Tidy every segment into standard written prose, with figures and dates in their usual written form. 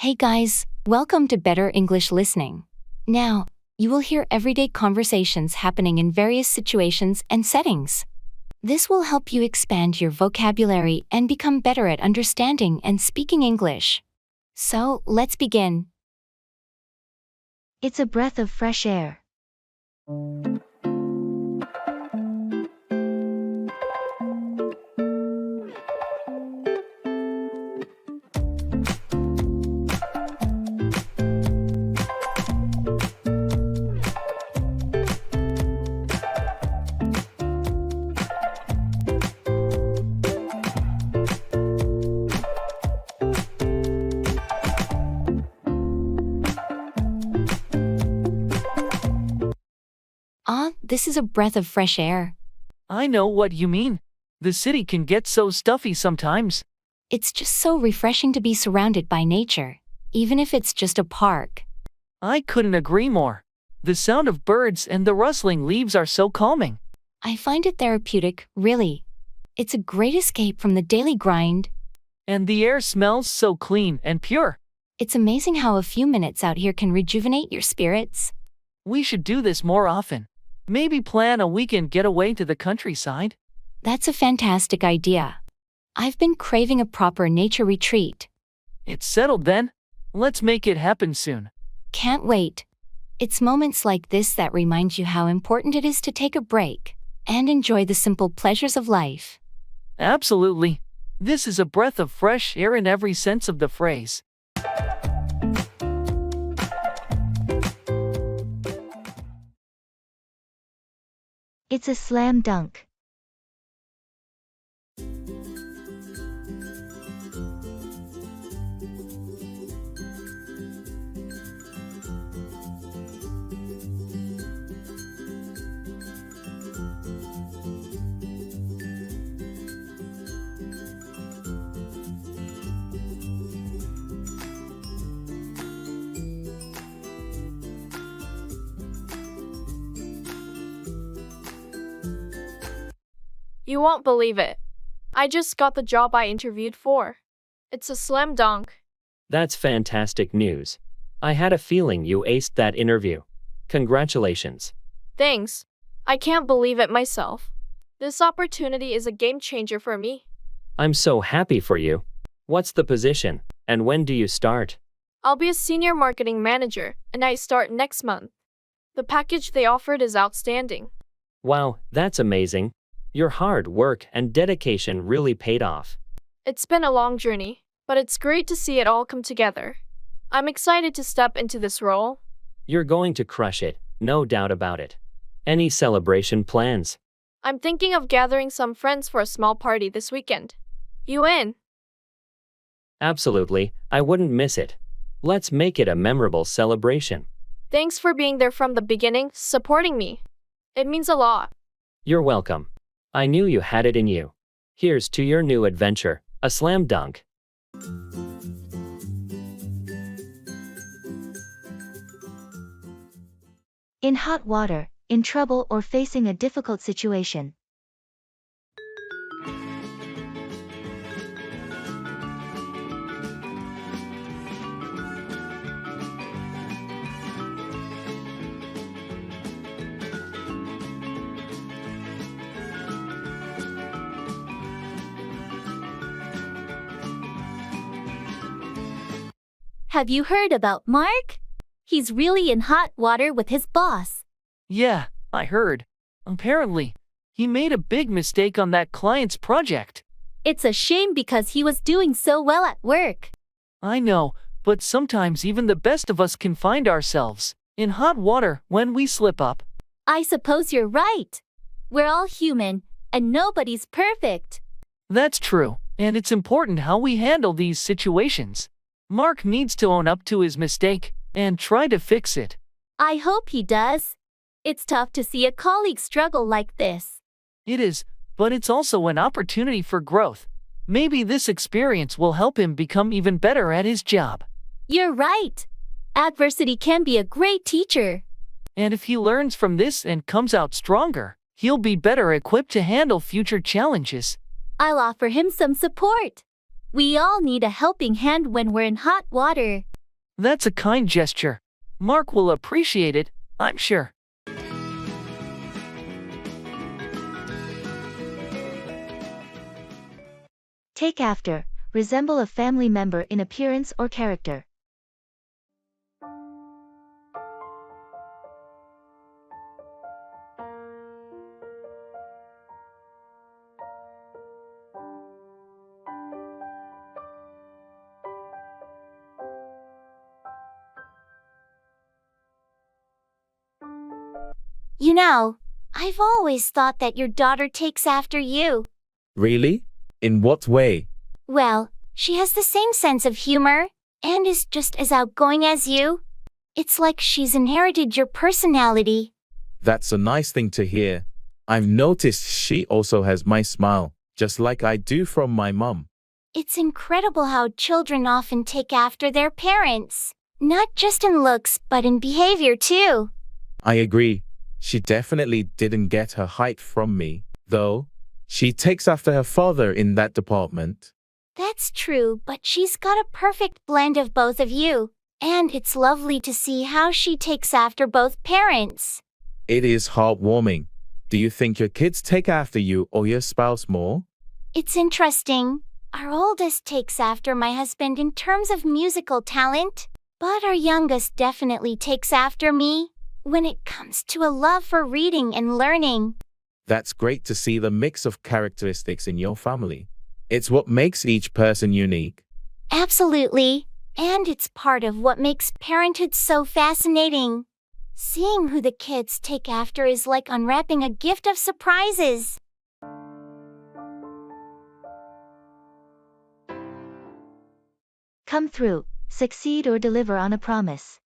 Hey guys, welcome to Better English Listening. Now, you will hear everyday conversations happening in various situations and settings. This will help you expand your vocabulary and become better at understanding and speaking English. So, let's begin. It's a breath of fresh air. This is a breath of fresh air. I know what you mean. The city can get so stuffy sometimes. It's just so refreshing to be surrounded by nature, even if it's just a park. I couldn't agree more. The sound of birds and the rustling leaves are so calming. I find it therapeutic, really. It's a great escape from the daily grind. And the air smells so clean and pure. It's amazing how a few minutes out here can rejuvenate your spirits. We should do this more often. Maybe plan a weekend getaway to the countryside. That's a fantastic idea. I've been craving a proper nature retreat. It's settled then. Let's make it happen soon. Can't wait. It's moments like this that remind you how important it is to take a break and enjoy the simple pleasures of life. Absolutely. This is a breath of fresh air in every sense of the phrase. It's a slam dunk. You won't believe it. I just got the job I interviewed for. It's a slam dunk. That's fantastic news. I had a feeling you aced that interview. Congratulations. Thanks. I can't believe it myself. This opportunity is a game changer for me. I'm so happy for you. What's the position, and when do you start? I'll be a senior marketing manager, and I start next month. The package they offered is outstanding. Wow, that's amazing. Your hard work and dedication really paid off. It's been a long journey, but it's great to see it all come together. I'm excited to step into this role. You're going to crush it, no doubt about it. Any celebration plans? I'm thinking of gathering some friends for a small party this weekend. You in? Absolutely, I wouldn't miss it. Let's make it a memorable celebration. Thanks for being there from the beginning, supporting me. It means a lot. You're welcome. I knew you had it in you. Here's to your new adventure, a slam dunk. In hot water, in trouble or facing a difficult situation. Have you heard about Mark? He's really in hot water with his boss. Yeah, I heard. Apparently, he made a big mistake on that client's project. It's a shame because he was doing so well at work. I know, but sometimes even the best of us can find ourselves in hot water when we slip up. I suppose you're right. We're all human, and nobody's perfect. That's true, and it's important how we handle these situations. Mark needs to own up to his mistake and try to fix it. I hope he does. It's tough to see a colleague struggle like this. It is, but it's also an opportunity for growth. Maybe this experience will help him become even better at his job. You're right. Adversity can be a great teacher. And if he learns from this and comes out stronger, he'll be better equipped to handle future challenges. I'll offer him some support. We all need a helping hand when we're in hot water. That's a kind gesture. Mark will appreciate it, I'm sure. Take after, resemble a family member in appearance or character. You know, I've always thought that your daughter takes after you. Really? In what way? Well, she has the same sense of humor and is just as outgoing as you. It's like she's inherited your personality. That's a nice thing to hear. I've noticed she also has my smile, just like I do from my mom. It's incredible how children often take after their parents, not just in looks but in behavior too. I agree. She definitely didn't get her height from me, though. She takes after her father in that department. That's true, but she's got a perfect blend of both of you, and it's lovely to see how she takes after both parents. It is heartwarming. Do you think your kids take after you or your spouse more? It's interesting. Our oldest takes after my husband in terms of musical talent, but our youngest definitely takes after me when it comes to a love for reading and learning. That's great to see the mix of characteristics in your family. It's what makes each person unique. Absolutely. And it's part of what makes parenthood so fascinating. Seeing who the kids take after is like unwrapping a gift of surprises. Come through, succeed or deliver on a promise.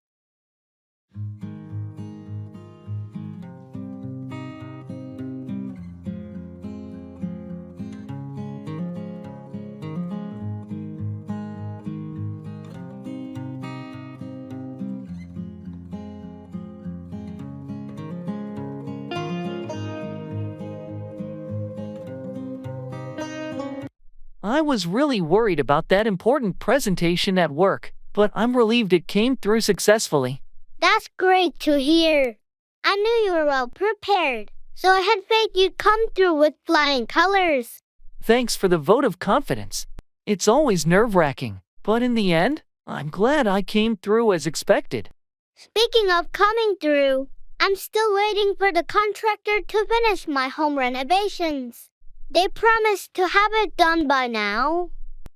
I was really worried about that important presentation at work, but I'm relieved it came through successfully. That's great to hear. I knew you were well prepared, so I had faith you'd come through with flying colors. Thanks for the vote of confidence. It's always nerve-wracking, but in the end, I'm glad I came through as expected. Speaking of coming through, I'm still waiting for the contractor to finish my home renovations. They promised to have it done by now.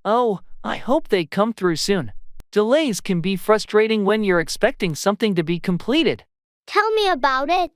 Oh, I hope they come through soon. Delays can be frustrating when you're expecting something to be completed. Tell me about it.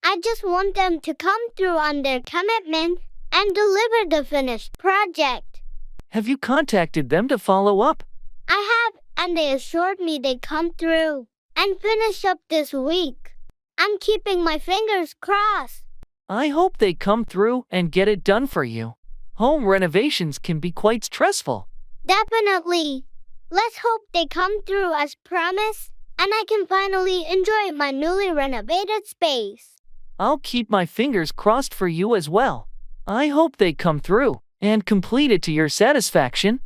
I just want them to come through on their commitment and deliver the finished project. Have you contacted them to follow up? I have, and they assured me they'd come through and finish up this week. I'm keeping my fingers crossed. I hope they come through and get it done for you. Home renovations can be quite stressful. Definitely. Let's hope they come through as promised, and I can finally enjoy my newly renovated space. I'll keep my fingers crossed for you as well. I hope they come through and complete it to your satisfaction.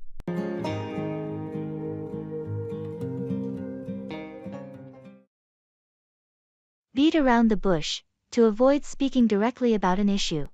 Beat around the bush, to avoid speaking directly about an issue.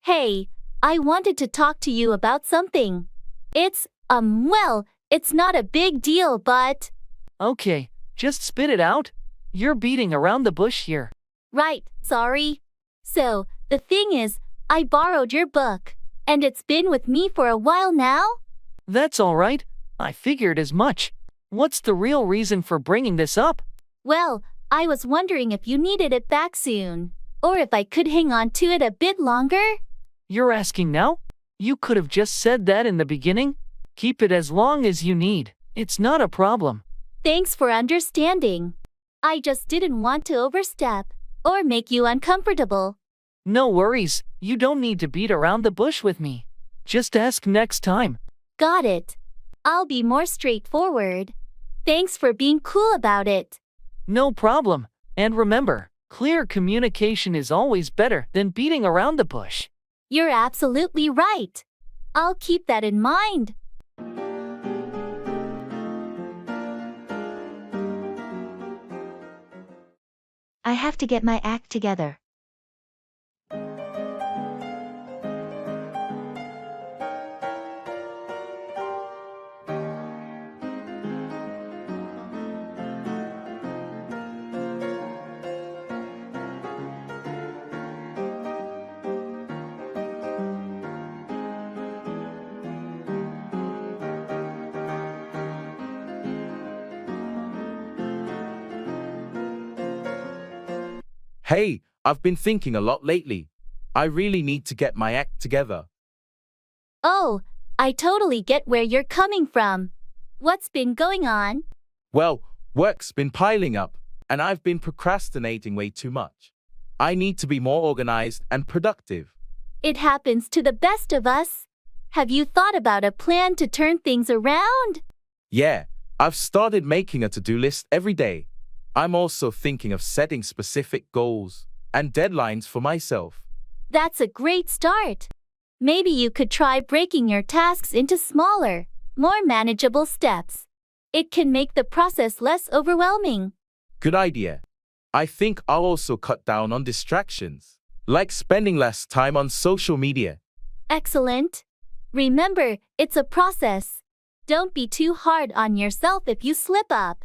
Hey, I wanted to talk to you about something. It's not a big deal, but... Okay, just spit it out. You're beating around the bush here. Right, sorry. So, the thing is, I borrowed your book, and it's been with me for a while now. That's all right. I figured as much. What's the real reason for bringing this up? Well, I was wondering if you needed it back soon, or if I could hang on to it a bit longer. You're asking now? You could have just said that in the beginning. Keep it as long as you need. It's not a problem. Thanks for understanding. I just didn't want to overstep or make you uncomfortable. No worries, you don't need to beat around the bush with me. Just ask next time. Got it. I'll be more straightforward. Thanks for being cool about it. No problem. And remember, clear communication is always better than beating around the bush. You're absolutely right. I'll keep that in mind. I have to get my act together. Hey, I've been thinking a lot lately. I really need to get my act together. Oh, I totally get where you're coming from. What's been going on? Well, work's been piling up, and I've been procrastinating way too much. I need to be more organized and productive. It happens to the best of us. Have you thought about a plan to turn things around? Yeah, I've started making a to-do list every day. I'm also thinking of setting specific goals and deadlines for myself. That's a great start. Maybe you could try breaking your tasks into smaller, more manageable steps. It can make the process less overwhelming. Good idea. I think I'll also cut down on distractions, like spending less time on social media. Excellent. Remember, it's a process. Don't be too hard on yourself if you slip up.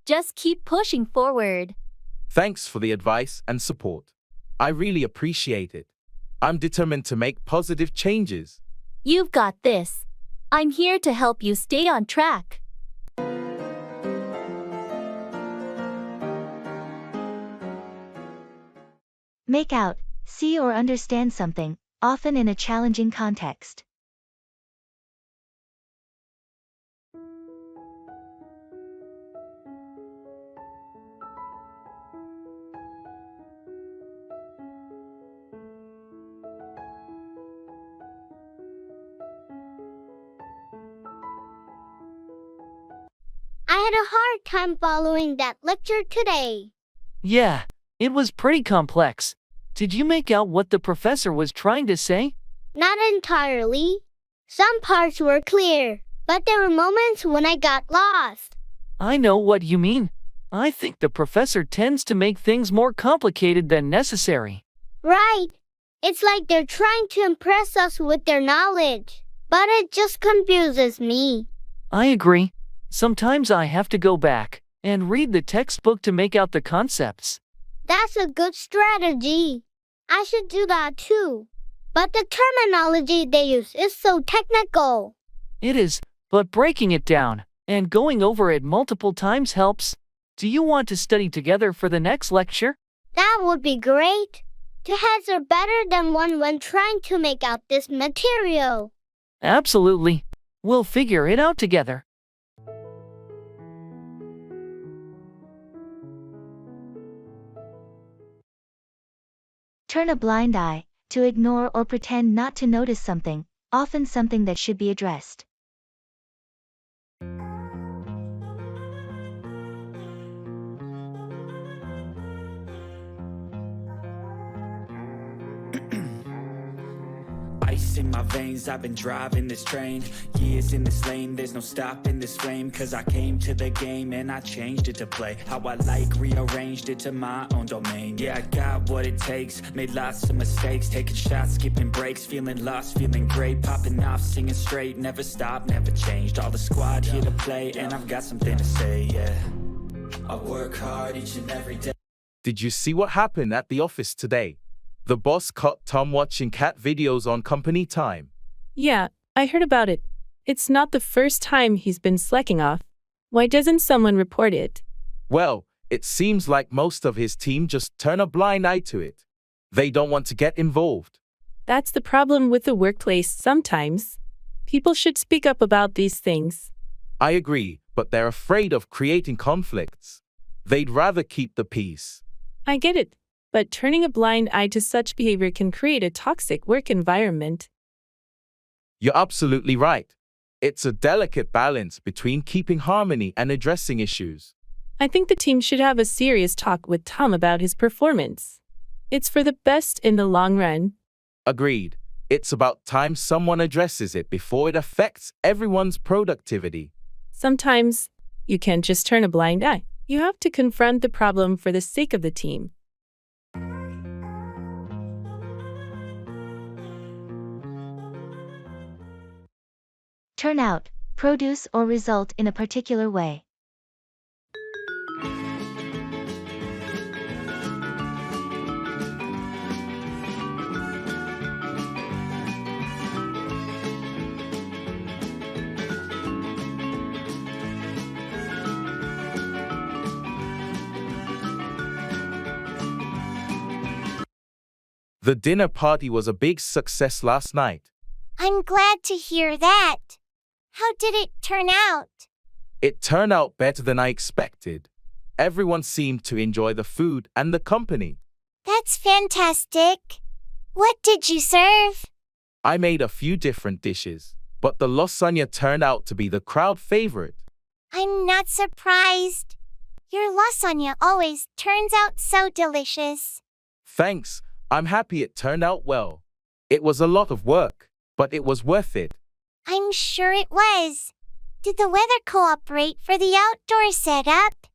Just keep pushing forward. Thanks for the advice and support. I really appreciate it. I'm determined to make positive changes. You've got this. I'm here to help you stay on track. Make out, see or understand something, often in a challenging context. I had a hard time following that lecture today. Yeah, it was pretty complex. Did you make out what the professor was trying to say? Not entirely. Some parts were clear, but there were moments when I got lost. I know what you mean. I think the professor tends to make things more complicated than necessary. Right. It's like they're trying to impress us with their knowledge, but it just confuses me. I agree. Sometimes I have to go back and read the textbook to make out the concepts. That's a good strategy. I should do that too. But the terminology they use is so technical. It is, but breaking it down and going over it multiple times helps. Do you want to study together for the next lecture? That would be great. Two heads are better than one when trying to make out this material. Absolutely. We'll figure it out together. Turn a blind eye, to ignore or pretend not to notice something, often something that should be addressed. Ice in my veins, I've been driving this train. Years in this lane, there's no stopping this flame. Cause I came to the game and I changed it to play how I like, rearranged it to my own domain. Yeah, I got what it takes, made lots of mistakes, taking shots, skipping breaks, feeling lost, feeling great, popping off, singing straight, never stopped, never changed. All the squad here to play and I've got something to say, yeah. I work hard each and every day. Did you see what happened at the office today? The boss caught Tom watching cat videos on company time. Yeah, I heard about it. It's not the first time he's been slacking off. Why doesn't someone report it? Well, it seems like most of his team just turn a blind eye to it. They don't want to get involved. That's the problem with the workplace sometimes. People should speak up about these things. I agree, but they're afraid of creating conflicts. They'd rather keep the peace. I get it, but turning a blind eye to such behavior can create a toxic work environment. You're absolutely right. It's a delicate balance between keeping harmony and addressing issues. I think the team should have a serious talk with Tom about his performance. It's for the best in the long run. Agreed. It's about time someone addresses it before it affects everyone's productivity. Sometimes, you can't just turn a blind eye. You have to confront the problem for the sake of the team. Turn out, produce or result in a particular way. The dinner party was a big success last night. I'm glad to hear that. How did it turn out? It turned out better than I expected. Everyone seemed to enjoy the food and the company. That's fantastic. What did you serve? I made a few different dishes, but the lasagna turned out to be the crowd favorite. I'm not surprised. Your lasagna always turns out so delicious. Thanks. I'm happy it turned out well. It was a lot of work, but it was worth it. I'm sure it was. Did the weather cooperate for the outdoor setup?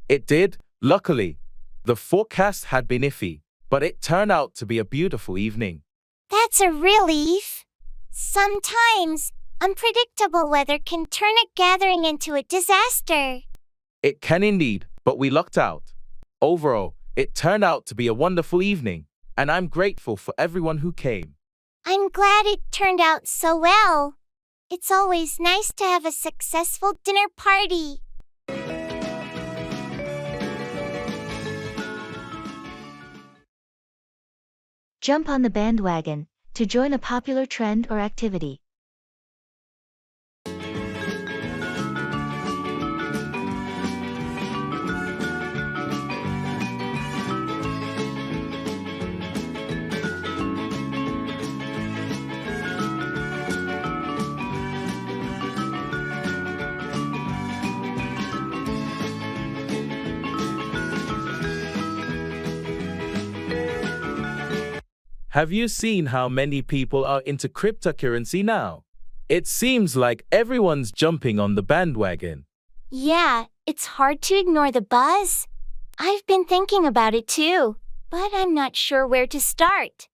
It did, luckily. The forecast had been iffy, but it turned out to be a beautiful evening. That's a relief. Sometimes, unpredictable weather can turn a gathering into a disaster. It can indeed, but we lucked out. Overall, it turned out to be a wonderful evening, and I'm grateful for everyone who came. I'm glad it turned out so well. It's always nice to have a successful dinner party. Jump on the bandwagon to join a popular trend or activity. Have you seen how many people are into cryptocurrency now? It seems like everyone's jumping on the bandwagon. Yeah, it's hard to ignore the buzz. I've been thinking about it too, but I'm not sure where to start.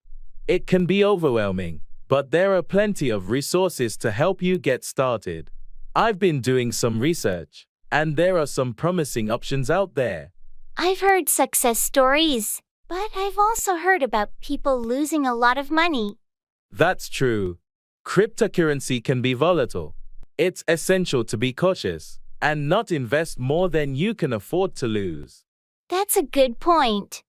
It can be overwhelming, but there are plenty of resources to help you get started. I've been doing some research, and there are some promising options out there. I've heard success stories, but I've also heard about people losing a lot of money. That's true. Cryptocurrency can be volatile. It's essential to be cautious and not invest more than you can afford to lose. That's a good point.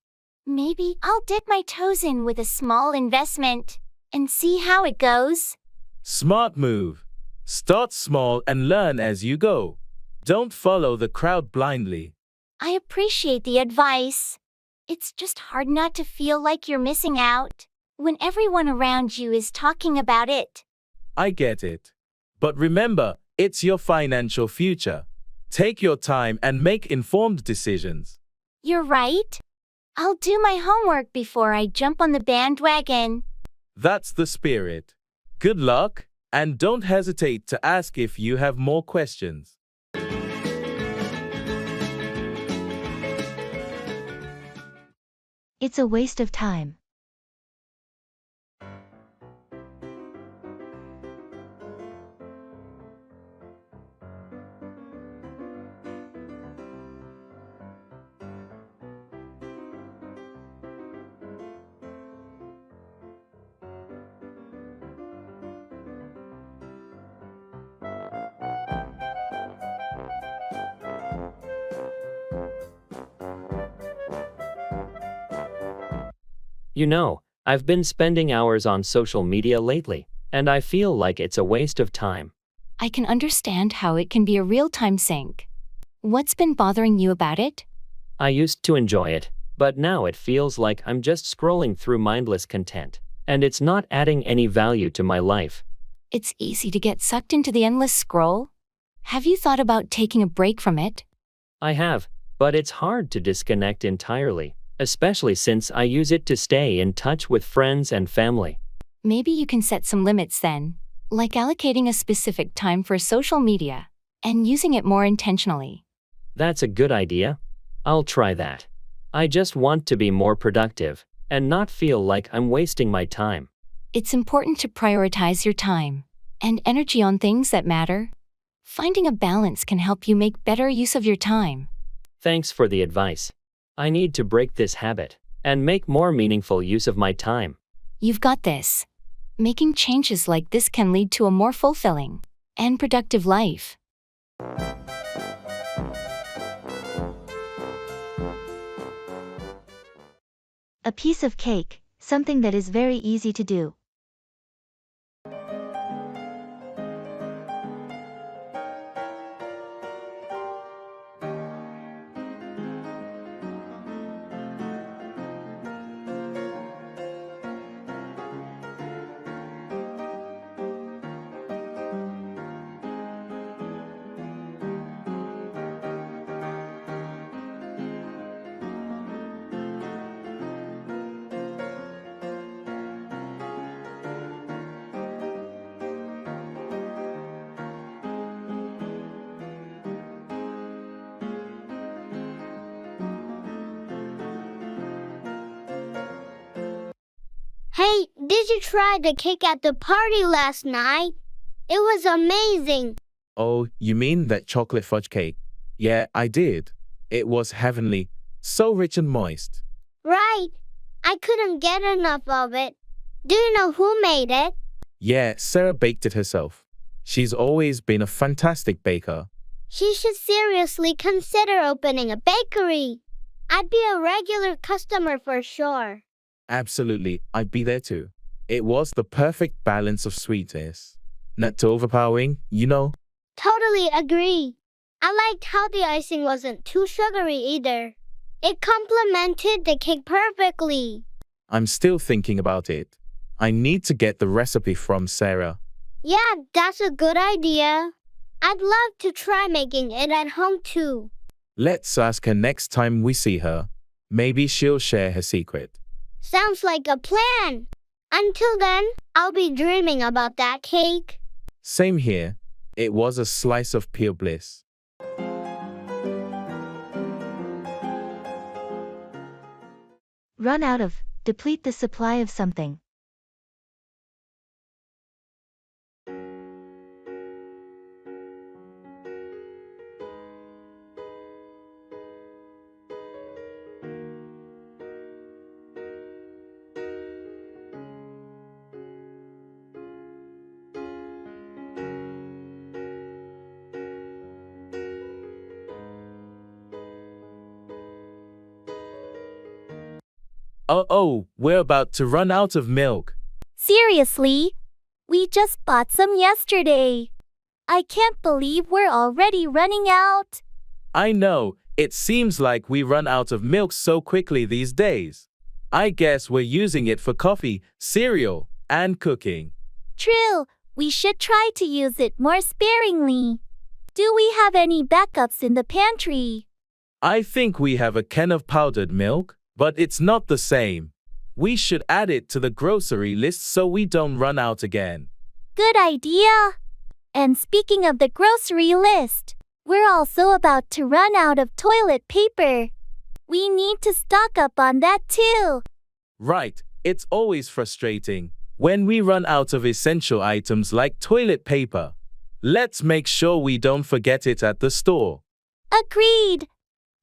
Maybe I'll dip my toes in with a small investment and see how it goes. Smart move. Start small and learn as you go. Don't follow the crowd blindly. I appreciate the advice. It's just hard not to feel like you're missing out when everyone around you is talking about it. I get it. But remember, it's your financial future. Take your time and make informed decisions. You're right. I'll do my homework before I jump on the bandwagon. That's the spirit. Good luck, and don't hesitate to ask if you have more questions. It's a waste of time. You know, I've been spending hours on social media lately, and I feel like it's a waste of time. I can understand how it can be a real-time sink. What's been bothering you about it? I used to enjoy it, but now it feels like I'm just scrolling through mindless content, and it's not adding any value to my life. It's easy to get sucked into the endless scroll. Have you thought about taking a break from it? I have, but it's hard to disconnect entirely, especially since I use it to stay in touch with friends and family. Maybe you can set some limits then, like allocating a specific time for social media and using it more intentionally. That's a good idea. I'll try that. I just want to be more productive and not feel like I'm wasting my time. It's important to prioritize your time and energy on things that matter. Finding a balance can help you make better use of your time. Thanks for the advice. I need to break this habit and make more meaningful use of my time. You've got this. Making changes like this can lead to a more fulfilling and productive life. A piece of cake, something that is very easy to do. Hey, did you try the cake at the party last night? It was amazing. Oh, you mean that chocolate fudge cake? Yeah, I did. It was heavenly, so rich and moist. Right. I couldn't get enough of it. Do you know who made it? Yeah, Sarah baked it herself. She's always been a fantastic baker. She should seriously consider opening a bakery. I'd be a regular customer for sure. Absolutely, I'd be there too. It was the perfect balance of sweetness. Not too overpowering, you know? Totally agree. I liked how the icing wasn't too sugary either. It complemented the cake perfectly. I'm still thinking about it. I need to get the recipe from Sarah. Yeah, that's a good idea. I'd love to try making it at home too. Let's ask her next time we see her. Maybe she'll share her secret. Sounds like a plan. Until then, I'll be dreaming about that cake. Same here. It was a slice of pure bliss. Run out of, deplete the supply of something. Oh, we're about to run out of milk. Seriously? We just bought some yesterday. I can't believe we're already running out. I know, it seems like we run out of milk so quickly these days. I guess we're using it for coffee, cereal, and cooking. True, we should try to use it more sparingly. Do we have any backups in the pantry? I think we have a can of powdered milk, but it's not the same. We should add it to the grocery list so we don't run out again. Good idea. And speaking of the grocery list, we're also about to run out of toilet paper. We need to stock up on that too. Right, it's always frustrating when we run out of essential items like toilet paper. Let's make sure we don't forget it at the store. Agreed.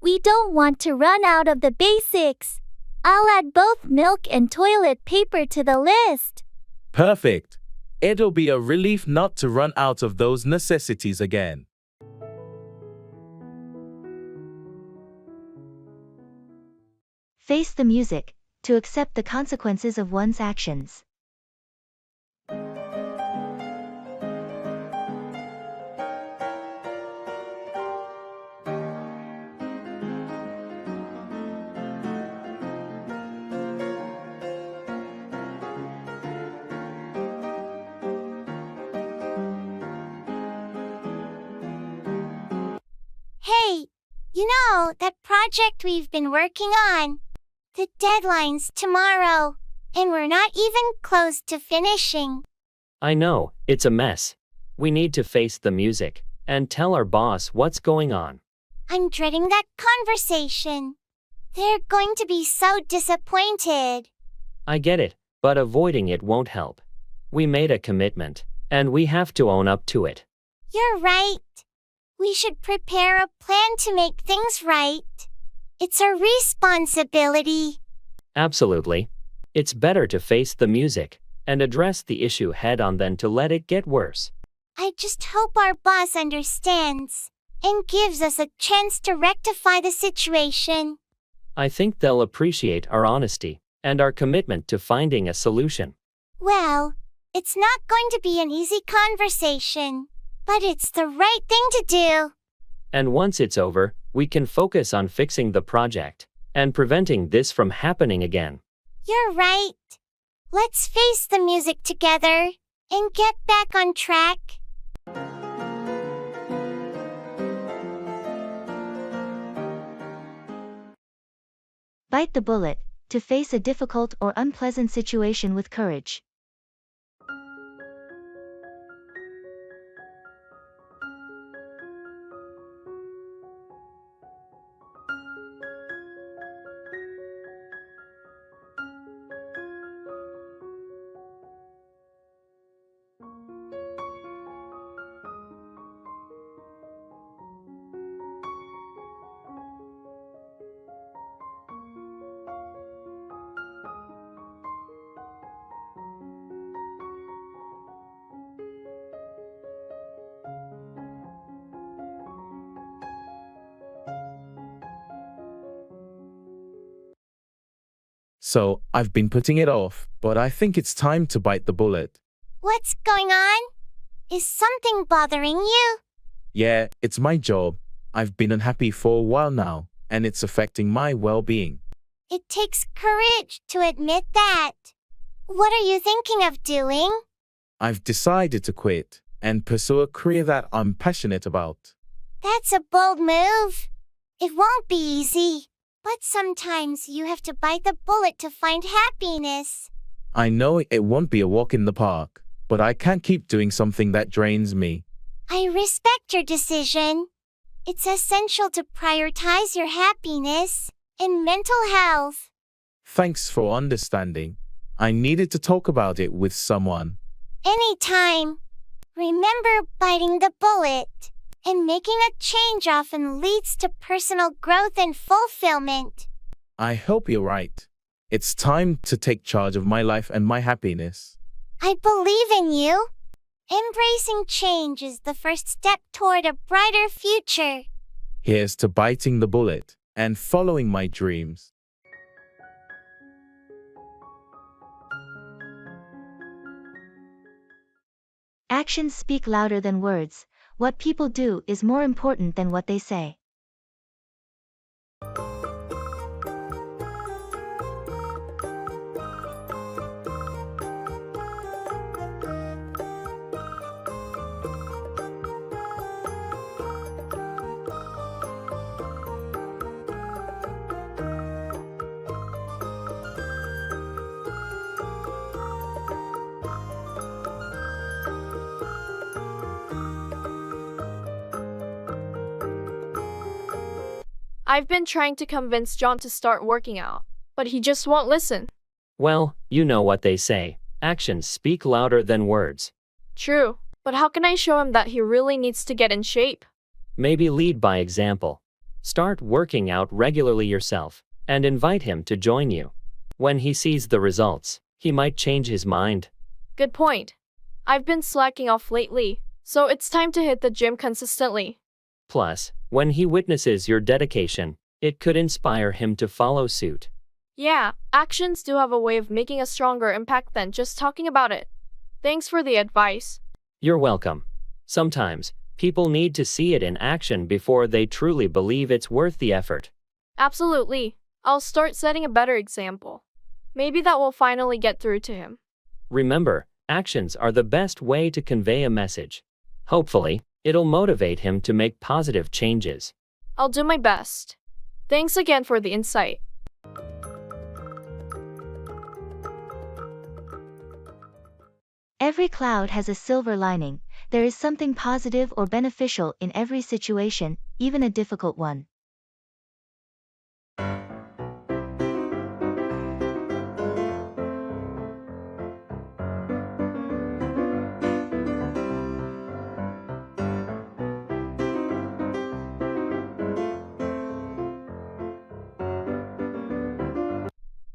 We don't want to run out of the basics. I'll add both milk and toilet paper to the list. Perfect. It'll be a relief not to run out of those necessities again. Face the music, to accept the consequences of one's actions. Hey, you know that project we've been working on? The deadline's tomorrow, and we're not even close to finishing. I know, it's a mess. We need to face the music and tell our boss what's going on. I'm dreading that conversation. They're going to be so disappointed. I get it, but avoiding it won't help. We made a commitment, and we have to own up to it. You're right. We should prepare a plan to make things right. It's our responsibility. Absolutely. It's better to face the music and address the issue head on than to let it get worse. I just hope our boss understands and gives us a chance to rectify the situation. I think they'll appreciate our honesty and our commitment to finding a solution. Well, it's not going to be an easy conversation, but it's the right thing to do. And once it's over, we can focus on fixing the project and preventing this from happening again. You're right. Let's face the music together and get back on track. Bite the bullet, to face a difficult or unpleasant situation with courage. So, I've been putting it off, but I think it's time to bite the bullet. What's going on? Is something bothering you? Yeah, it's my job. I've been unhappy for a while now, and it's affecting my well-being. It takes courage to admit that. What are you thinking of doing? I've decided to quit and pursue a career that I'm passionate about. That's a bold move. It won't be easy, but sometimes you have to bite the bullet to find happiness. I know it won't be a walk in the park, but I can't keep doing something that drains me. I respect your decision. It's essential to prioritize your happiness and mental health. Thanks for understanding. I needed to talk about it with someone. Anytime. Remember, biting the bullet and making a change often leads to personal growth and fulfillment. I hope you're right. It's time to take charge of my life and my happiness. I believe in you. Embracing change is the first step toward a brighter future. Here's to biting the bullet and following my dreams. Actions speak louder than words. What people do is more important than what they say. I've been trying to convince John to start working out, but he just won't listen. Well, you know what they say. Actions speak louder than words. True, but how can I show him that he really needs to get in shape? Maybe lead by example. Start working out regularly yourself and invite him to join you. When he sees the results, he might change his mind. Good point. I've been slacking off lately, so it's time to hit the gym consistently. Plus, when he witnesses your dedication, it could inspire him to follow suit. Yeah, actions do have a way of making a stronger impact than just talking about it. Thanks for the advice. You're welcome. Sometimes, people need to see it in action before they truly believe it's worth the effort. Absolutely. I'll start setting a better example. Maybe that will finally get through to him. Remember, actions are the best way to convey a message. Hopefully, it'll motivate him to make positive changes. I'll do my best. Thanks again for the insight. Every cloud has a silver lining. There is something positive or beneficial in every situation, even a difficult one.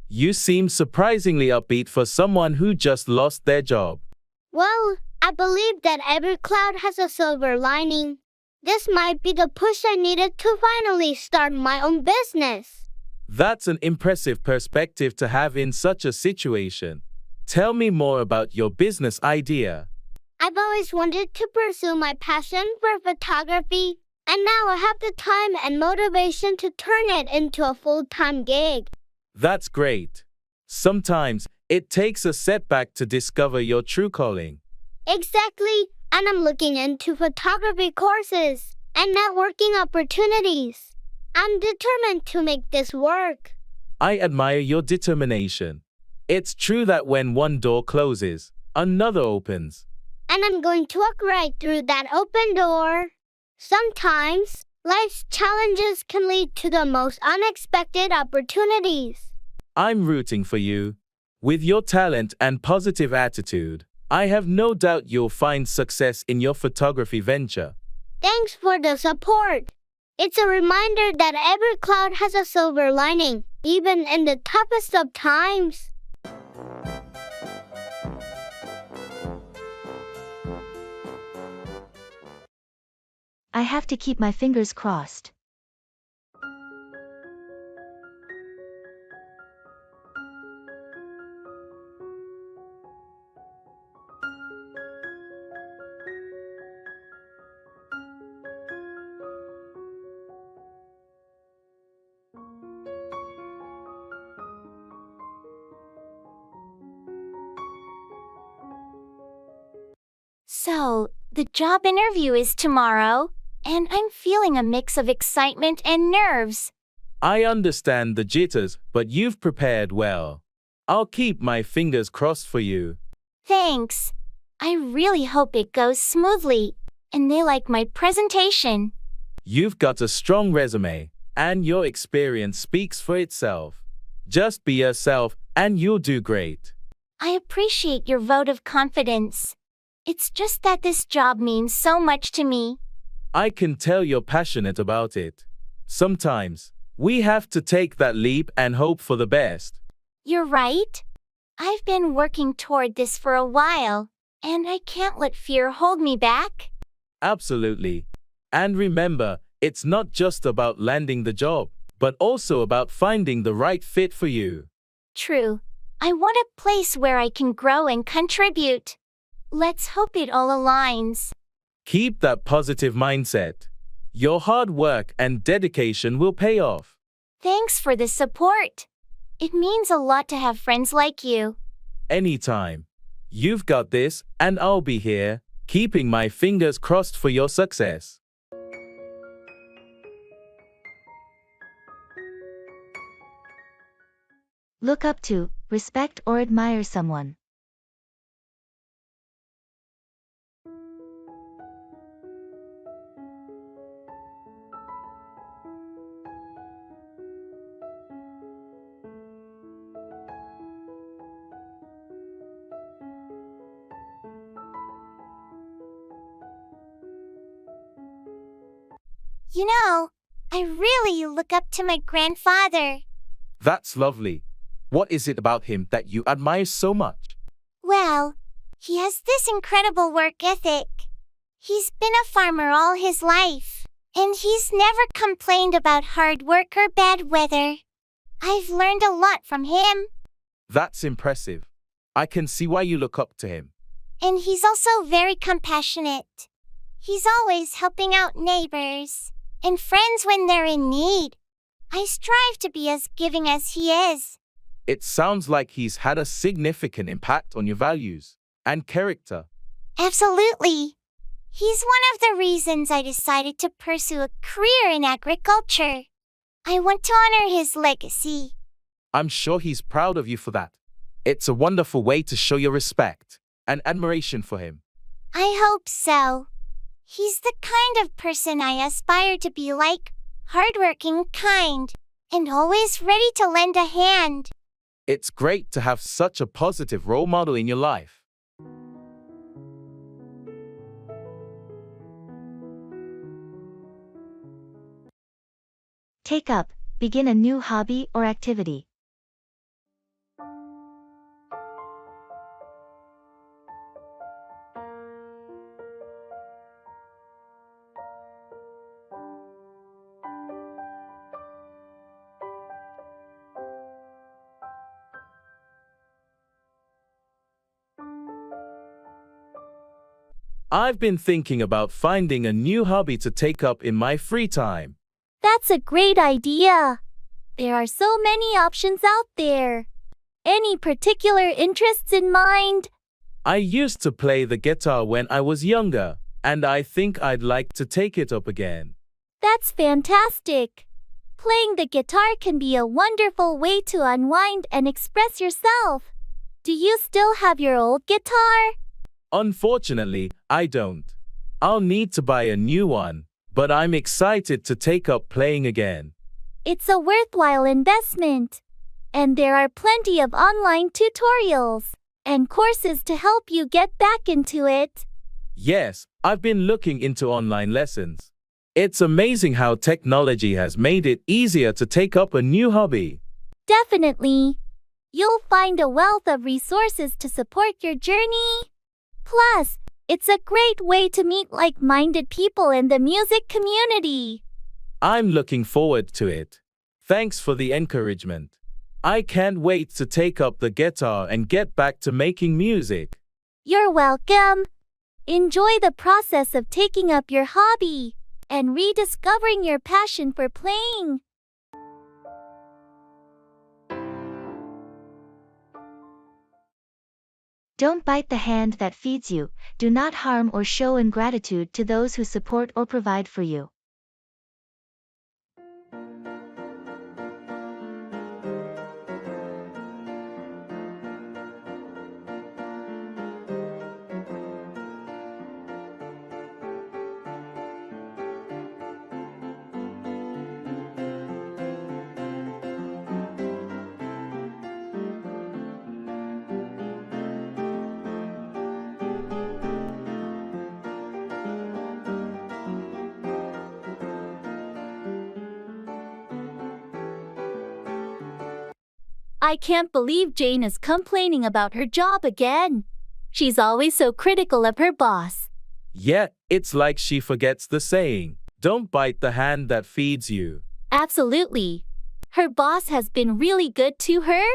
You seem surprisingly upbeat for someone who just lost their job. Well, I believe that every cloud has a silver lining. This might be the push I needed to finally start my own business. That's an impressive perspective to have in such a situation. Tell me more about your business idea. I've always wanted to pursue my passion for photography, and now I have the time and motivation to turn it into a full-time gig. That's great. Sometimes, it takes a setback to discover your true calling. Exactly, and I'm looking into photography courses and networking opportunities. I'm determined to make this work. I admire your determination. It's true that when one door closes, another opens. And I'm going to walk right through that open door. Sometimes, life's challenges can lead to the most unexpected opportunities. I'm rooting for you. With your talent and positive attitude, I have no doubt you'll find success in your photography venture. Thanks for the support. It's a reminder that every cloud has a silver lining, even in the toughest of times. I have to keep my fingers crossed. So, the job interview is tomorrow, and I'm feeling a mix of excitement and nerves. I understand the jitters, but you've prepared well. I'll keep my fingers crossed for you. Thanks. I really hope it goes smoothly, and they like my presentation. You've got a strong resume, and your experience speaks for itself. Just be yourself, and you'll do great. I appreciate your vote of confidence. It's just that this job means so much to me. I can tell you're passionate about it. Sometimes, we have to take that leap and hope for the best. You're right. I've been working toward this for a while, and I can't let fear hold me back. Absolutely. And remember, it's not just about landing the job, but also about finding the right fit for you. True. I want a place where I can grow and contribute. Let's hope it all aligns. Keep that positive mindset. Your hard work and dedication will pay off. Thanks for the support. It means a lot to have friends like you. Anytime. You've got this, and I'll be here, keeping my fingers crossed for your success. Look up to, respect or admire someone. You know, I really look up to my grandfather. That's lovely. What is it about him that you admire so much? Well, he has this incredible work ethic. He's been a farmer all his life, and he's never complained about hard work or bad weather. I've learned a lot from him. That's impressive. I can see why you look up to him. And he's also very compassionate. He's always helping out neighbors and friends when they're in need. I strive to be as giving as he is. It sounds like he's had a significant impact on your values and character. Absolutely. He's one of the reasons I decided to pursue a career in agriculture. I want to honor his legacy. I'm sure he's proud of you for that. It's a wonderful way to show your respect and admiration for him. I hope so. He's the kind of person I aspire to be like, hardworking, kind, and always ready to lend a hand. It's great to have such a positive role model in your life. Take up, begin a new hobby or activity. I've been thinking about finding a new hobby to take up in my free time. That's a great idea. There are so many options out there. Any particular interests in mind? I used to play the guitar when I was younger, and I think I'd like to take it up again. That's fantastic. Playing the guitar can be a wonderful way to unwind and express yourself. Do you still have your old guitar? Unfortunately, I don't. I'll need to buy a new one, but I'm excited to take up playing again. It's a worthwhile investment. And there are plenty of online tutorials and courses to help you get back into it. Yes, I've been looking into online lessons. It's amazing how technology has made it easier to take up a new hobby. Definitely. You'll find a wealth of resources to support your journey. Plus, it's a great way to meet like-minded people in the music community. I'm looking forward to it. Thanks for the encouragement. I can't wait to take up the guitar and get back to making music. You're welcome. Enjoy the process of taking up your hobby and rediscovering your passion for playing. Don't bite the hand that feeds you. Do not harm or show ingratitude to those who support or provide for you. I can't believe Jane is complaining about her job again. She's always so critical of her boss. Yeah, it's like she forgets the saying, don't bite the hand that feeds you. Absolutely. Her boss has been really good to her,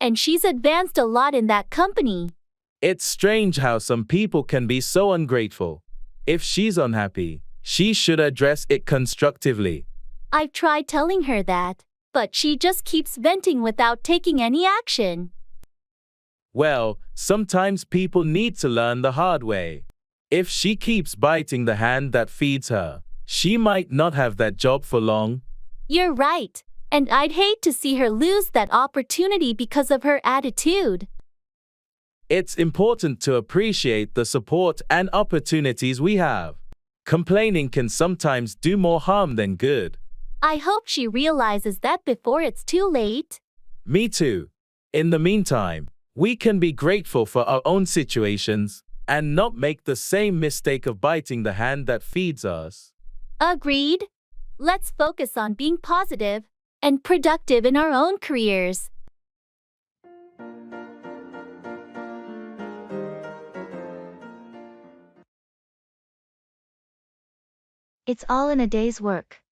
and she's advanced a lot in that company. It's strange how some people can be so ungrateful. If she's unhappy, she should address it constructively. I've tried telling her that, but she just keeps venting without taking any action. Well, sometimes people need to learn the hard way. If she keeps biting the hand that feeds her, she might not have that job for long. You're right, and I'd hate to see her lose that opportunity because of her attitude. It's important to appreciate the support and opportunities we have. Complaining can sometimes do more harm than good. I hope she realizes that before it's too late. Me too. In the meantime, we can be grateful for our own situations and not make the same mistake of biting the hand that feeds us. Agreed. Let's focus on being positive and productive in our own careers. It's all in a day's work.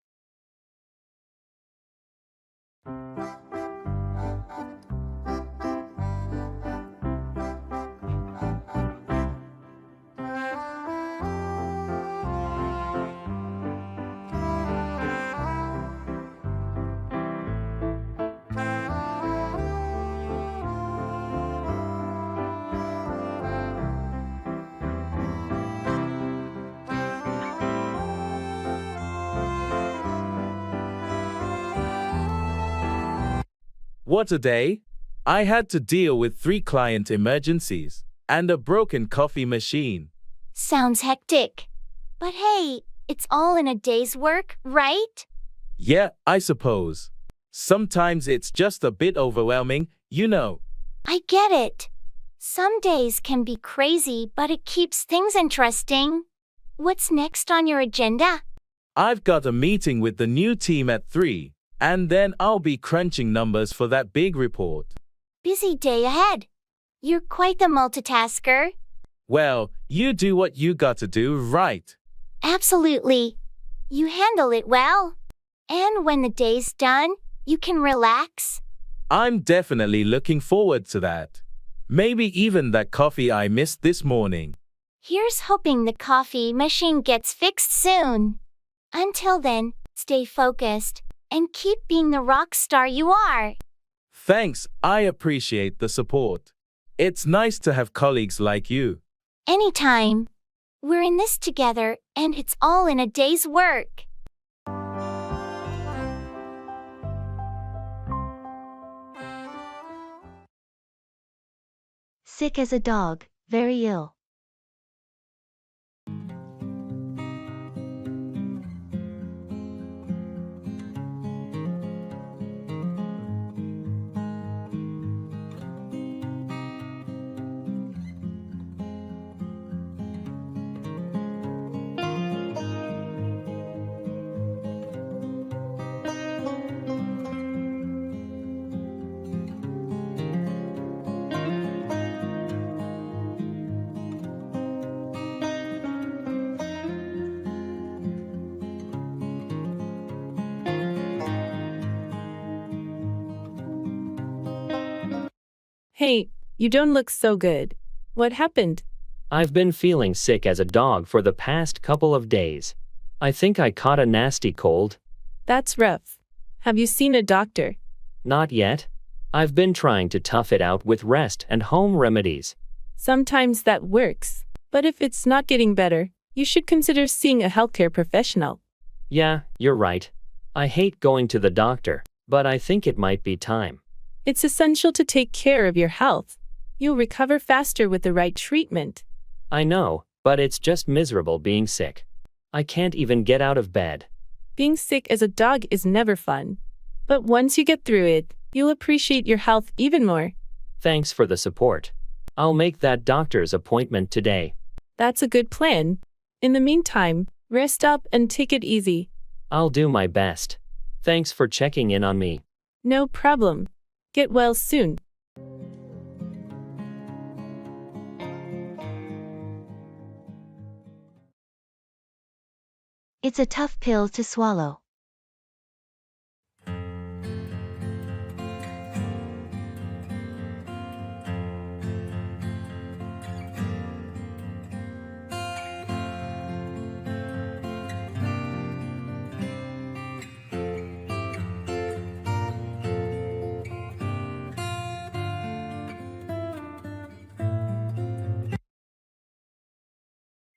What a day! I had to deal with 3 client emergencies and a broken coffee machine. Sounds hectic. But hey, it's all in a day's work, right? Yeah, I suppose. Sometimes it's just a bit overwhelming, you know. I get it. Some days can be crazy, but it keeps things interesting. What's next on your agenda? I've got a meeting with the new team at 3, and then I'll be crunching numbers for that big report. Busy day ahead. You're quite the multitasker. Well, you do what you gotta do, right? Absolutely. You handle it well. And when the day's done, you can relax. I'm definitely looking forward to that. Maybe even that coffee I missed this morning. Here's hoping the coffee machine gets fixed soon. Until then, stay focused and keep being the rock star you are. Thanks, I appreciate the support. It's nice to have colleagues like you. Anytime. We're in this together, and it's all in a day's work. Sick as a dog, very ill. Hey, you don't look so good. What happened? I've been feeling sick as a dog for the past couple of days. I think I caught a nasty cold. That's rough. Have you seen a doctor? Not yet. I've been trying to tough it out with rest and home remedies. Sometimes that works. But if it's not getting better, you should consider seeing a healthcare professional. Yeah, you're right. I hate going to the doctor, but I think it might be time. It's essential to take care of your health. You'll recover faster with the right treatment. I know, but it's just miserable being sick. I can't even get out of bed. Being sick as a dog is never fun. But once you get through it, you'll appreciate your health even more. Thanks for the support. I'll make that doctor's appointment today. That's a good plan. In the meantime, rest up and take it easy. I'll do my best. Thanks for checking in on me. No problem. Get well soon. It's a tough pill to swallow.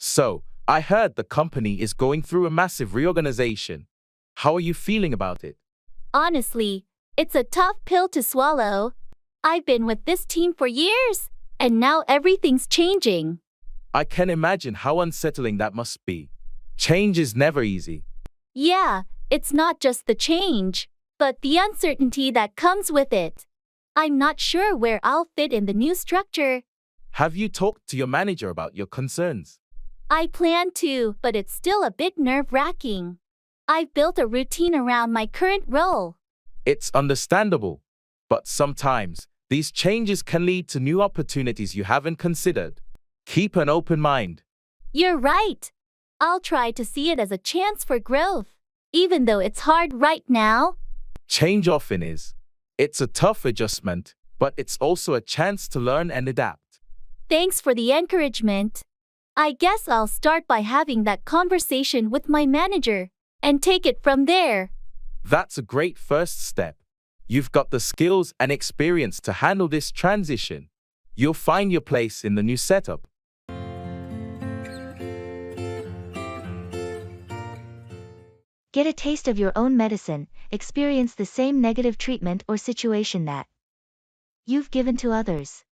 So, I heard the company is going through a massive reorganization. How are you feeling about it? Honestly, it's a tough pill to swallow. I've been with this team for years, and now everything's changing. I can imagine how unsettling that must be. Change is never easy. Yeah, it's not just the change, but the uncertainty that comes with it. I'm not sure where I'll fit in the new structure. Have you talked to your manager about your concerns? I plan to, but it's still a bit nerve-wracking. I've built a routine around my current role. It's understandable. But sometimes, these changes can lead to new opportunities you haven't considered. Keep an open mind. You're right. I'll try to see it as a chance for growth, even though it's hard right now. Change often is. It's a tough adjustment, but it's also a chance to learn and adapt. Thanks for the encouragement. I guess I'll start by having that conversation with my manager and take it from there. That's a great first step. You've got the skills and experience to handle this transition. You'll find your place in the new setup. Get a taste of your own medicine, experience the same negative treatment or situation that you've given to others.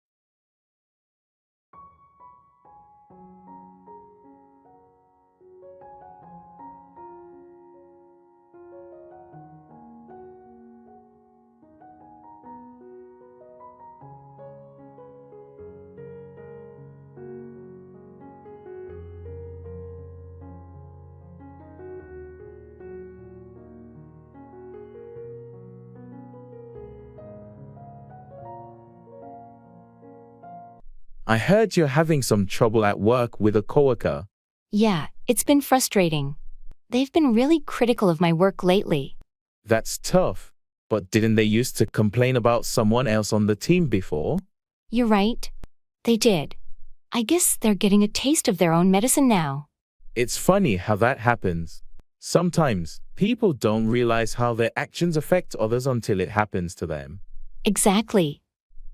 I heard you're having some trouble at work with a coworker. Yeah, it's been frustrating. They've been really critical of my work lately. That's tough. But didn't they used to complain about someone else on the team before? You're right. They did. I guess they're getting a taste of their own medicine now. It's funny how that happens. Sometimes, people don't realize how their actions affect others until it happens to them. Exactly.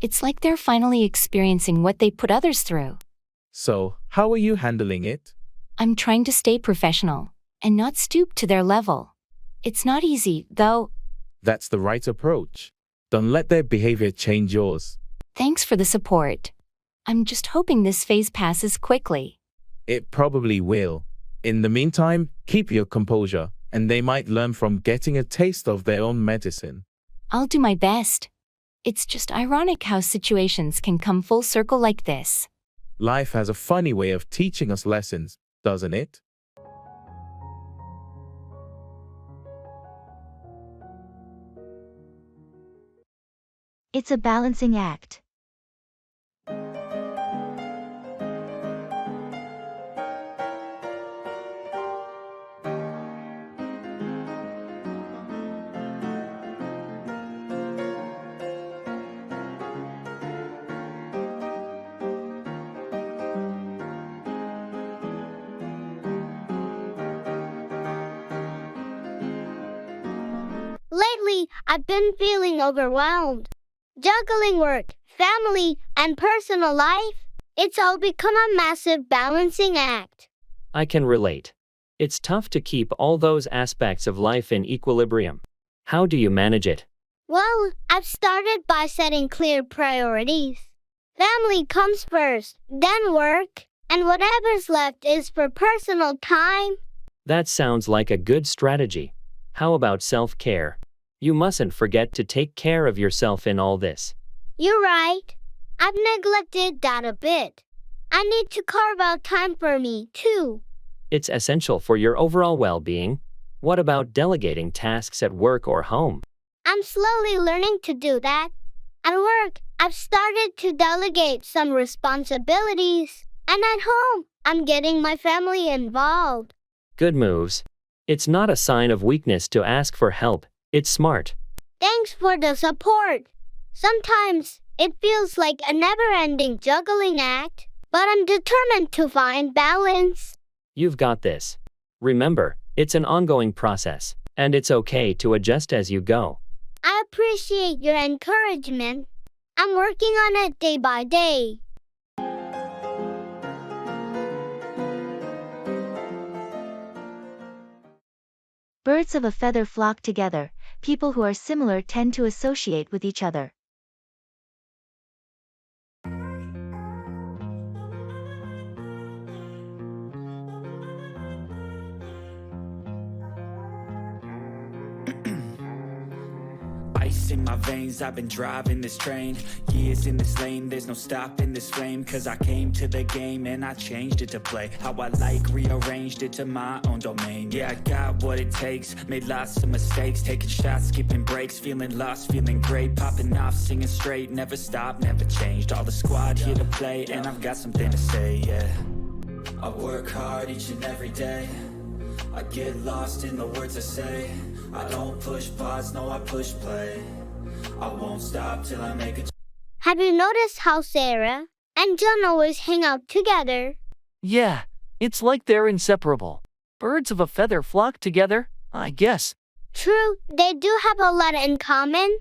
It's like they're finally experiencing what they put others through. So, how are you handling it? I'm trying to stay professional and not stoop to their level. It's not easy, though. That's the right approach. Don't let their behavior change yours. Thanks for the support. I'm just hoping this phase passes quickly. It probably will. In the meantime, keep your composure, and they might learn from getting a taste of their own medicine. I'll do my best. It's just ironic how situations can come full circle like this. Life has a funny way of teaching us lessons, doesn't it? It's a balancing act. Lately, I've been feeling overwhelmed. Juggling work, family, and personal life, it's all become a massive balancing act. I can relate. It's tough to keep all those aspects of life in equilibrium. How do you manage it? Well, I've started by setting clear priorities. Family comes first, then work, and whatever's left is for personal time. That sounds like a good strategy. How about self-care? You mustn't forget to take care of yourself in all this. You're right. I've neglected that a bit. I need to carve out time for me, too. It's essential for your overall well-being. What about delegating tasks at work or home? I'm slowly learning to do that. At work, I've started to delegate some responsibilities. And at home, I'm getting my family involved. Good moves. It's not a sign of weakness to ask for help. It's smart. Thanks for the support. Sometimes it feels like a never-ending juggling act, but I'm determined to find balance. You've got this. Remember, it's an ongoing process, and it's okay to adjust as you go. I appreciate your encouragement. I'm working on it day by day. Birds of a feather flock together. People who are similar tend to associate with each other. Ice in my veins, I've been driving this train. Years in this lane, there's no stopping this flame. Cause I came to the game and I changed it to play how I like, rearranged it to my own domain. Yeah, I got what it takes, made lots of mistakes, taking shots, skipping breaks, feeling lost, feeling great, popping off, singing straight, never stopped, never changed. All the squad here to play, and I've got something to say, yeah. I work hard each and every day. I get lost in the words I say. I don't push pause, no I push play. I won't stop till I make it. Have you noticed how Sarah and John always hang out together? Yeah, it's like they're inseparable. Birds of a feather flock together, I guess. True, they do have a lot in common.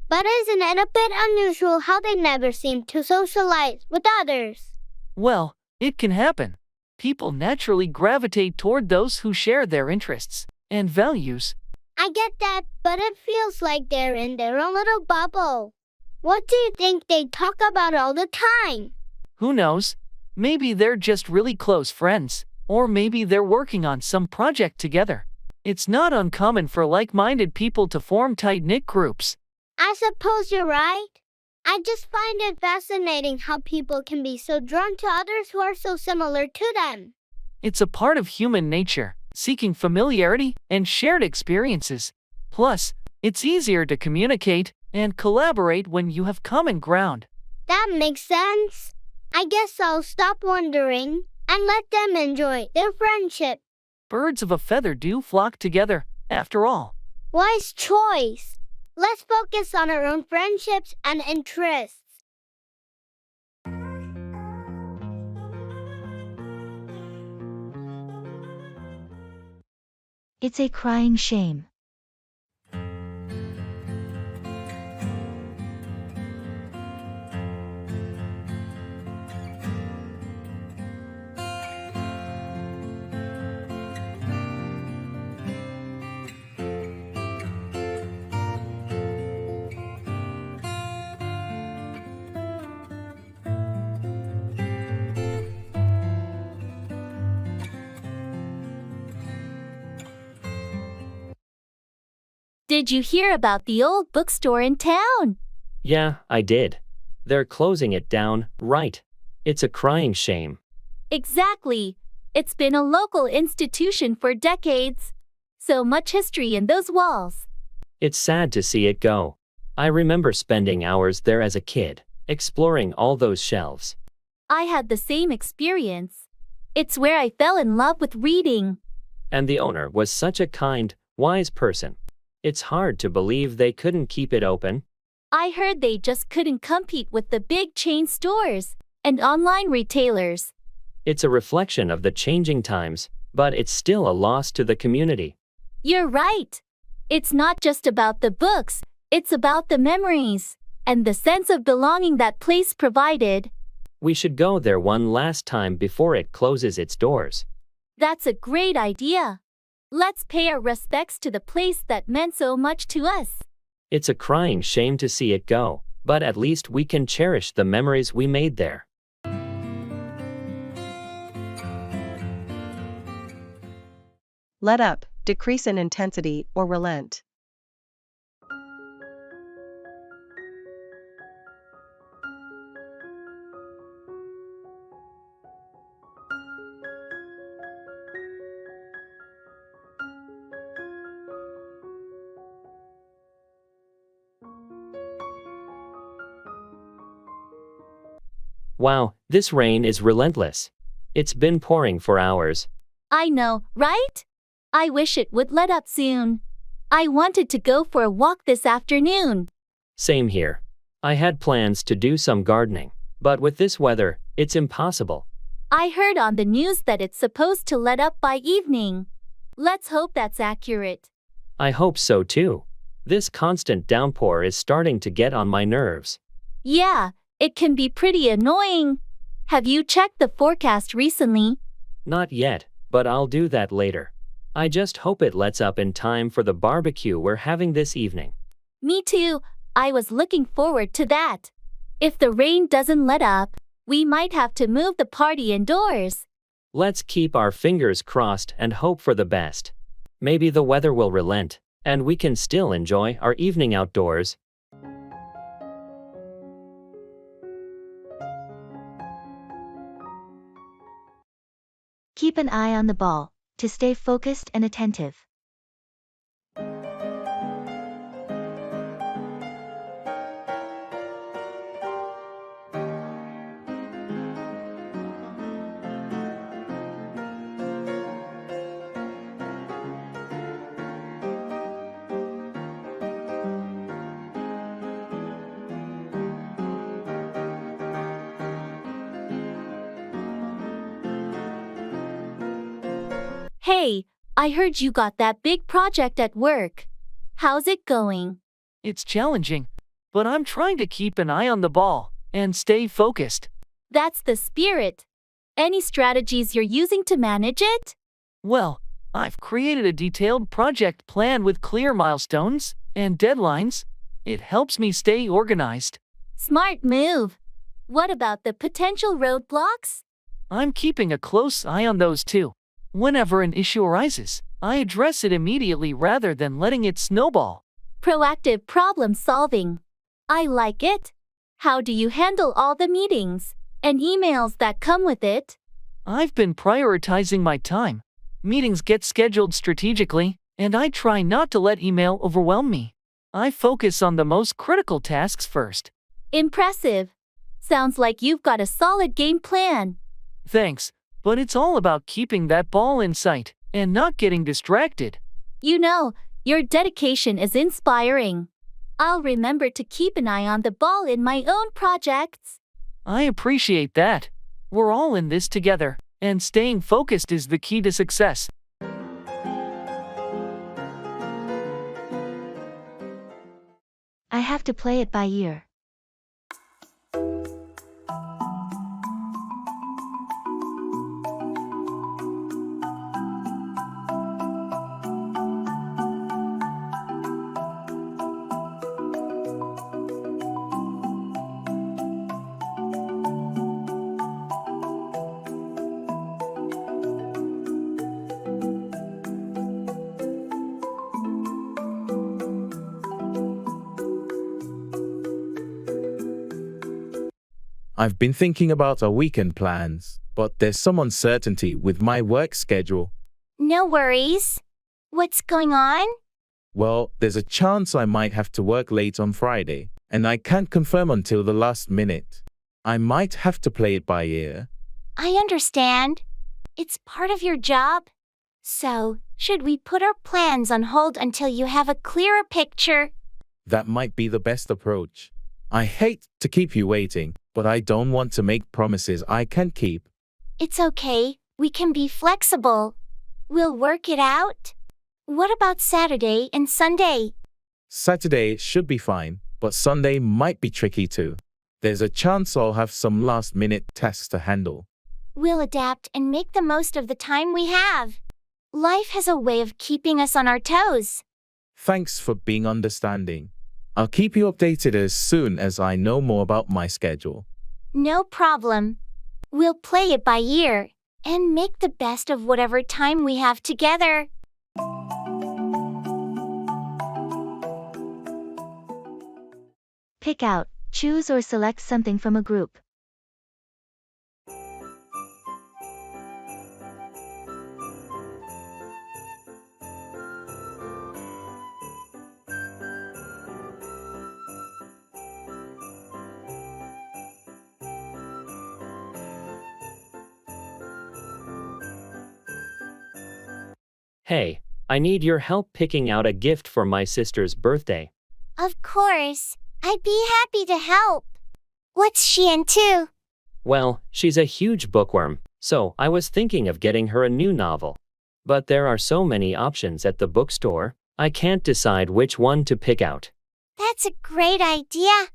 But isn't it a bit unusual how they never seem to socialize with others? Well, it can happen. People naturally gravitate toward those who share their interests. and values. I get that, but it feels like they're in their own little bubble. What do you think they talk about all the time? Who knows? Maybe they're just really close friends, or maybe they're working on some project together. It's not uncommon for like-minded people to form tight-knit groups. I suppose you're right. I just find it fascinating how people can be so drawn to others who are so similar to them. It's a part of human nature, seeking familiarity and shared experiences. Plus, it's easier to communicate and collaborate when you have common ground. That makes sense. I guess I'll stop wondering and let them enjoy their friendship. Birds of a feather do flock together, after all. Wise choice. Let's focus on our own friendships and interests. It's a crying shame. Did you hear about the old bookstore in town? Yeah, I did. They're closing it down, right? It's a crying shame. Exactly. It's been a local institution for decades. So much history in those walls. It's sad to see it go. I remember spending hours there as a kid, exploring all those shelves. I had the same experience. It's where I fell in love with reading. And the owner was such a kind, wise person. It's hard to believe they couldn't keep it open. I heard they just couldn't compete with the big chain stores and online retailers. It's a reflection of the changing times, but it's still a loss to the community. You're right. It's not just about the books, it's about the memories and the sense of belonging that place provided. We should go there one last time before it closes its doors. That's a great idea. Let's pay our respects to the place that meant so much to us. It's a crying shame to see it go, but at least we can cherish the memories we made there. Let up, decrease in intensity, or relent. Wow, this rain is relentless. It's been pouring for hours. I know, right? I wish it would let up soon. I wanted to go for a walk this afternoon. Same here. I had plans to do some gardening, but with this weather, it's impossible. I heard on the news that it's supposed to let up by evening. Let's hope that's accurate. I hope so too. This constant downpour is starting to get on my nerves. Yeah, it can be pretty annoying. Have you checked the forecast recently? Not yet, but I'll do that later. I just hope it lets up in time for the barbecue we're having this evening. Me too. I was looking forward to that. If the rain doesn't let up, we might have to move the party indoors. Let's keep our fingers crossed and hope for the best. Maybe the weather will relent, and we can still enjoy our evening outdoors. Keep an eye on the ball, to stay focused and attentive. Hey, I heard you got that big project at work. How's it going? It's challenging, but I'm trying to keep an eye on the ball and stay focused. That's the spirit. Any strategies you're using to manage it? Well, I've created a detailed project plan with clear milestones and deadlines. It helps me stay organized. Smart move. What about the potential roadblocks? I'm keeping a close eye on those too. Whenever an issue arises, I address it immediately rather than letting it snowball. Proactive problem solving. I like it. How do you handle all the meetings and emails that come with it? I've been prioritizing my time. Meetings get scheduled strategically, and I try not to let email overwhelm me. I focus on the most critical tasks first. Impressive. Sounds like you've got a solid game plan. Thanks, but it's all about keeping that ball in sight and not getting distracted. You know, your dedication is inspiring. I'll remember to keep an eye on the ball in my own projects. I appreciate that. We're all in this together, and staying focused is the key to success. I have to play it by ear. I've been thinking about our weekend plans, but there's some uncertainty with my work schedule. No worries. What's going on? Well, there's a chance I might have to work late on Friday, and I can't confirm until the last minute. I might have to play it by ear. I understand. It's part of your job. So, should we put our plans on hold until you have a clearer picture? That might be the best approach. I hate to keep you waiting, but I don't want to make promises I can't keep. It's okay. We can be flexible. We'll work it out. What about Saturday and Sunday? Saturday should be fine, but Sunday might be tricky too. There's a chance I'll have some last-minute tasks to handle. We'll adapt and make the most of the time we have. Life has a way of keeping us on our toes. Thanks for being understanding. I'll keep you updated as soon as I know more about my schedule. No problem. We'll play it by ear and make the best of whatever time we have together. Pick out, choose or select something from a group. Hey, I need your help picking out a gift for my sister's birthday. Of course. I'd be happy to help. What's she into? Well, she's a huge bookworm, so I was thinking of getting her a new novel. But there are so many options at the bookstore, I can't decide which one to pick out. That's a great idea.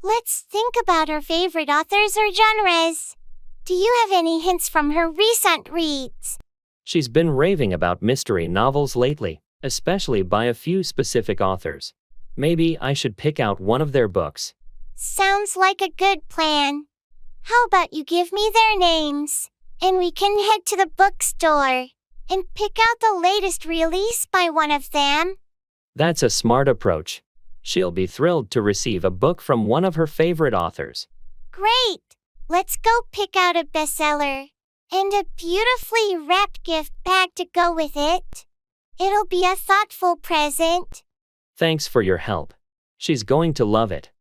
Let's think about her favorite authors or genres. Do you have any hints from her recent reads? She's been raving about mystery novels lately, especially by a few specific authors. Maybe I should pick out one of their books. Sounds like a good plan. How about you give me their names, and we can head to the bookstore and pick out the latest release by one of them? That's a smart approach. She'll be thrilled to receive a book from one of her favorite authors. Great! Let's go pick out a bestseller and a beautifully wrapped gift bag to go with it. It'll be a thoughtful present. Thanks for your help. She's going to love it.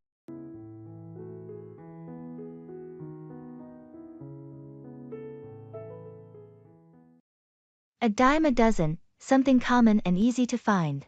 A dime a dozen, something common and easy to find.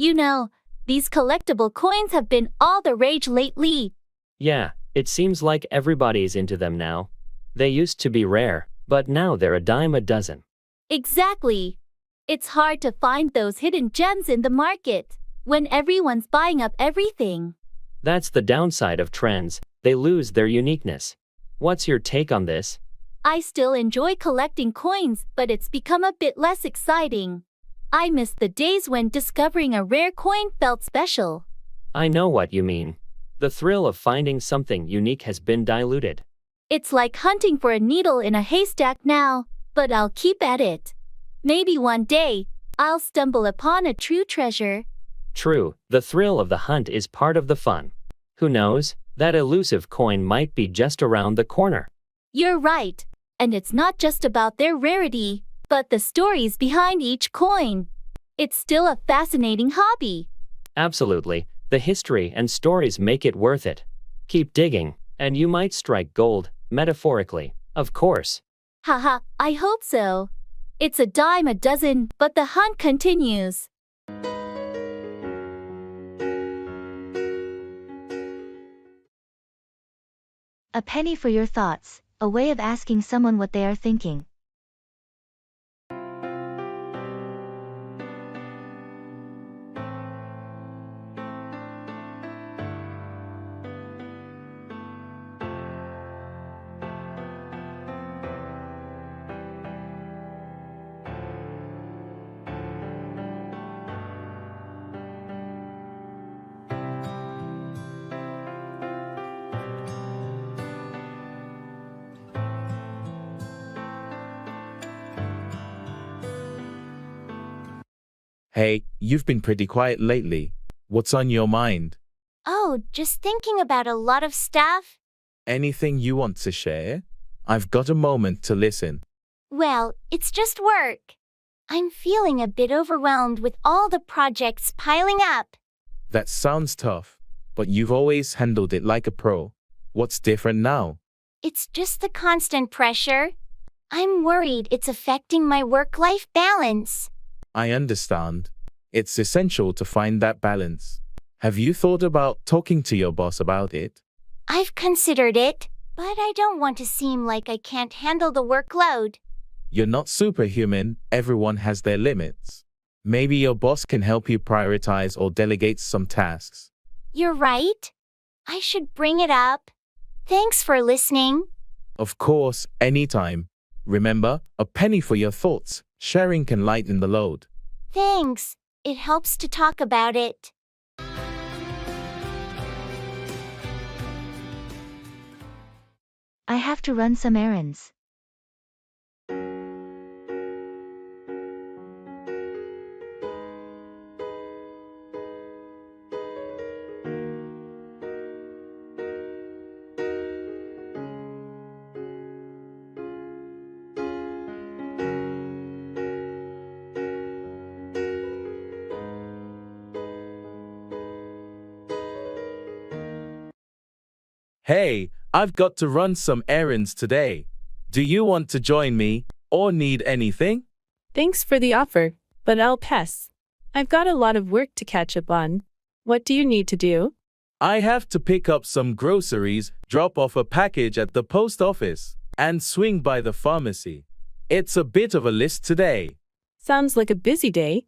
You know, these collectible coins have been all the rage lately. Yeah, it seems like everybody's into them now. They used to be rare, but now they're a dime a dozen. Exactly. It's hard to find those hidden gems in the market when everyone's buying up everything. That's the downside of trends, they lose their uniqueness. What's your take on this? I still enjoy collecting coins, but it's become a bit less exciting. I miss the days when discovering a rare coin felt special. I know what you mean. The thrill of finding something unique has been diluted. It's like hunting for a needle in a haystack now, but I'll keep at it. Maybe one day, I'll stumble upon a true treasure. True, the thrill of the hunt is part of the fun. Who knows, that elusive coin might be just around the corner. You're right, and it's not just about their rarity, but the stories behind each coin. It's still a fascinating hobby. Absolutely, the history and stories make it worth it. Keep digging, and you might strike gold, metaphorically, of course. Haha, I hope so. It's a dime a dozen, but the hunt continues. A penny for your thoughts, a way of asking someone what they are thinking. Hey, you've been pretty quiet lately. What's on your mind? Oh, just thinking about a lot of stuff. Anything you want to share? I've got a moment to listen. Well, it's just work. I'm feeling a bit overwhelmed with all the projects piling up. That sounds tough, but you've always handled it like a pro. What's different now? It's just the constant pressure. I'm worried it's affecting my work-life balance. I understand. It's essential to find that balance. Have you thought about talking to your boss about it? I've considered it, but I don't want to seem like I can't handle the workload. You're not superhuman, everyone has their limits. Maybe your boss can help you prioritize or delegate some tasks. You're right. I should bring it up. Thanks for listening. Of course, anytime. Remember, a penny for your thoughts. Sharing can lighten the load. Thanks. It helps to talk about it. I have to run some errands. Hey, I've got to run some errands today. Do you want to join me, or need anything? Thanks for the offer, but I'll pass. I've got a lot of work to catch up on. What do you need to do? I have to pick up some groceries, drop off a package at the post office, and swing by the pharmacy. It's a bit of a list today. Sounds like a busy day.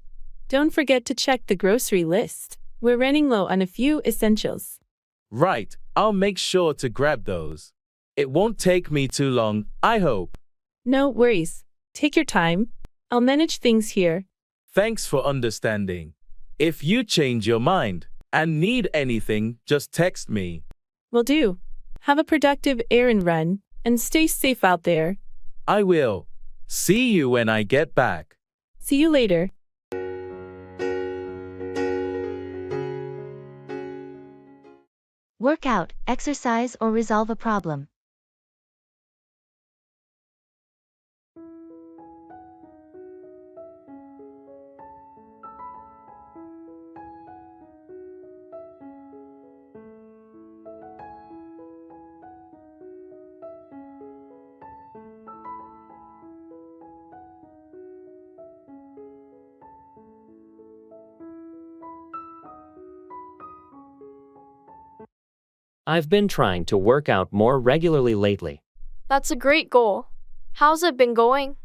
Don't forget to check the grocery list. We're running low on a few essentials. Right, I'll make sure to grab those. It won't take me too long, I hope. No worries. Take your time. I'll manage things here. Thanks for understanding. If you change your mind and need anything, just text me. Will do. Have a productive errand run, and stay safe out there. I will. See you when I get back. See you later. Work out, exercise, or resolve a problem. I've been trying to work out more regularly lately. That's a great goal. How's it been going?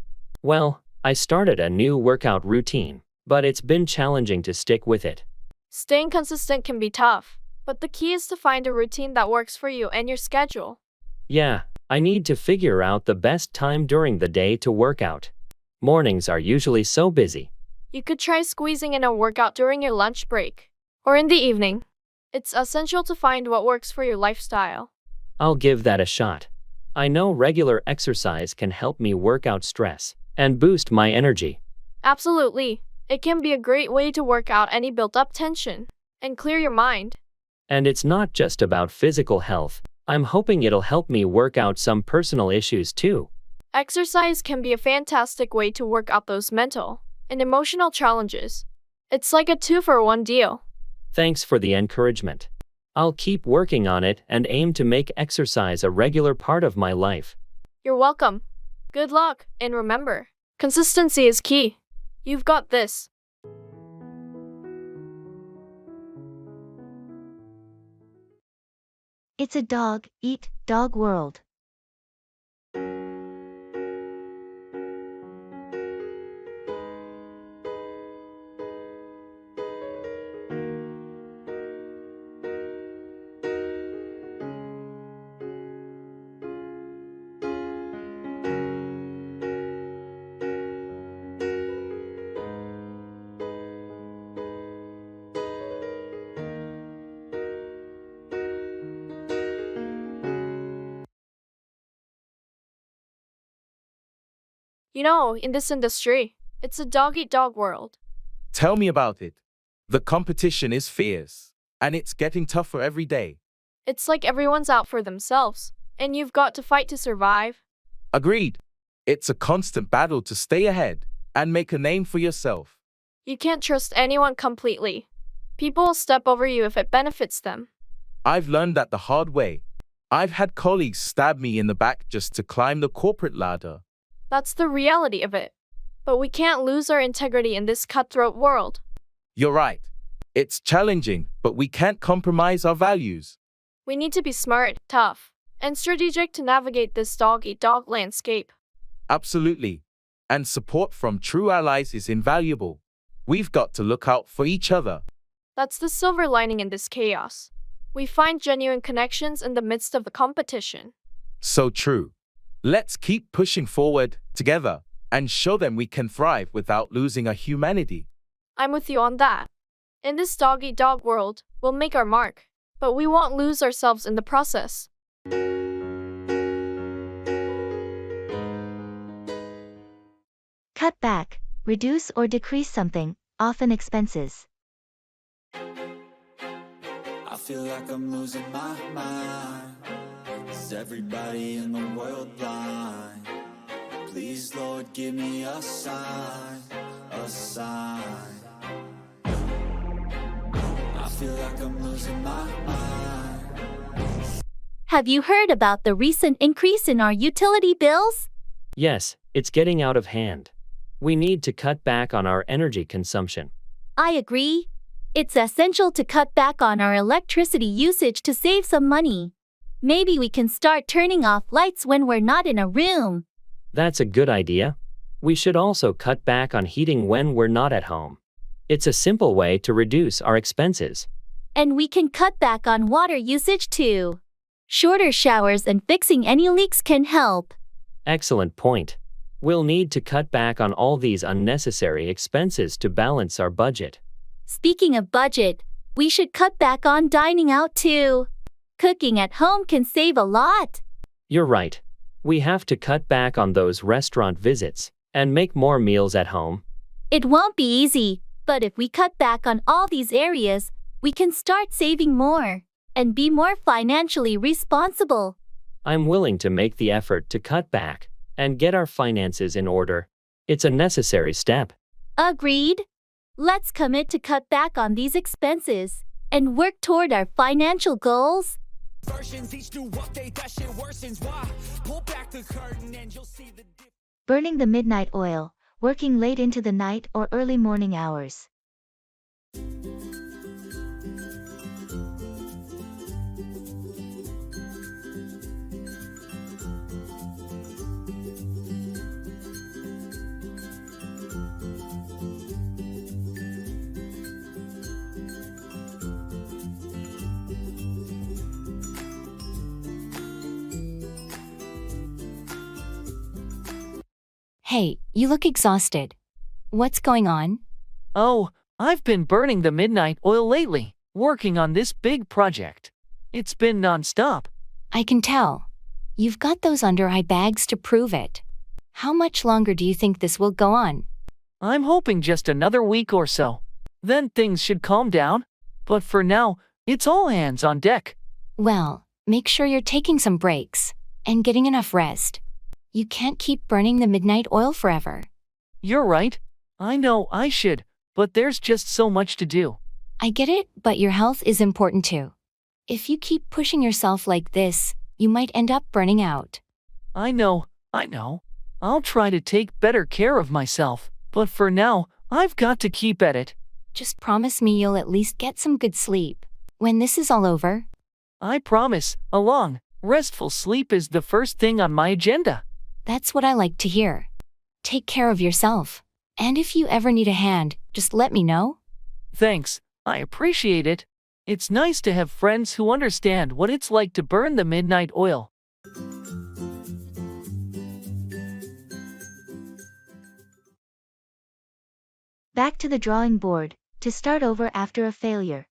Well, I started a new workout routine, but it's been challenging to stick with it. Staying consistent can be tough, but the key is to find a routine that works for you and your schedule. Yeah, I need to figure out the best time during the day to work out. Mornings are usually so busy. You could try squeezing in a workout during your lunch break or in the evening. It's essential to find what works for your lifestyle. I'll give that a shot. I know regular exercise can help me work out stress and boost my energy. Absolutely. It can be a great way to work out any built-up tension and clear your mind. And it's not just about physical health. I'm hoping it'll help me work out some personal issues too. Exercise can be a fantastic way to work out those mental and emotional challenges. It's like a 2-for-1 deal. Thanks for the encouragement. I'll keep working on it and aim to make exercise a regular part of my life. You're welcome. Good luck, and remember, consistency is key. You've got this. It's a dog, eat, dog world. You know, in this industry, it's a dog-eat-dog world. Tell me about it. The competition is fierce, and it's getting tougher every day. It's like everyone's out for themselves, and you've got to fight to survive. Agreed. It's a constant battle to stay ahead and make a name for yourself. You can't trust anyone completely. People will step over you if it benefits them. I've learned that the hard way. I've had colleagues stab me in the back just to climb the corporate ladder. That's the reality of it. But we can't lose our integrity in this cutthroat world. You're right. It's challenging, but we can't compromise our values. We need to be smart, tough, and strategic to navigate this dog-eat-dog landscape. Absolutely. And support from true allies is invaluable. We've got to look out for each other. That's the silver lining in this chaos. We find genuine connections in the midst of the competition. So true. Let's keep pushing forward together and show them we can thrive without losing our humanity. I'm with you on that. In this dog-eat-dog world, we'll make our mark, but we won't lose ourselves in the process. Cut back, reduce or decrease something, often expenses. I feel like I'm losing my mind. Is everybody in the world blind? Please, Lord, give me a sign, a sign. I feel like I'm losing my mind. Have you heard about the recent increase in our utility bills? Yes, it's getting out of hand. We need to cut back on our energy consumption. I agree. It's essential to cut back on our electricity usage to save some money. Maybe we can start turning off lights when we're not in a room. That's a good idea. We should also cut back on heating when we're not at home. It's a simple way to reduce our expenses. And we can cut back on water usage too. Shorter showers and fixing any leaks can help. Excellent point. We'll need to cut back on all these unnecessary expenses to balance our budget. Speaking of budget, we should cut back on dining out too. Cooking at home can save a lot. You're right. We have to cut back on those restaurant visits and make more meals at home. It won't be easy, but if we cut back on all these areas, we can start saving more and be more financially responsible. I'm willing to make the effort to cut back and get our finances in order. It's a necessary step. Agreed. Let's commit to cut back on these expenses and work toward our financial goals. Burning the midnight oil, working late into the night or early morning hours. Hey, you look exhausted. What's going on? Oh, I've been burning the midnight oil lately, working on this big project. It's been non-stop. I can tell. You've got those under-eye bags to prove it. How much longer do you think this will go on? I'm hoping just another week or so. Then things should calm down. But for now, it's all hands on deck. Well, make sure you're taking some breaks and getting enough rest. You can't keep burning the midnight oil forever. You're right. I know I should, but there's just so much to do. I get it, but your health is important too. If you keep pushing yourself like this, you might end up burning out. I know. I'll try to take better care of myself, but for now, I've got to keep at it. Just promise me you'll at least get some good sleep when this is all over. I promise, a long, restful sleep is the first thing on my agenda. That's what I like to hear. Take care of yourself. And if you ever need a hand, just let me know. Thanks, I appreciate it. It's nice to have friends who understand what it's like to burn the midnight oil. Back to the drawing board, to start over after a failure.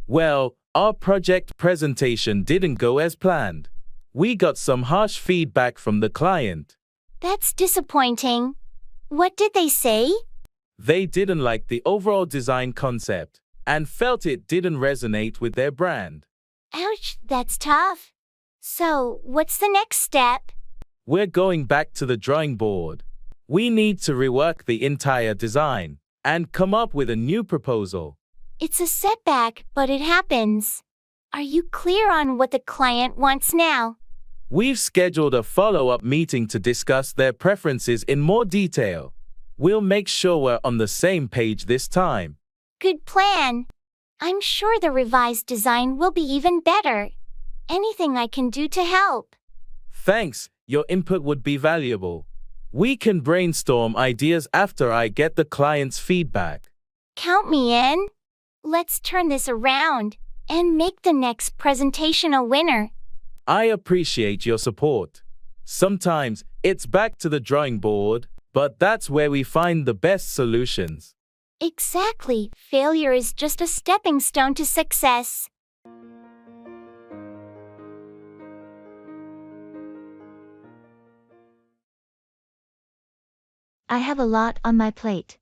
Well, our project presentation didn't go as planned. We got some harsh feedback from the client. That's disappointing. What did they say? They didn't like the overall design concept and felt it didn't resonate with their brand. Ouch, that's tough. So, what's the next step? We're going back to the drawing board. We need to rework the entire design and come up with a new proposal. It's a setback, but it happens. Are you clear on what the client wants now? We've scheduled a follow-up meeting to discuss their preferences in more detail. We'll make sure we're on the same page this time. Good plan. I'm sure the revised design will be even better. Anything I can do to help. Thanks, your input would be valuable. We can brainstorm ideas after I get the client's feedback. Count me in. Let's turn this around and make the next presentation a winner. I appreciate your support. Sometimes it's back to the drawing board, but that's where we find the best solutions. Exactly. Failure is just a stepping stone to success. I have a lot on my plate.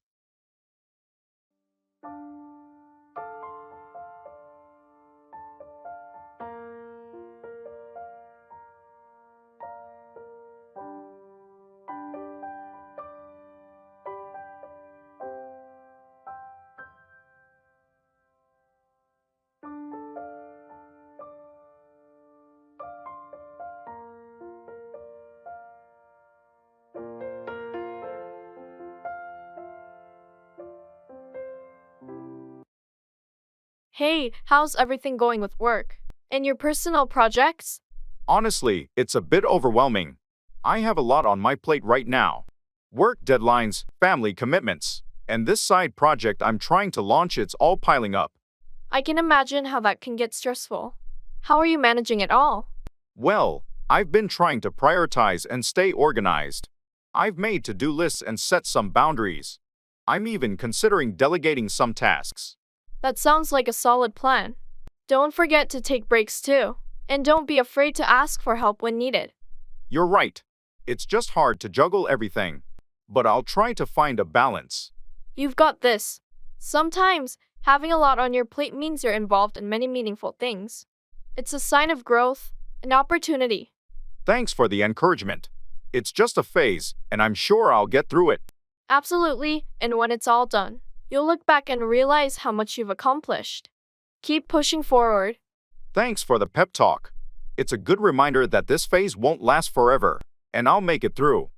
Hey, how's everything going with work? And your personal projects? Honestly, it's a bit overwhelming. I have a lot on my plate right now. Work deadlines, family commitments, and this side project I'm trying to launch, it's all piling up. I can imagine how that can get stressful. How are you managing it all? Well, I've been trying to prioritize and stay organized. I've made to-do lists and set some boundaries. I'm even considering delegating some tasks. That sounds like a solid plan. Don't forget to take breaks too. And don't be afraid to ask for help when needed. You're right. It's just hard to juggle everything. But I'll try to find a balance. You've got this. Sometimes, having a lot on your plate means you're involved in many meaningful things. It's a sign of growth, an opportunity. Thanks for the encouragement. It's just a phase, and I'm sure I'll get through it. Absolutely, and when it's all done, you'll look back and realize how much you've accomplished. Keep pushing forward. Thanks for the pep talk. It's a good reminder that this phase won't last forever, and I'll make it through.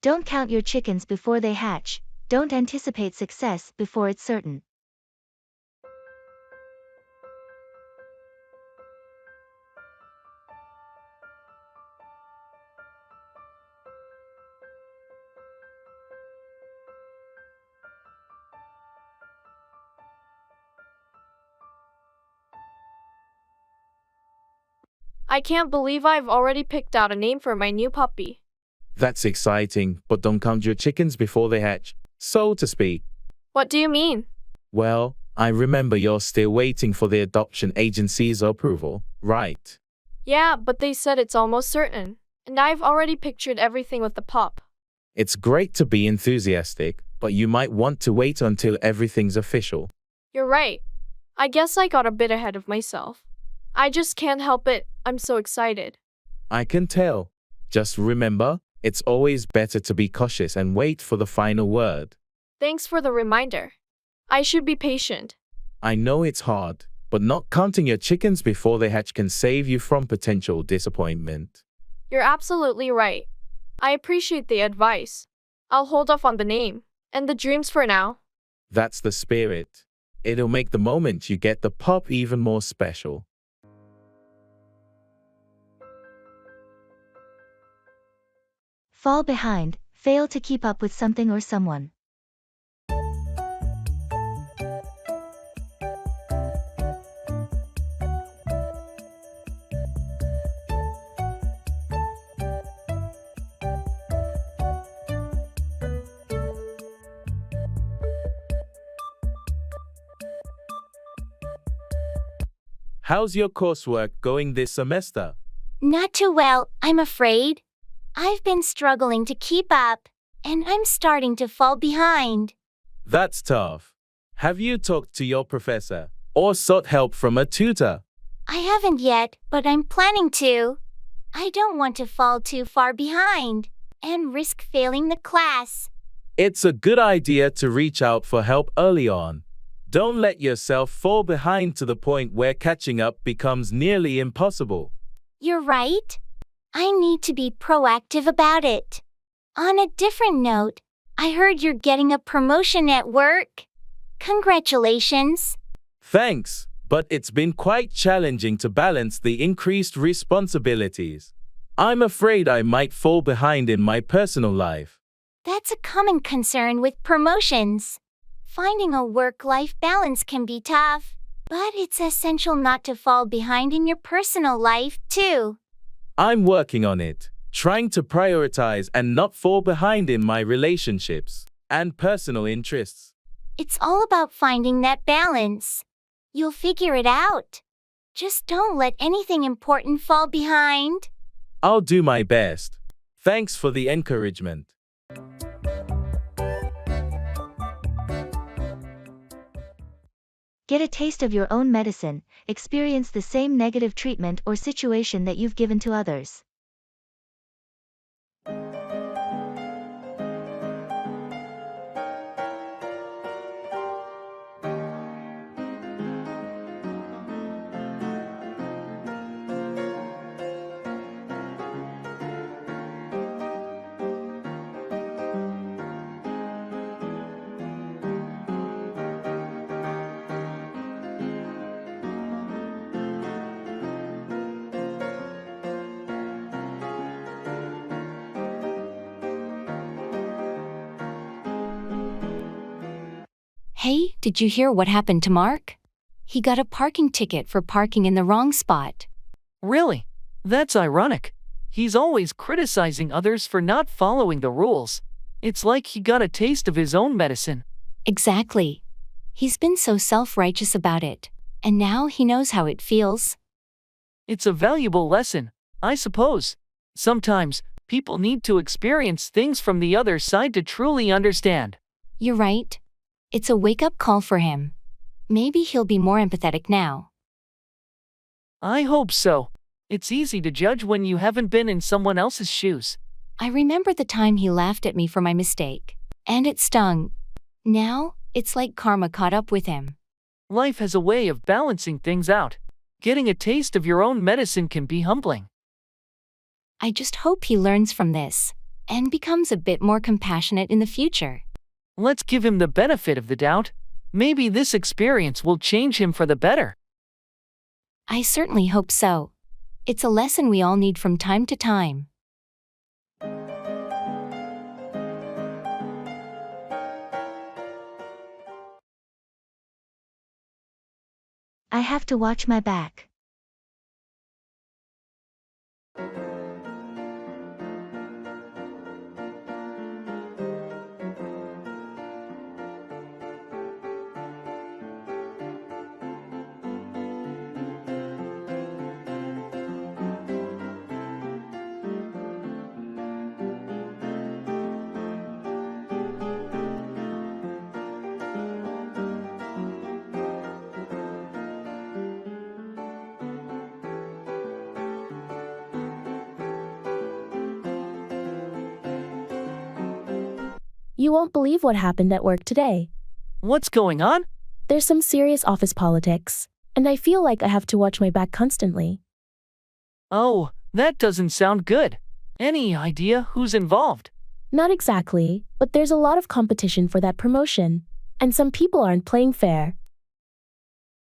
Don't count your chickens before they hatch. Don't anticipate success before it's certain. I can't believe I've already picked out a name for my new puppy. That's exciting, but don't count your chickens before they hatch, so to speak. What do you mean? Well, I remember you're still waiting for the adoption agency's approval, right? Yeah, but they said it's almost certain. And I've already pictured everything with the pup. It's great to be enthusiastic, but you might want to wait until everything's official. You're right. I guess I got a bit ahead of myself. I just can't help it. I'm so excited. I can tell. Just remember, it's always better to be cautious and wait for the final word. Thanks for the reminder. I should be patient. I know it's hard, but not counting your chickens before they hatch can save you from potential disappointment. You're absolutely right. I appreciate the advice. I'll hold off on the name and the dreams for now. That's the spirit. It'll make the moment you get the pup even more special. Fall behind, fail to keep up with something or someone. How's your coursework going this semester? Not too well, I'm afraid. I've been struggling to keep up, and I'm starting to fall behind. That's tough. Have you talked to your professor or sought help from a tutor? I haven't yet, but I'm planning to. I don't want to fall too far behind and risk failing the class. It's a good idea to reach out for help early on. Don't let yourself fall behind to the point where catching up becomes nearly impossible. You're right. I need to be proactive about it. On a different note, I heard you're getting a promotion at work. Congratulations. Thanks, but it's been quite challenging to balance the increased responsibilities. I'm afraid I might fall behind in my personal life. That's a common concern with promotions. Finding a work-life balance can be tough, but it's essential not to fall behind in your personal life, too. I'm working on it, trying to prioritize and not fall behind in my relationships and personal interests. It's all about finding that balance. You'll figure it out. Just don't let anything important fall behind. I'll do my best. Thanks for the encouragement. Get a taste of your own medicine, experience the same negative treatment or situation that you've given to others. Hey, did you hear what happened to Mark? He got a parking ticket for parking in the wrong spot. Really? That's ironic. He's always criticizing others for not following the rules. It's like he got a taste of his own medicine. Exactly. He's been so self-righteous about it, and now he knows how it feels. It's a valuable lesson, I suppose. Sometimes, people need to experience things from the other side to truly understand. You're right. It's a wake-up call for him. Maybe he'll be more empathetic now. I hope so. It's easy to judge when you haven't been in someone else's shoes. I remember the time he laughed at me for my mistake, and it stung. Now, it's like karma caught up with him. Life has a way of balancing things out. Getting a taste of your own medicine can be humbling. I just hope he learns from this. and becomes a bit more compassionate in the future. Let's give him the benefit of the doubt. Maybe this experience will change him for the better. I certainly hope so. It's a lesson we all need from time to time. I have to watch my back. You won't believe what happened at work today. What's going on? There's some serious office politics, and I feel like I have to watch my back constantly. Oh, that doesn't sound good. Any idea who's involved? Not exactly, but there's a lot of competition for that promotion, and some people aren't playing fair.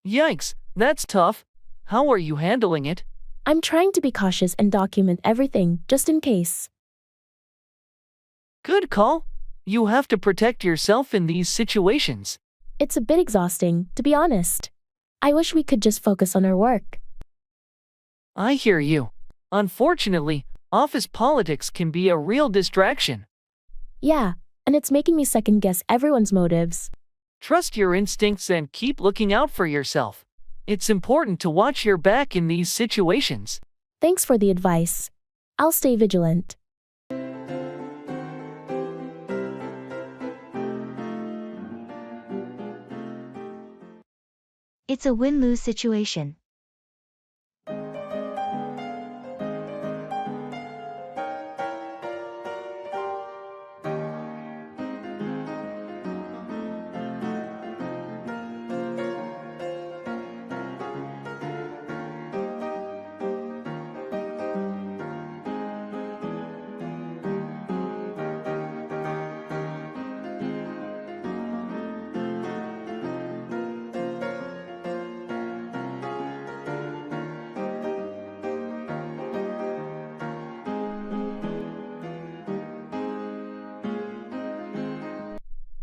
Yikes, that's tough. How are you handling it? I'm trying to be cautious and document everything, just in case. Good call. You have to protect yourself in these situations. It's a bit exhausting, to be honest. I wish we could just focus on our work. I hear you. Unfortunately, office politics can be a real distraction. Yeah, and it's making me second-guess everyone's motives. Trust your instincts and keep looking out for yourself. It's important to watch your back in these situations. Thanks for the advice. I'll stay vigilant. It's a win-lose situation.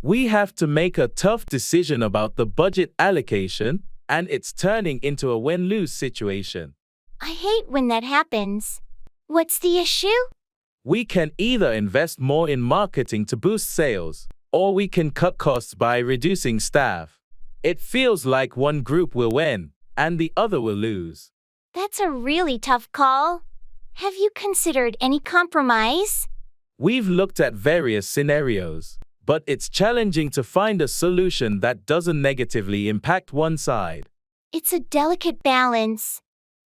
We have to make a tough decision about the budget allocation, and it's turning into a win-lose situation. I hate when that happens. What's the issue? We can either invest more in marketing to boost sales, or we can cut costs by reducing staff. It feels like one group will win, and the other will lose. That's a really tough call. Have you considered any compromise? We've looked at various scenarios, but it's challenging to find a solution that doesn't negatively impact one side. It's a delicate balance.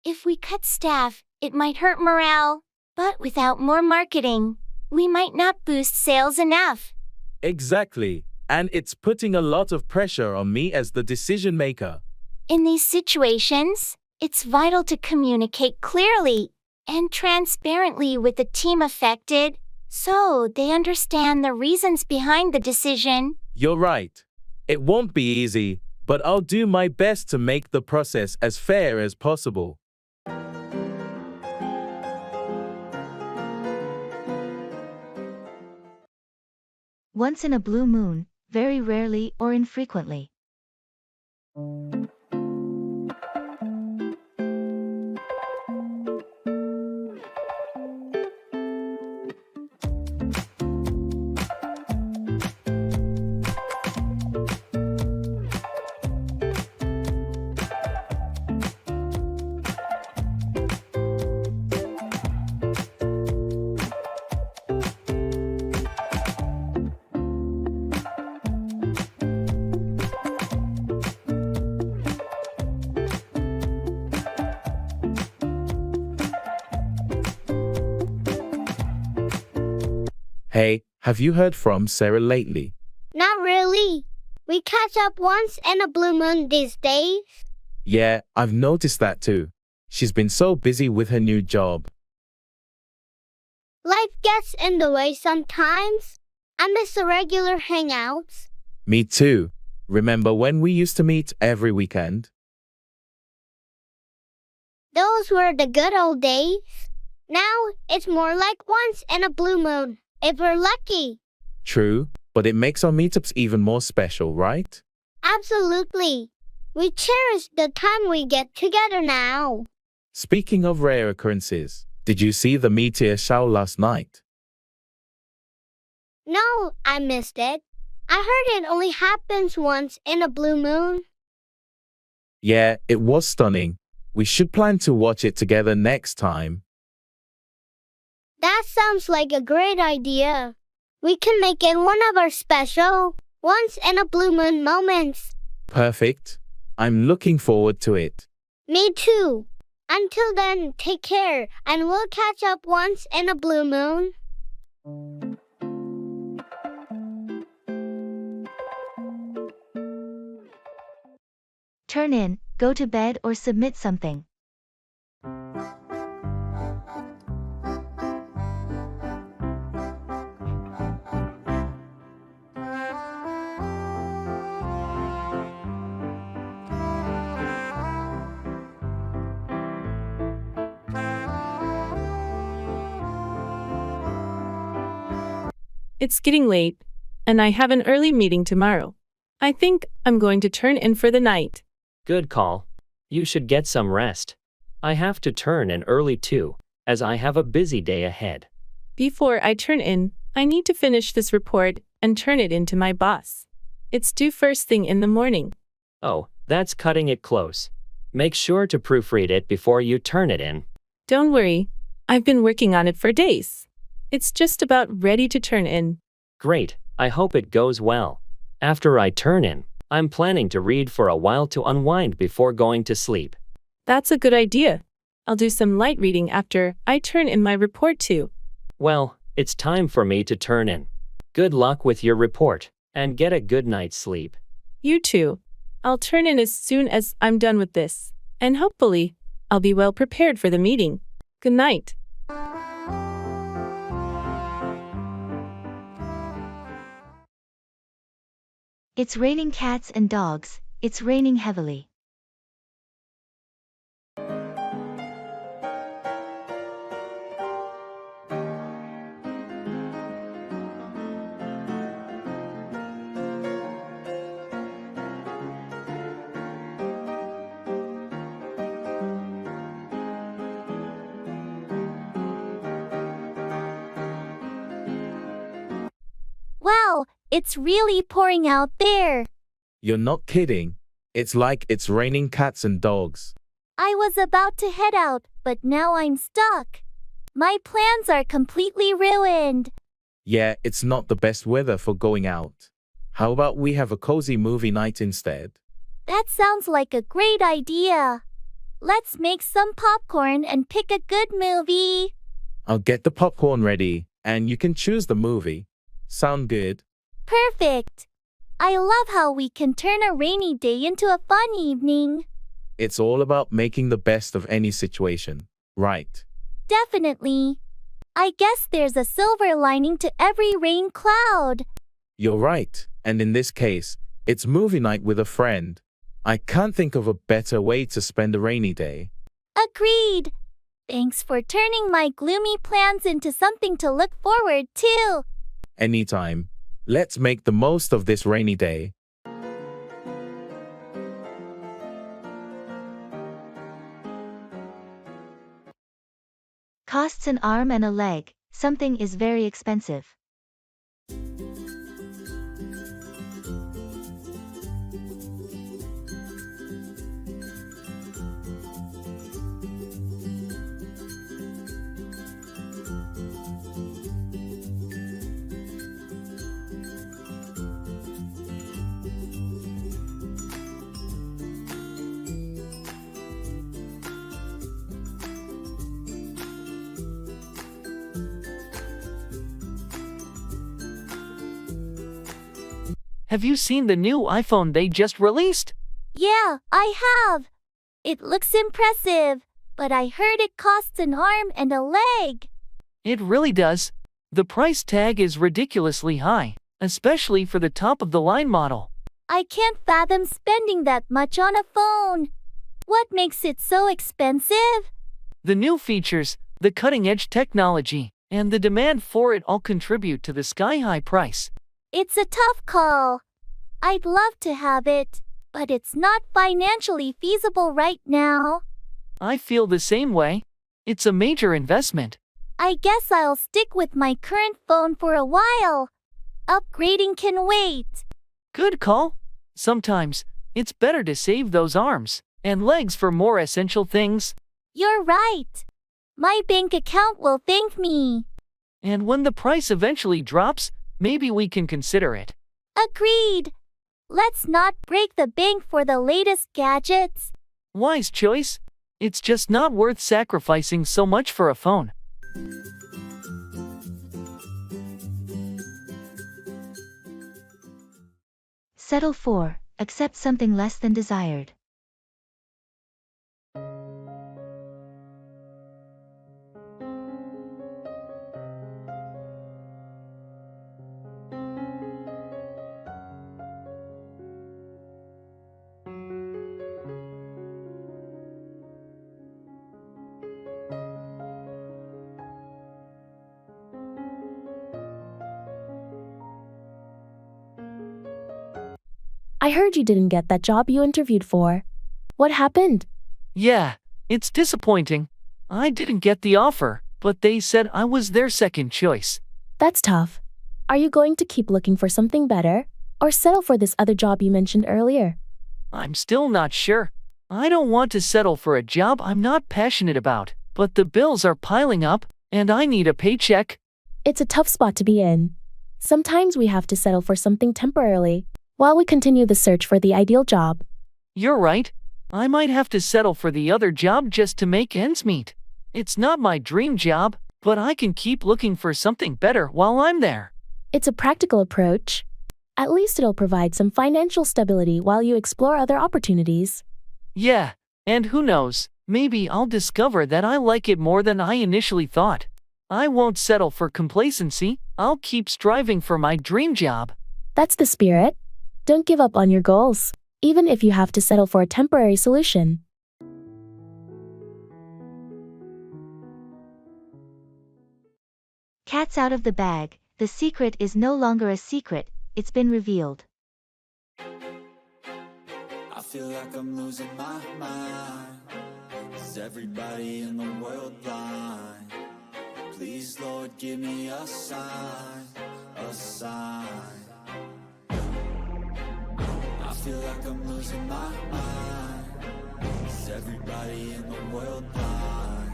If we cut staff, it might hurt morale, but without more marketing, we might not boost sales enough. Exactly, and it's putting a lot of pressure on me as the decision maker. In these situations, it's vital to communicate clearly and transparently with the team affected, so they understand the reasons behind the decision. You're right. It won't be easy, but I'll do my best to make the process as fair as possible. Once in a blue moon, very rarely or infrequently. Hey, have you heard from Sarah lately? Not really. We catch up once in a blue moon these days. Yeah, I've noticed that too. She's been so busy with her new job. Life gets in the way sometimes. I miss the regular hangouts. Me too. Remember when we used to meet every weekend? Those were the good old days. Now, it's more like once in a blue moon, if we're lucky. True, but it makes our meetups even more special, right? Absolutely. We cherish the time we get together now. Speaking of rare occurrences, did you see the meteor shower last night? No, I missed it. I heard it only happens once in a blue moon. Yeah, it was stunning. We should plan to watch it together next time. That sounds like a great idea. We can make it one of our special, once in a blue moon moments. Perfect. I'm looking forward to it. Me too. Until then, take care, and we'll catch up once in a blue moon. Turn in, go to bed or submit something. It's getting late, and I have an early meeting tomorrow. I think I'm going to turn in for the night. Good call. You should get some rest. I have to turn in early too, as I have a busy day ahead. Before I turn in, I need to finish this report and turn it in to my boss. It's due first thing in the morning. Oh, that's cutting it close. Make sure to proofread it before you turn it in. Don't worry, I've been working on it for days. It's just about ready to turn in. Great, I hope it goes well. After I turn in, I'm planning to read for a while to unwind before going to sleep. That's a good idea. I'll do some light reading after I turn in my report too. Well, it's time for me to turn in. Good luck with your report, and get a good night's sleep. You too. I'll turn in as soon as I'm done with this, and hopefully, I'll be well prepared for the meeting. Good night. It's raining cats and dogs. It's raining heavily. Wow, it's really pouring out there. You're not kidding. It's like it's raining cats and dogs. I was about to head out, but now I'm stuck. My plans are completely ruined. Yeah, it's not the best weather for going out. How about we have a cozy movie night instead? That sounds like a great idea. Let's make some popcorn and pick a good movie. I'll get the popcorn ready, and you can choose the movie. Sound good? Perfect. I love how we can turn a rainy day into a fun evening. It's all about making the best of any situation, right? Definitely. I guess there's a silver lining to every rain cloud. You're right, and in this case, it's movie night with a friend. I can't think of a better way to spend a rainy day. Agreed. Thanks for turning my gloomy plans into something to look forward to. Anytime. Let's make the most of this rainy day. Costs an arm and a leg. Something is very expensive. Have you seen the new iPhone they just released? Yeah, I have. It looks impressive, but I heard it costs an arm and a leg. It really does. The price tag is ridiculously high, especially for the top-of-the-line model. I can't fathom spending that much on a phone. What makes it so expensive? The new features, the cutting-edge technology, and the demand for it all contribute to the sky-high price. It's a tough call. I'd love to have it, but it's not financially feasible right now. I feel the same way. It's a major investment. I guess I'll stick with my current phone for a while. Upgrading can wait. Good call. Sometimes, it's better to save those arms and legs for more essential things. You're right. My bank account will thank me. And when the price eventually drops, maybe we can consider it. Agreed. Let's not break the bank for the latest gadgets. Wise choice. It's just not worth sacrificing so much for a phone. Settle for, accept something less than desired. I heard you didn't get that job you interviewed for. What happened? Yeah, it's disappointing. I didn't get the offer, but they said I was their second choice. That's tough. Are you going to keep looking for something better, or settle for this other job you mentioned earlier? I'm still not sure. I don't want to settle for a job I'm not passionate about, but the bills are piling up, and I need a paycheck. It's a tough spot to be in. Sometimes we have to settle for something temporarily, while we continue the search for the ideal job. You're right. I might have to settle for the other job just to make ends meet. It's not my dream job, but I can keep looking for something better while I'm there. It's a practical approach. At least it'll provide some financial stability while you explore other opportunities. Yeah, and who knows, maybe I'll discover that I like it more than I initially thought. I won't settle for complacency. I'll keep striving for my dream job. That's the spirit. Don't give up on your goals, even if you have to settle for a temporary solution. Cat's out of the bag. The secret is no longer a secret, it's been revealed. I feel like I'm losing my mind. Is everybody in the world blind? Please, Lord, give me a sign, a sign. I feel like I'm losing my mind. Is everybody in the world blind?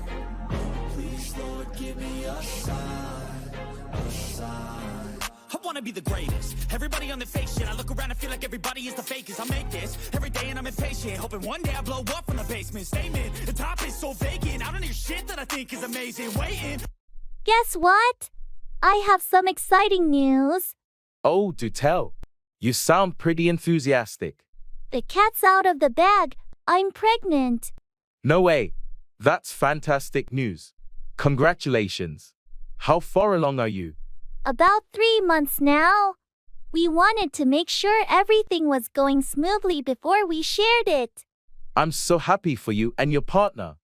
Please, Lord, give me a sign, a sign. I wanna be the greatest. Everybody on the fake shit. I look around and feel like everybody is the fakest. I make this every day and I'm impatient, hoping one day I blow up from the basement. Statement, the top is so vacant. I don't hear shit that I think is amazing. Waiting. Guess what? I have some exciting news. Oh, do tell. You sound pretty enthusiastic. The cat's out of the bag. I'm pregnant. No way. That's fantastic news. Congratulations. How far along are you? About 3 months now. We wanted to make sure everything was going smoothly before we shared it. I'm so happy for you and your partner.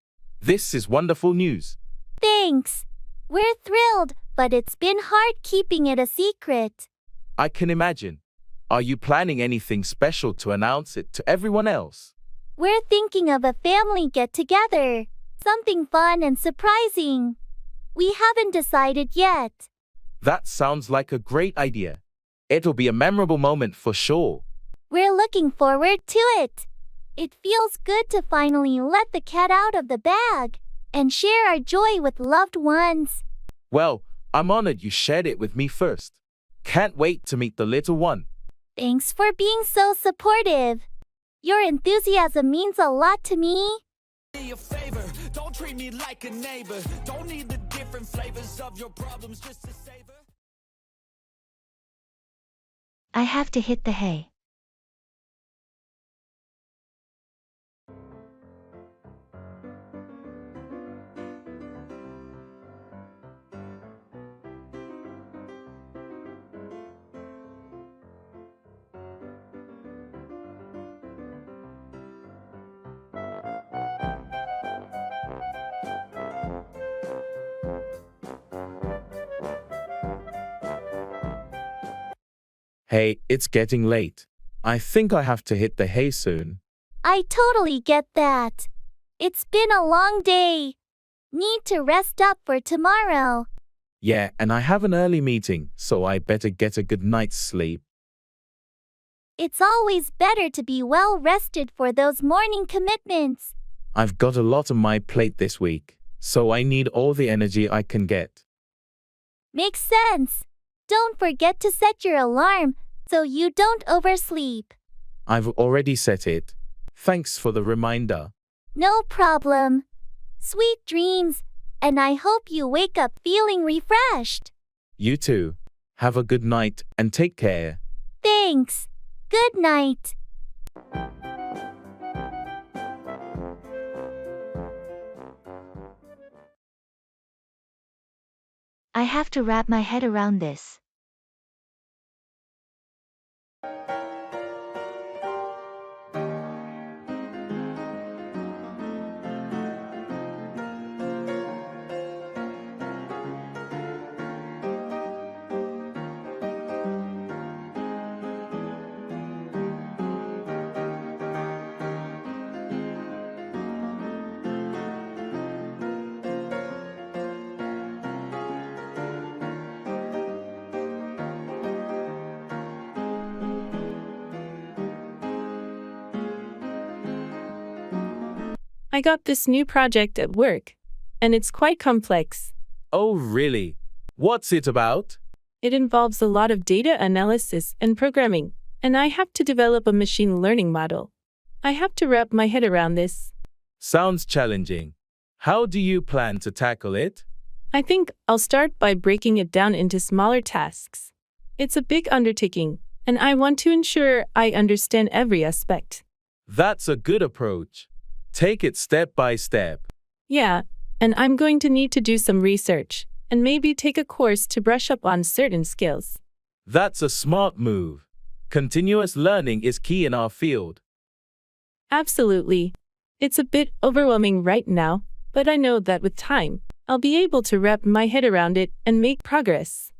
This is wonderful news. Thanks. We're thrilled, but it's been hard keeping it a secret. I can imagine. Are you planning anything special to announce it to everyone else? We're thinking of a family get-together. Something fun and surprising. We haven't decided yet. That sounds like a great idea. It'll be a memorable moment for sure. We're looking forward to it. It feels good to finally let the cat out of the bag and share our joy with loved ones. Well, I'm honored you shared it with me first. Can't wait to meet the little one. Thanks for being so supportive. Your enthusiasm means a lot to me. A favor. Don't treat me like a neighbor. Don't need the different flavors of your problems just to savor. I have to hit the hay. Hey, it's getting late. I think I have to hit the hay soon. I totally get that. It's been a long day. Need to rest up for tomorrow. Yeah, and I have an early meeting, so I better get a good night's sleep. It's always better to be well rested for those morning commitments. I've got a lot on my plate this week, so I need all the energy I can get. Makes sense. Don't forget to set your alarm so you don't oversleep. I've already set it. Thanks for the reminder. No problem. Sweet dreams, and I hope you wake up feeling refreshed. You too. Have a good night and take care. Thanks. Good night. I have to wrap my head around this. I got this new project at work, and it's quite complex. Oh, really? What's it about? It involves a lot of data analysis and programming, and I have to develop a machine learning model. I have to wrap my head around this. Sounds challenging. How do you plan to tackle it? I think I'll start by breaking it down into smaller tasks. It's a big undertaking, and I want to ensure I understand every aspect. That's a good approach. Take it step by step. Yeah, and I'm going to need to do some research, and maybe take a course to brush up on certain skills. That's a smart move. Continuous learning is key in our field. Absolutely. It's a bit overwhelming right now, but I know that with time, I'll be able to wrap my head around it and make progress.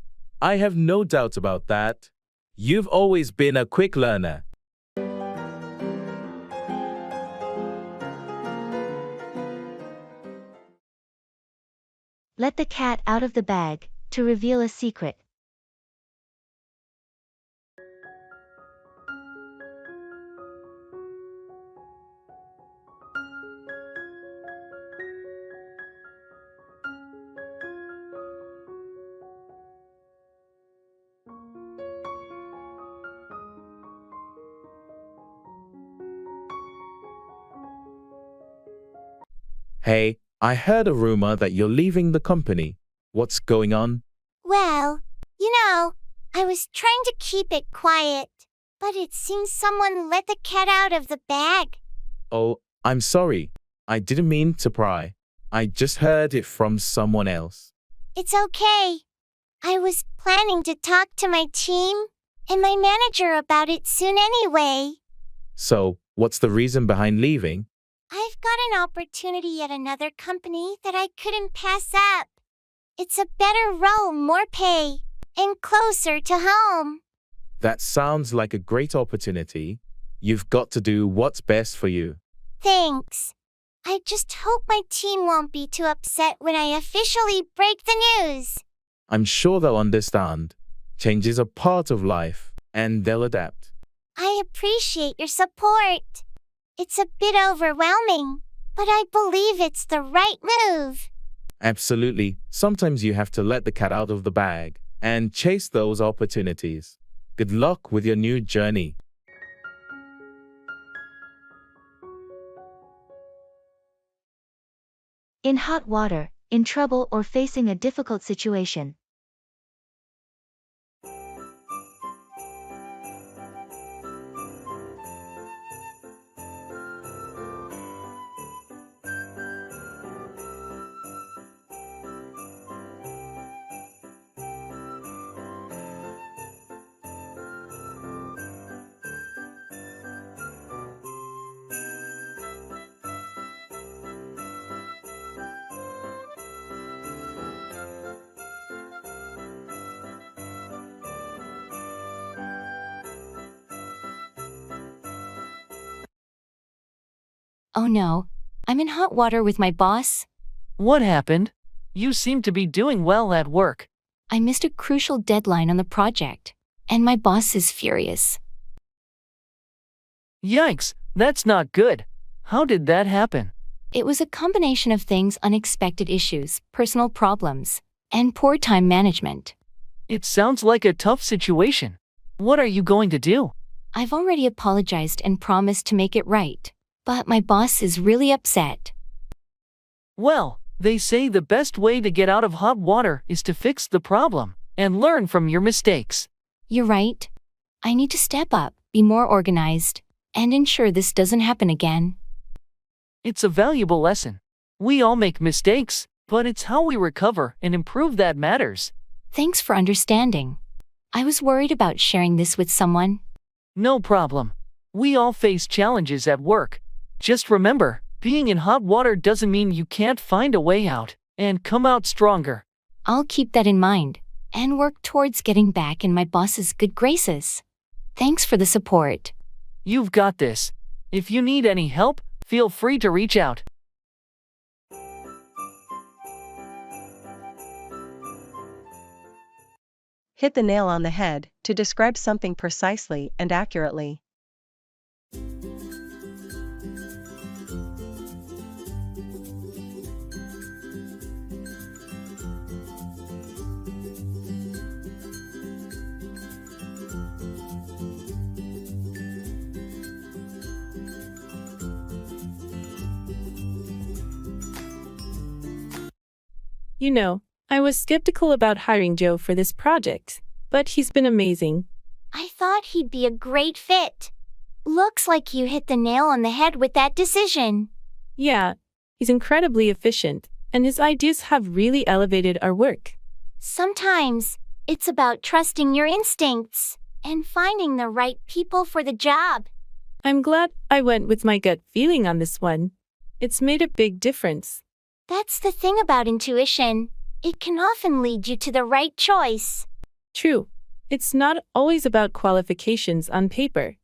I have no doubt about that. You've always been a quick learner. Let the cat out of the bag, to reveal a secret. Hey, I heard a rumor that you're leaving the company. What's going on? Well, I was trying to keep it quiet, but it seems someone let the cat out of the bag. Oh, I'm sorry. I didn't mean to pry. I just heard it from someone else. It's okay. I was planning to talk to my team and my manager about it soon anyway. So, what's the reason behind leaving? I've got an opportunity at another company that I couldn't pass up. It's a better role, more pay, and closer to home. That sounds like a great opportunity. You've got to do what's best for you. Thanks. I just hope my team won't be too upset when I officially break the news. I'm sure they'll understand. Change is a part of life, and they'll adapt. I appreciate your support. It's a bit overwhelming, but I believe it's the right move. Absolutely. Sometimes you have to let the cat out of the bag and chase those opportunities. Good luck with your new journey. In hot water, in trouble or facing a difficult situation. Oh no, I'm in hot water with my boss. What happened? You seem to be doing well at work. I missed a crucial deadline on the project, and my boss is furious. Yikes, that's not good. How did that happen? It was a combination of things: unexpected issues, personal problems, and poor time management. It sounds like a tough situation. What are you going to do? I've already apologized and promised to make it right, but my boss is really upset. Well, they say the best way to get out of hot water is to fix the problem and learn from your mistakes. You're right. I need to step up, be more organized, and ensure this doesn't happen again. It's a valuable lesson. We all make mistakes, but it's how we recover and improve that matters. Thanks for understanding. I was worried about sharing this with someone. No problem. We all face challenges at work. Just remember, being in hot water doesn't mean you can't find a way out and come out stronger. I'll keep that in mind and work towards getting back in my boss's good graces. Thanks for the support. You've got this. If you need any help, feel free to reach out. Hit the nail on the head to describe something precisely and accurately. You know, I was skeptical about hiring Joe for this project, but he's been amazing. I thought he'd be a great fit. Looks like you hit the nail on the head with that decision. Yeah, he's incredibly efficient, and his ideas have really elevated our work. Sometimes, it's about trusting your instincts and finding the right people for the job. I'm glad I went with my gut feeling on this one. It's made a big difference. That's the thing about intuition. It can often lead you to the right choice. True. It's not always about qualifications on paper.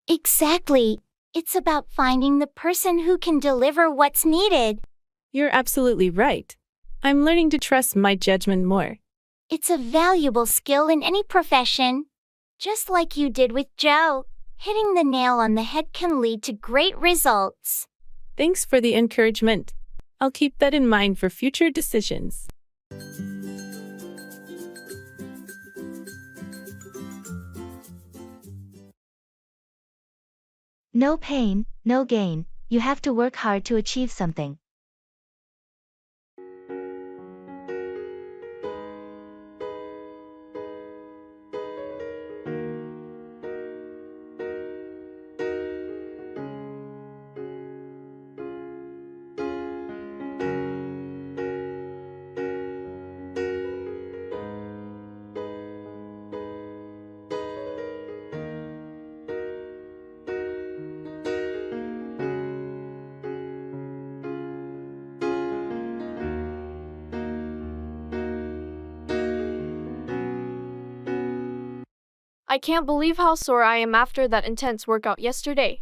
Exactly. It's about finding the person who can deliver what's needed. You're absolutely right. I'm learning to trust my judgment more. It's a valuable skill in any profession. Just like you did with Joe, hitting the nail on the head can lead to great results. Thanks for the encouragement. I'll keep that in mind for future decisions. No pain, no gain. You have to work hard to achieve something. I can't believe how sore I am after that intense workout yesterday.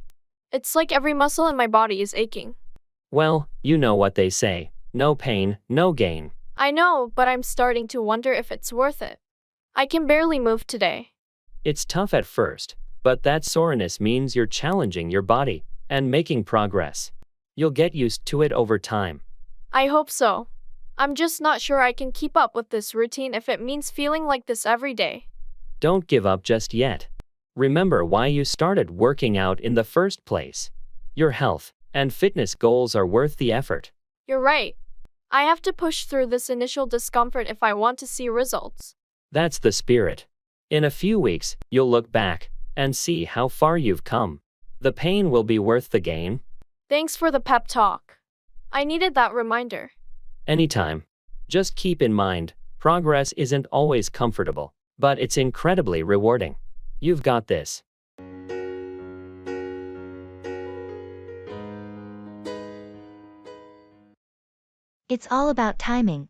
It's like every muscle in my body is aching. Well, you know what they say. No pain, no gain. I know, but I'm starting to wonder if it's worth it. I can barely move today. It's tough at first, but that soreness means you're challenging your body and making progress. You'll get used to it over time. I hope so. I'm just not sure I can keep up with this routine if it means feeling like this every day. Don't give up just yet. Remember why you started working out in the first place. Your health and fitness goals are worth the effort. You're right. I have to push through this initial discomfort if I want to see results. That's the spirit. In a few weeks, you'll look back and see how far you've come. The pain will be worth the gain. Thanks for the pep talk. I needed that reminder. Anytime. Just keep in mind, progress isn't always comfortable, but it's incredibly rewarding. You've got this. It's all about timing.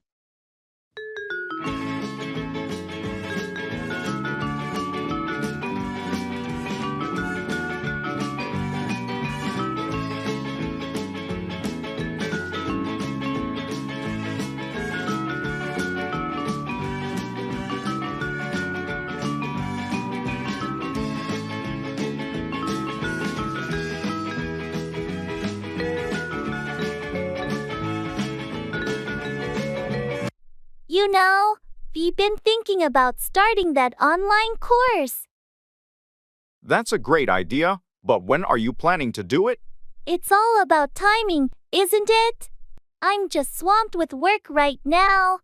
You know, we've been thinking about starting that online course. That's a great idea, but when are you planning to do it? It's all about timing, isn't it? I'm just swamped with work right now.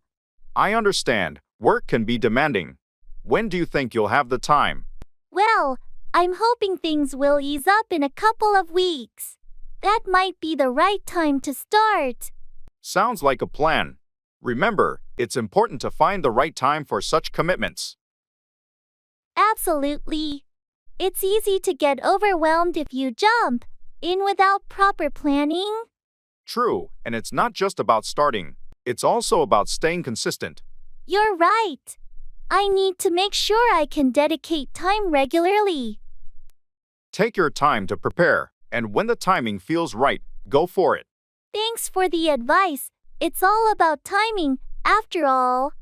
I understand. Work can be demanding. When do you think you'll have the time? Well, I'm hoping things will ease up in a couple of weeks. That might be the right time to start. Sounds like a plan. Remember, it's important to find the right time for such commitments. Absolutely. It's easy to get overwhelmed if you jump in without proper planning. True, and it's not just about starting. It's also about staying consistent. You're right. I need to make sure I can dedicate time regularly. Take your time to prepare, and when the timing feels right, go for it. Thanks for the advice. It's all about timing, after all.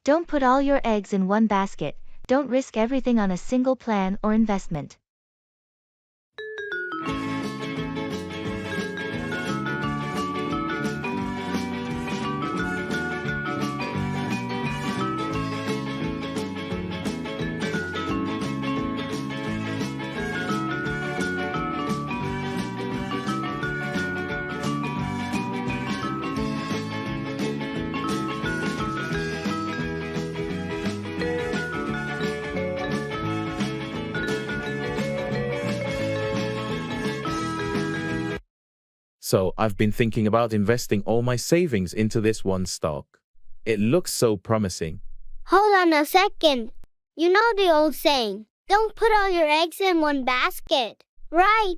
Don't put all your eggs in one basket. Don't risk everything on a single plan or investment. So I've been thinking about investing all my savings into this one stock. It looks so promising. Hold on a second. You know the old saying, don't put all your eggs in one basket, right?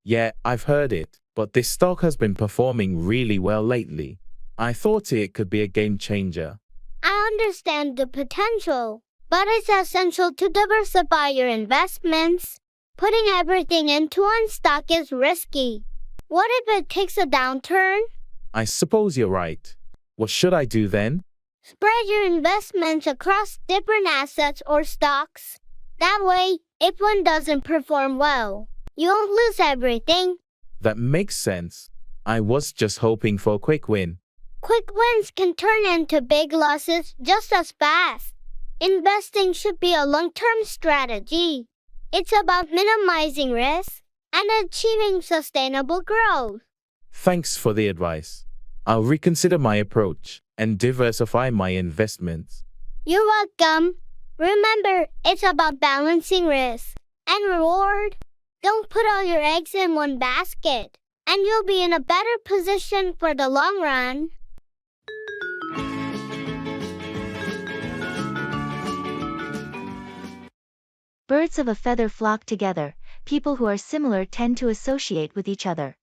Yeah, I've heard it, but this stock has been performing really well lately. I thought it could be a game changer. I understand the potential, but it's essential to diversify your investments. Putting everything into one stock is risky. What if it takes a downturn? I suppose you're right. What should I do then? Spread your investments across different assets or stocks. That way, if one doesn't perform well, you won't lose everything. That makes sense. I was just hoping for a quick win. Quick wins can turn into big losses just as fast. Investing should be a long-term strategy. It's about minimizing risk and achieving sustainable growth. Thanks for the advice. I'll reconsider my approach and diversify my investments. You're welcome. Remember, it's about balancing risk and reward. Don't put all your eggs in one basket, and you'll be in a better position for the long run. Birds of a feather flock together. People who are similar tend to associate with each other.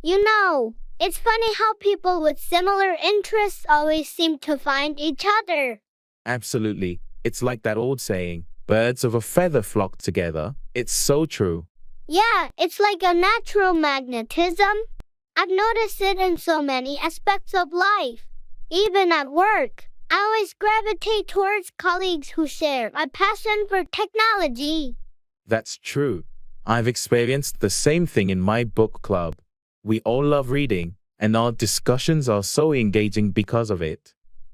You know, it's funny how people with similar interests always seem to find each other. Absolutely. It's like that old saying, birds of a feather flock together. It's so true. Yeah, it's like a natural magnetism. I've noticed it in so many aspects of life. Even at work, I always gravitate towards colleagues who share a passion for technology. That's true. I've experienced the same thing in my book club. We all love reading, and our discussions are so engaging because of it.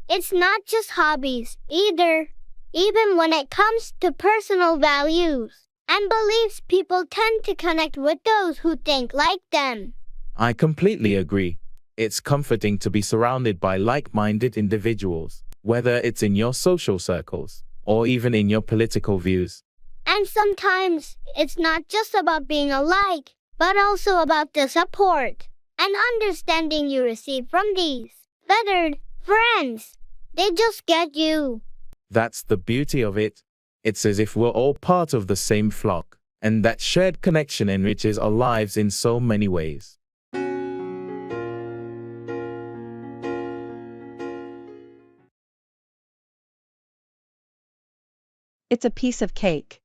It's not just hobbies, either. Even when it comes to personal values and beliefs, people tend to connect with those who think like them. I completely agree. It's comforting to be surrounded by like-minded individuals, whether it's in your social circles or even in your political views. And sometimes, it's not just about being alike, but also about the support and understanding you receive from these feathered friends. They just get you. That's the beauty of it. It's as if we're all part of the same flock, and that shared connection enriches our lives in so many ways. It's a piece of cake.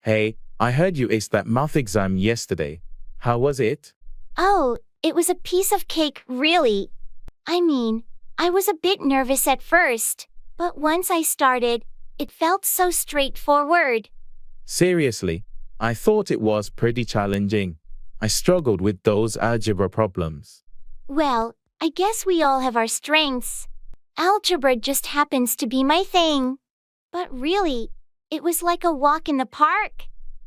Hey, I heard you aced that math exam yesterday. How was it? Oh, it was a piece of cake, really. I mean, I was a bit nervous at first, but once I started, it felt so straightforward. Seriously, I thought it was pretty challenging. I struggled with those algebra problems. Well, I guess we all have our strengths. Algebra just happens to be my thing. But really, it was like a walk in the park.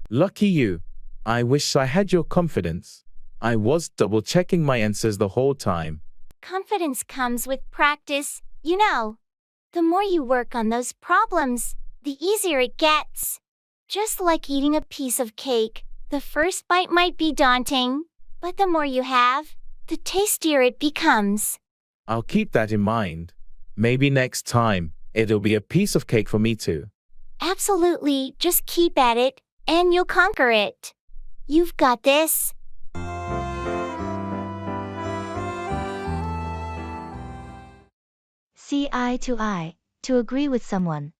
Lucky you. I wish I had your confidence. I was double-checking my answers the whole time. Confidence comes with practice, you know. The more you work on those problems, the easier it gets. Just like eating a piece of cake, the first bite might be daunting, but the more you have, the tastier it becomes. I'll keep that in mind. Maybe next time, it'll be a piece of cake for me too. Absolutely, just keep at it, and you'll conquer it. You've got this. See eye to eye, to agree with someone.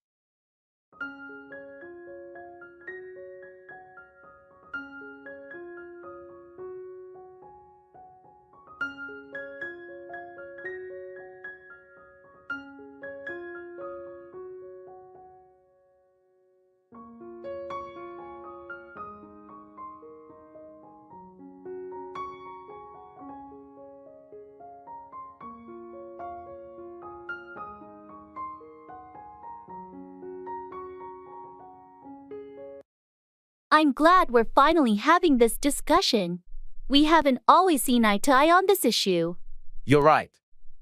I'm glad we're finally having this discussion. We haven't always seen eye to eye on this issue. You're right.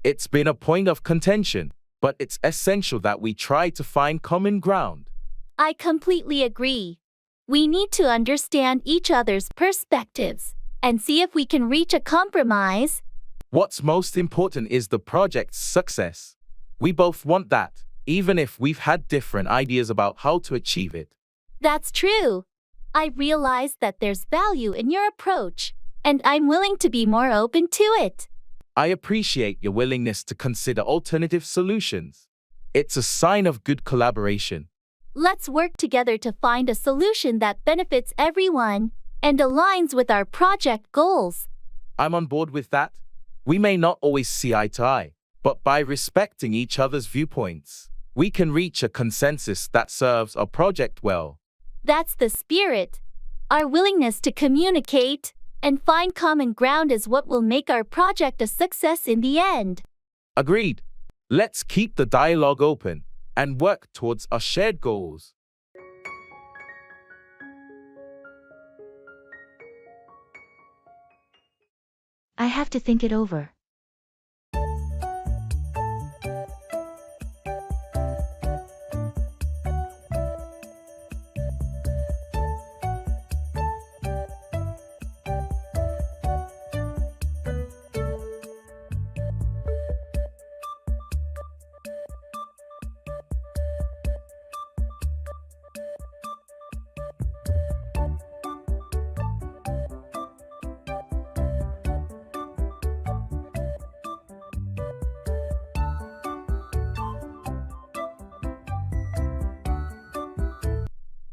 It's been a point of contention, but it's essential that we try to find common ground. I completely agree. We need to understand each other's perspectives and see if we can reach a compromise. What's most important is the project's success. We both want that, even if we've had different ideas about how to achieve it. That's true. I realize that there's value in your approach, and I'm willing to be more open to it. I appreciate your willingness to consider alternative solutions. It's a sign of good collaboration. Let's work together to find a solution that benefits everyone and aligns with our project goals. I'm on board with that. We may not always see eye to eye, but by respecting each other's viewpoints, we can reach a consensus that serves our project well. That's the spirit. Our willingness to communicate and find common ground is what will make our project a success in the end. Agreed. Let's keep the dialogue open and work towards our shared goals. I have to think it over.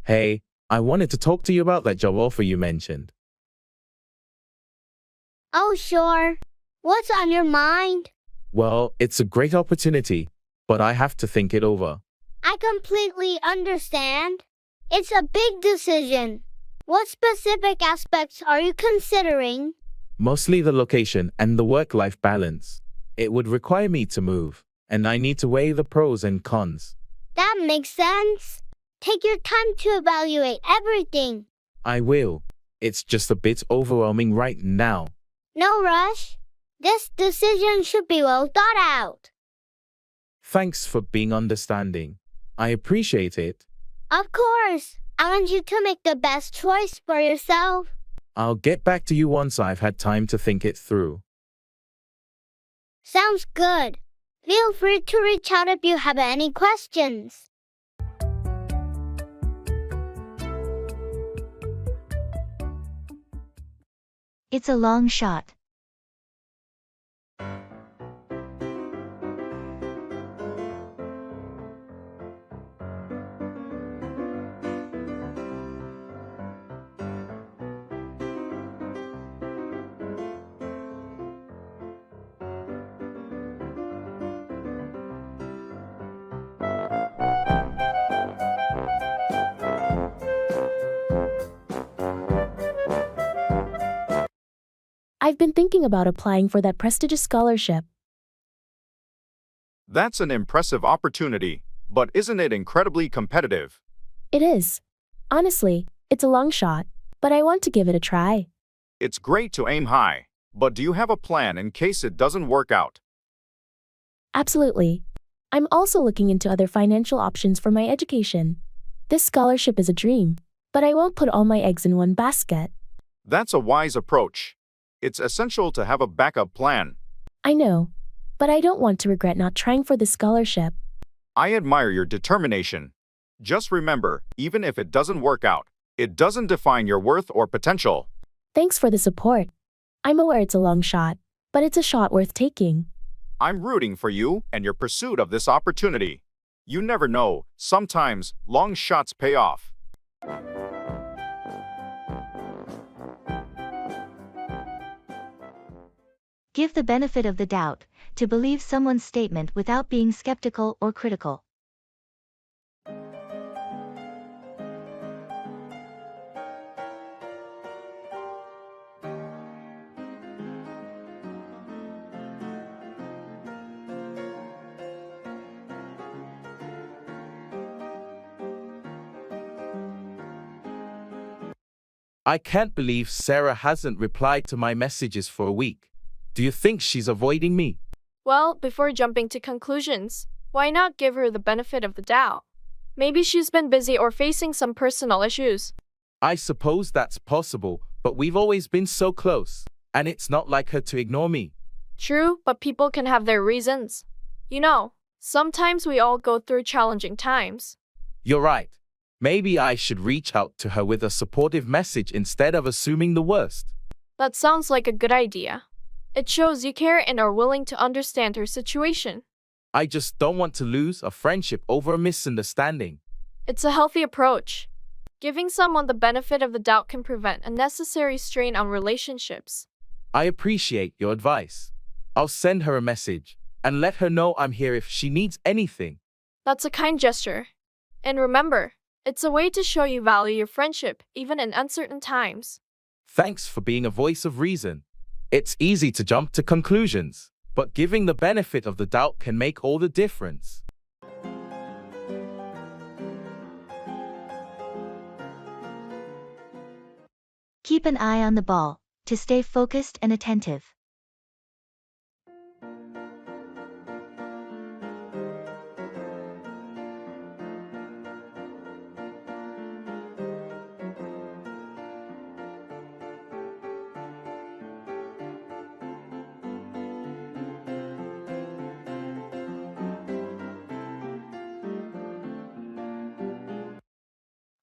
Hey, I wanted to talk to you about that job offer you mentioned. Oh, sure. What's on your mind? Well, it's a great opportunity, but I have to think it over. I completely understand. It's a big decision. What specific aspects are you considering? Mostly the location and the work-life balance. It would require me to move, and I need to weigh the pros and cons. That makes sense. Take your time to evaluate everything. I will. It's just a bit overwhelming right now. No rush. This decision should be well thought out. Thanks for being understanding. I appreciate it. Of course. I want you to make the best choice for yourself. I'll get back to you once I've had time to think it through. Sounds good. Feel free to reach out if you have any questions. It's a long shot. I've been thinking about applying for that prestigious scholarship. That's an impressive opportunity, but isn't it incredibly competitive? It is. Honestly, it's a long shot, but I want to give it a try. It's great to aim high, but do you have a plan in case it doesn't work out? Absolutely. I'm also looking into other financial options for my education. This scholarship is a dream, but I won't put all my eggs in one basket. That's a wise approach. It's essential to have a backup plan. I know, but I don't want to regret not trying for this scholarship. I admire your determination. Just remember, even if it doesn't work out, it doesn't define your worth or potential. Thanks for the support. I'm aware it's a long shot, but it's a shot worth taking. I'm rooting for you and your pursuit of this opportunity. You never know, sometimes long shots pay off. Give the benefit of the doubt, to believe someone's statement without being skeptical or critical. I can't believe Sarah hasn't replied to my messages for a week. Do you think she's avoiding me? Well, before jumping to conclusions, why not give her the benefit of the doubt? Maybe she's been busy or facing some personal issues. I suppose that's possible, but we've always been so close, and it's not like her to ignore me. True, but people can have their reasons. You know, sometimes we all go through challenging times. You're right. Maybe I should reach out to her with a supportive message instead of assuming the worst. That sounds like a good idea. It shows you care and are willing to understand her situation. I just don't want to lose a friendship over a misunderstanding. It's a healthy approach. Giving someone the benefit of the doubt can prevent unnecessary strain on relationships. I appreciate your advice. I'll send her a message and let her know I'm here if she needs anything. That's a kind gesture. And remember, it's a way to show you value your friendship, even in uncertain times. Thanks for being a voice of reason. It's easy to jump to conclusions, but giving the benefit of the doubt can make all the difference. Keep an eye on the ball, to stay focused and attentive.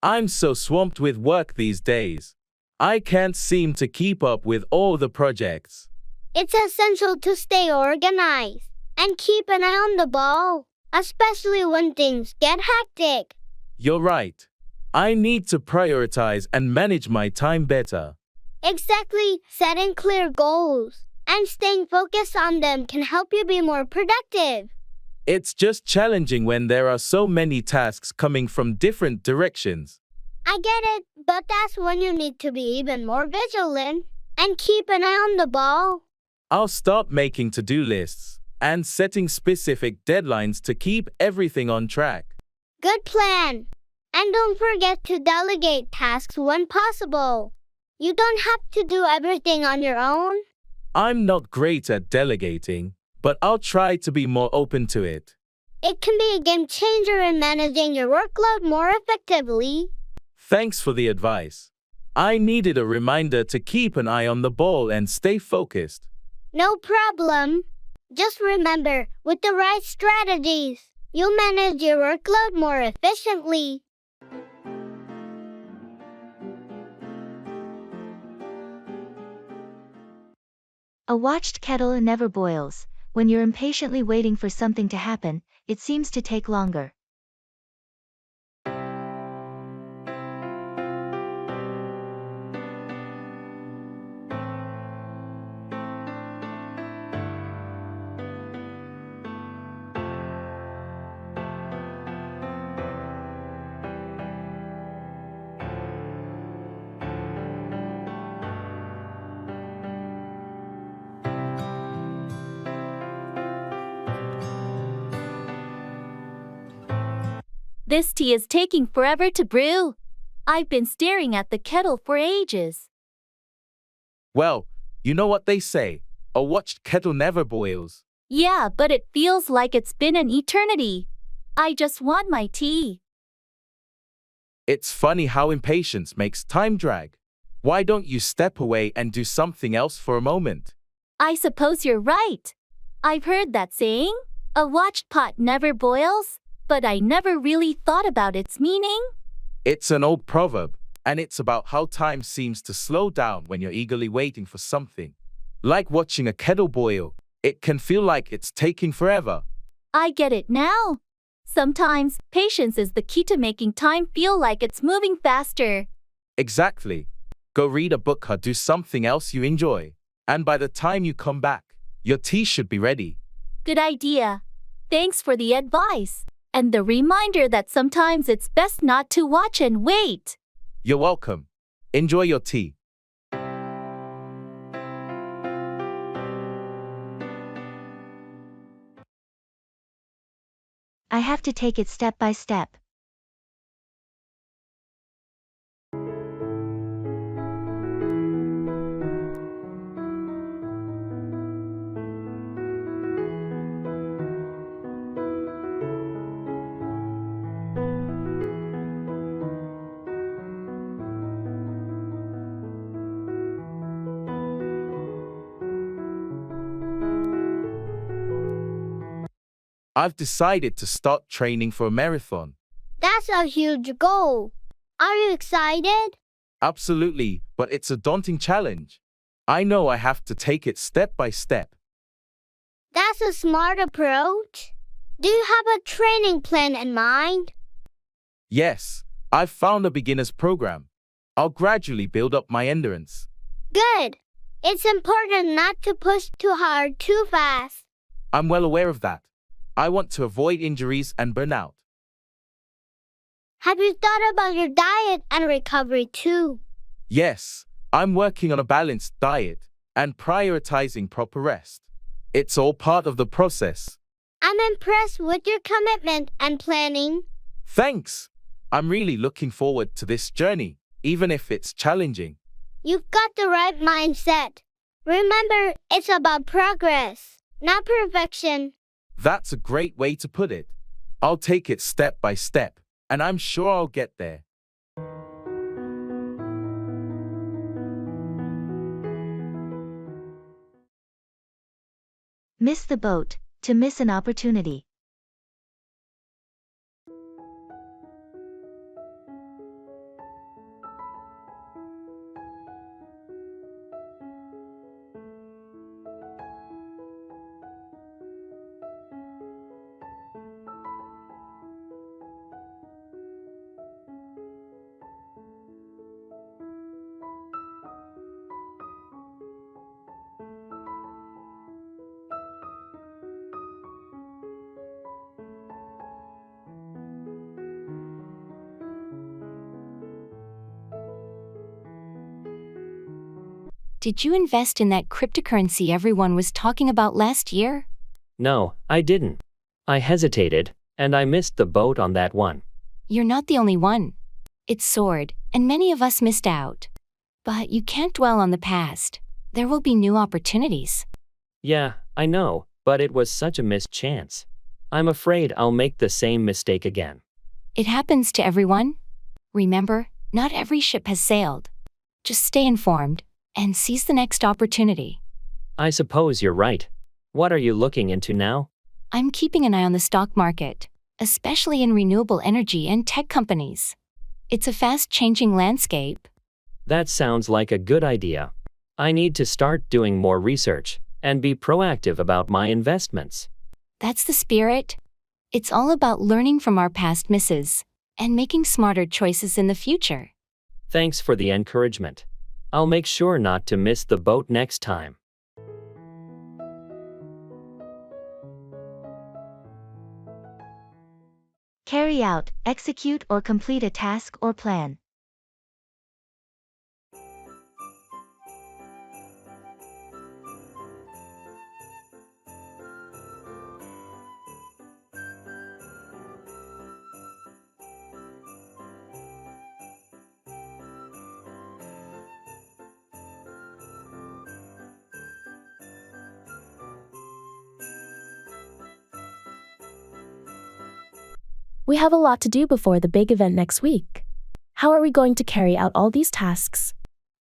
I'm so swamped with work these days. I can't seem to keep up with all the projects. It's essential to stay organized and keep an eye on the ball, especially when things get hectic. You're right. I need to prioritize and manage my time better. Exactly, setting clear goals and staying focused on them can help you be more productive. It's just challenging when there are so many tasks coming from different directions. I get it, but that's when you need to be even more vigilant and keep an eye on the ball. I'll start making to-do lists and setting specific deadlines to keep everything on track. Good plan. And don't forget to delegate tasks when possible. You don't have to do everything on your own. I'm not great at delegating, but I'll try to be more open to it. It can be a game changer in managing your workload more effectively. Thanks for the advice. I needed a reminder to keep an eye on the ball and stay focused. No problem. Just remember, with the right strategies, you'll manage your workload more efficiently. A watched kettle never boils. When you're impatiently waiting for something to happen, it seems to take longer. This tea is taking forever to brew. I've been staring at the kettle for ages. Well, you know what they say, a watched kettle never boils. Yeah, but it feels like it's been an eternity. I just want my tea. It's funny how impatience makes time drag. Why don't you step away and do something else for a moment? I suppose you're right. I've heard that saying, a watched pot never boils, but I never really thought about its meaning. It's an old proverb, and it's about how time seems to slow down when you're eagerly waiting for something. Like watching a kettle boil, it can feel like it's taking forever. I get it now. Sometimes, patience is the key to making time feel like it's moving faster. Exactly. Go read a book or do something else you enjoy. And by the time you come back, your tea should be ready. Good idea. Thanks for the advice. And the reminder that sometimes it's best not to watch and wait. You're welcome. Enjoy your tea. I have to take it step by step. I've decided to start training for a marathon. That's a huge goal. Are you excited? Absolutely, but it's a daunting challenge. I know I have to take it step by step. That's a smart approach. Do you have a training plan in mind? Yes, I've found a beginner's program. I'll gradually build up my endurance. Good. It's important not to push too hard too fast. I'm well aware of that. I want to avoid injuries and burnout. Have you thought about your diet and recovery too? Yes, I'm working on a balanced diet and prioritizing proper rest. It's all part of the process. I'm impressed with your commitment and planning. Thanks. I'm really looking forward to this journey, even if it's challenging. You've got the right mindset. Remember, it's about progress, not perfection. That's a great way to put it. I'll take it step by step, and I'm sure I'll get there. Miss the boat, to miss an opportunity. Did you invest in that cryptocurrency everyone was talking about last year? No, I didn't. I hesitated, and I missed the boat on that one. You're not the only one. It soared, and many of us missed out. But you can't dwell on the past. There will be new opportunities. Yeah, I know, but it was such a missed chance. I'm afraid I'll make the same mistake again. It happens to everyone. Remember, not every ship has sailed. Just stay informed and seize the next opportunity. I suppose you're right. What are you looking into now? I'm keeping an eye on the stock market, especially in renewable energy and tech companies. It's a fast-changing landscape. That sounds like a good idea. I need to start doing more research and be proactive about my investments. That's the spirit. It's all about learning from our past misses and making smarter choices in the future. Thanks for the encouragement. I'll make sure not to miss the boat next time. Carry out, execute or complete a task or plan. We have a lot to do before the big event next week. How are we going to carry out all these tasks?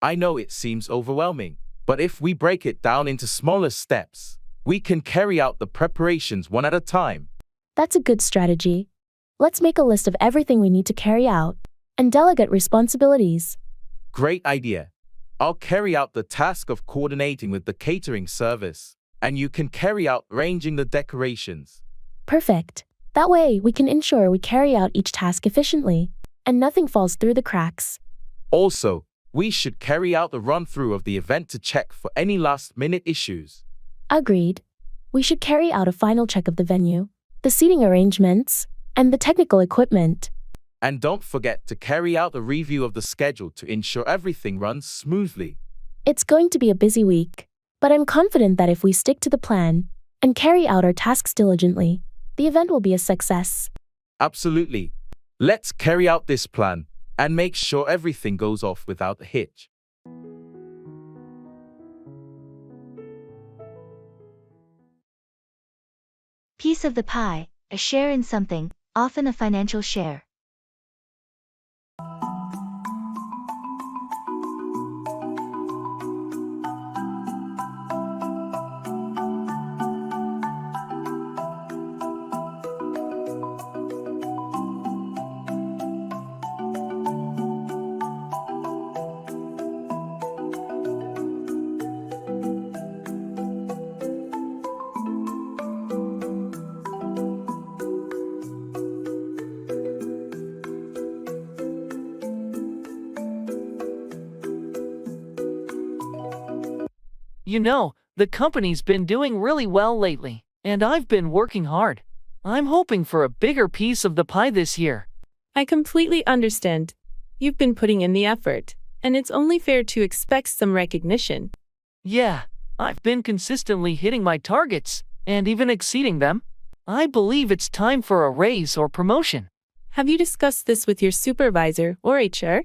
I know it seems overwhelming, but if we break it down into smaller steps, we can carry out the preparations one at a time. That's a good strategy. Let's make a list of everything we need to carry out and delegate responsibilities. Great idea. I'll carry out the task of coordinating with the catering service, and you can carry out arranging the decorations. Perfect. That way, we can ensure we carry out each task efficiently and nothing falls through the cracks. Also, we should carry out a run-through of the event to check for any last-minute issues. Agreed. We should carry out a final check of the venue, the seating arrangements, and the technical equipment. And don't forget to carry out a review of the schedule to ensure everything runs smoothly. It's going to be a busy week, but I'm confident that if we stick to the plan and carry out our tasks diligently, the event will be a success. Absolutely. Let's carry out this plan and make sure everything goes off without a hitch. Piece of the pie, a share in something, often a financial share. You know, the company's been doing really well lately, and I've been working hard. I'm hoping for a bigger piece of the pie this year. I completely understand. You've been putting in the effort, and it's only fair to expect some recognition. Yeah, I've been consistently hitting my targets, and even exceeding them. I believe it's time for a raise or promotion. Have you discussed this with your supervisor or HR?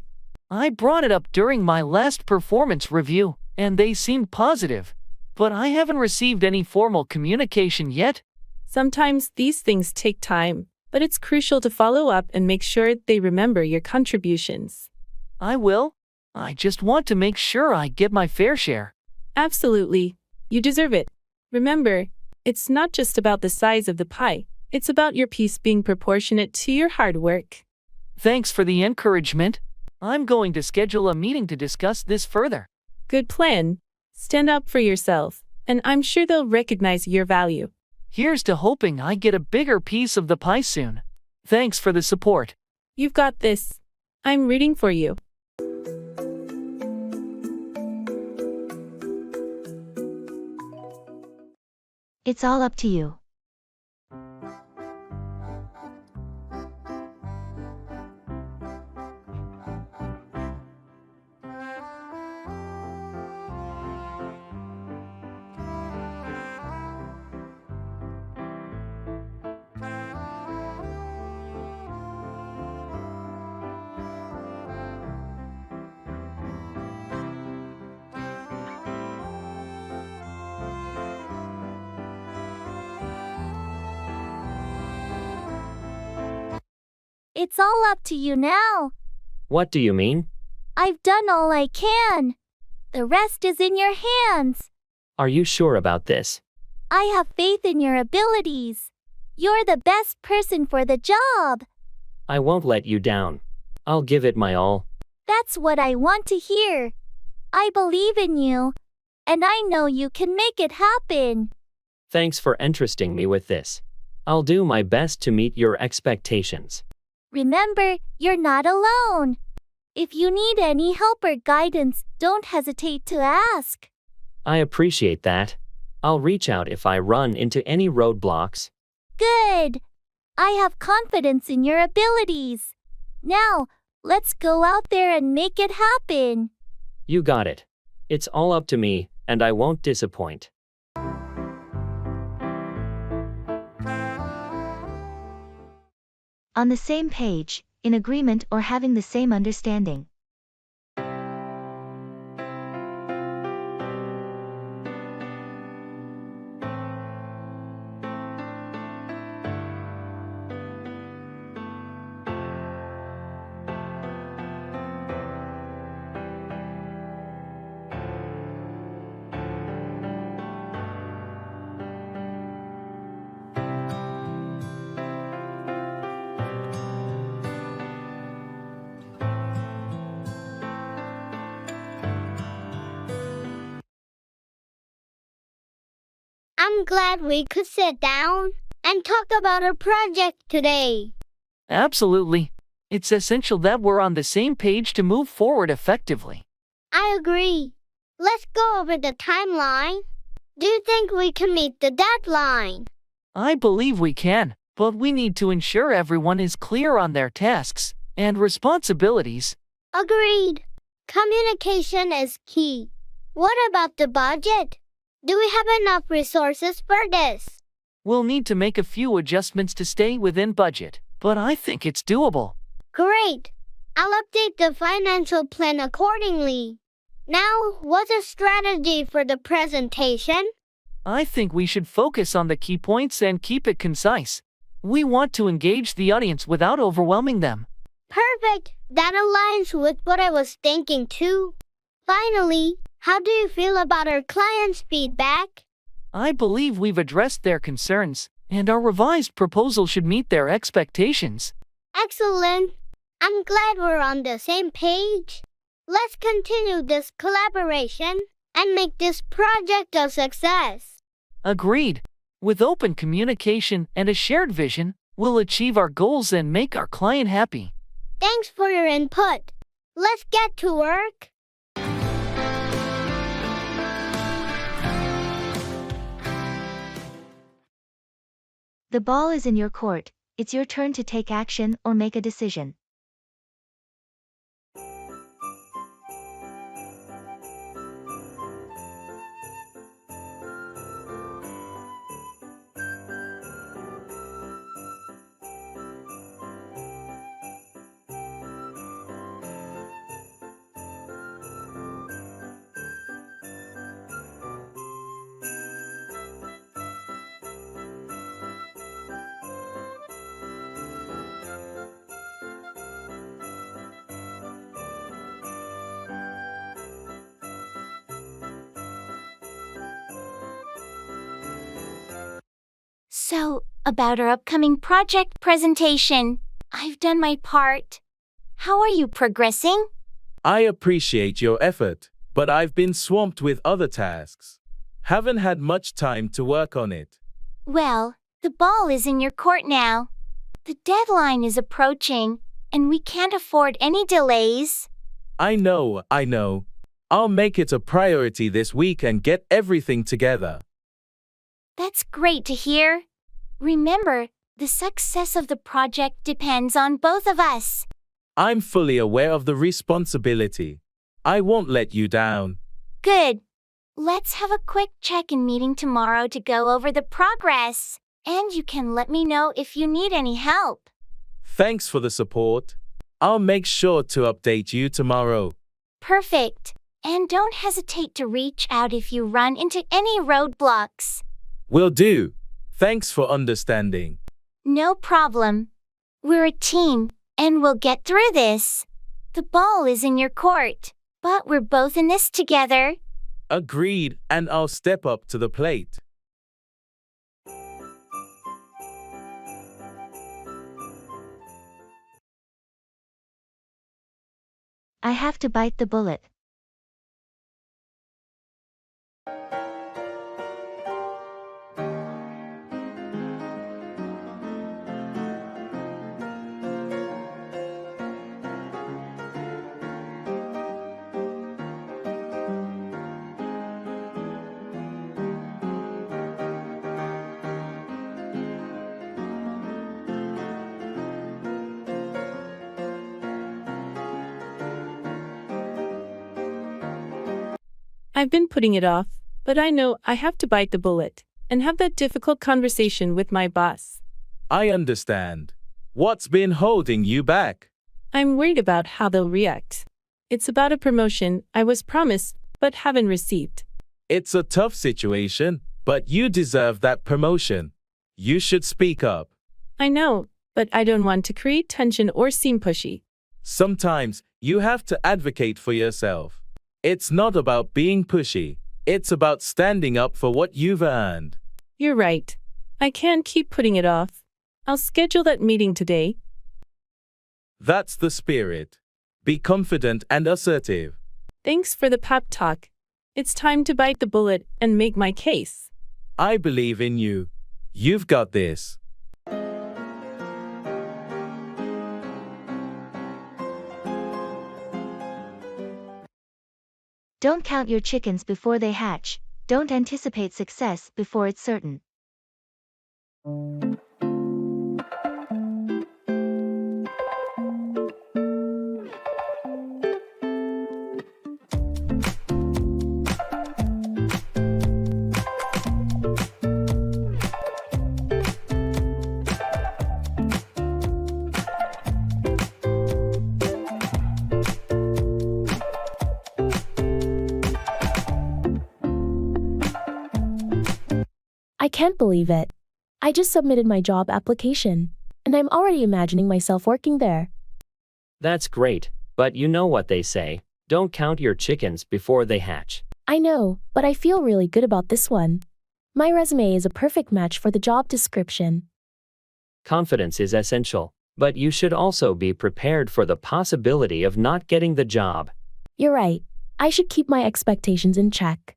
I brought it up during my last performance review, and they seemed positive. But I haven't received any formal communication yet. Sometimes these things take time, but it's crucial to follow up and make sure they remember your contributions. I will. I just want to make sure I get my fair share. Absolutely. You deserve it. Remember, it's not just about the size of the pie, it's about your piece being proportionate to your hard work. Thanks for the encouragement. I'm going to schedule a meeting to discuss this further. Good plan. Stand up for yourself, and I'm sure they'll recognize your value. Here's to hoping I get a bigger piece of the pie soon. Thanks for the support. You've got this. I'm rooting for you. It's all up to you. It's all up to you now. What do you mean? I've done all I can. The rest is in your hands. Are you sure about this? I have faith in your abilities. You're the best person for the job. I won't let you down. I'll give it my all. That's what I want to hear. I believe in you, and I know you can make it happen. Thanks for entrusting me with this. I'll do my best to meet your expectations. Remember, you're not alone. If you need any help or guidance, don't hesitate to ask. I appreciate that. I'll reach out if I run into any roadblocks. Good. I have confidence in your abilities. Now, let's go out there and make it happen. You got it. It's all up to me, and I won't disappoint. On the same page, in agreement or having the same understanding. I'm glad we could sit down and talk about our project today. Absolutely. It's essential that we're on the same page to move forward effectively. I agree. Let's go over the timeline. Do you think we can meet the deadline? I believe we can, but we need to ensure everyone is clear on their tasks and responsibilities. Agreed. Communication is key. What about the budget? Do we have enough resources for this? We'll need to make a few adjustments to stay within budget, but I think it's doable. Great. I'll update the financial plan accordingly. Now, what's a strategy for the presentation? I think we should focus on the key points and keep it concise. We want to engage the audience without overwhelming them. Perfect. That aligns with what I was thinking too. Finally, how do you feel about our clients' feedback? I believe we've addressed their concerns, and our revised proposal should meet their expectations. Excellent. I'm glad we're on the same page. Let's continue this collaboration and make this project a success. Agreed. With open communication and a shared vision, we'll achieve our goals and make our client happy. Thanks for your input. Let's get to work. The ball is in your court. It's your turn to take action or make a decision. So, about our upcoming project presentation, I've done my part. How are you progressing? I appreciate your effort, but I've been swamped with other tasks. Haven't had much time to work on it. Well, the ball is in your court now. The deadline is approaching, and we can't afford any delays. I know. I'll make it a priority this week and get everything together. That's great to hear. Remember, the success of the project depends on both of us. I'm fully aware of the responsibility. I won't let you down. Good. Let's have a quick check-in meeting tomorrow to go over the progress, and you can let me know if you need any help. Thanks for the support. I'll make sure to update you tomorrow. Perfect. And don't hesitate to reach out if you run into any roadblocks. Will do. Thanks for understanding. No problem. We're a team, and we'll get through this. The ball is in your court, but we're both in this together. Agreed, and I'll step up to the plate. I have to bite the bullet. I've been putting it off, but I know I have to bite the bullet and have that difficult conversation with my boss. I understand. What's been holding you back? I'm worried about how they'll react. It's about a promotion I was promised but haven't received. It's a tough situation, but you deserve that promotion. You should speak up. I know, but I don't want to create tension or seem pushy. Sometimes you have to advocate for yourself. It's not about being pushy. It's about standing up for what you've earned. You're right. I can't keep putting it off. I'll schedule that meeting today. That's the spirit. Be confident and assertive. Thanks for the pep talk. It's time to bite the bullet and make my case. I believe in you. You've got this. Don't count your chickens before they hatch. Don't anticipate success before it's certain. I can't believe it. I just submitted my job application, and I'm already imagining myself working there. That's great, but you know what they say, don't count your chickens before they hatch. I know, but I feel really good about this one. My resume is a perfect match for the job description. Confidence is essential, but you should also be prepared for the possibility of not getting the job. You're right. I should keep my expectations in check.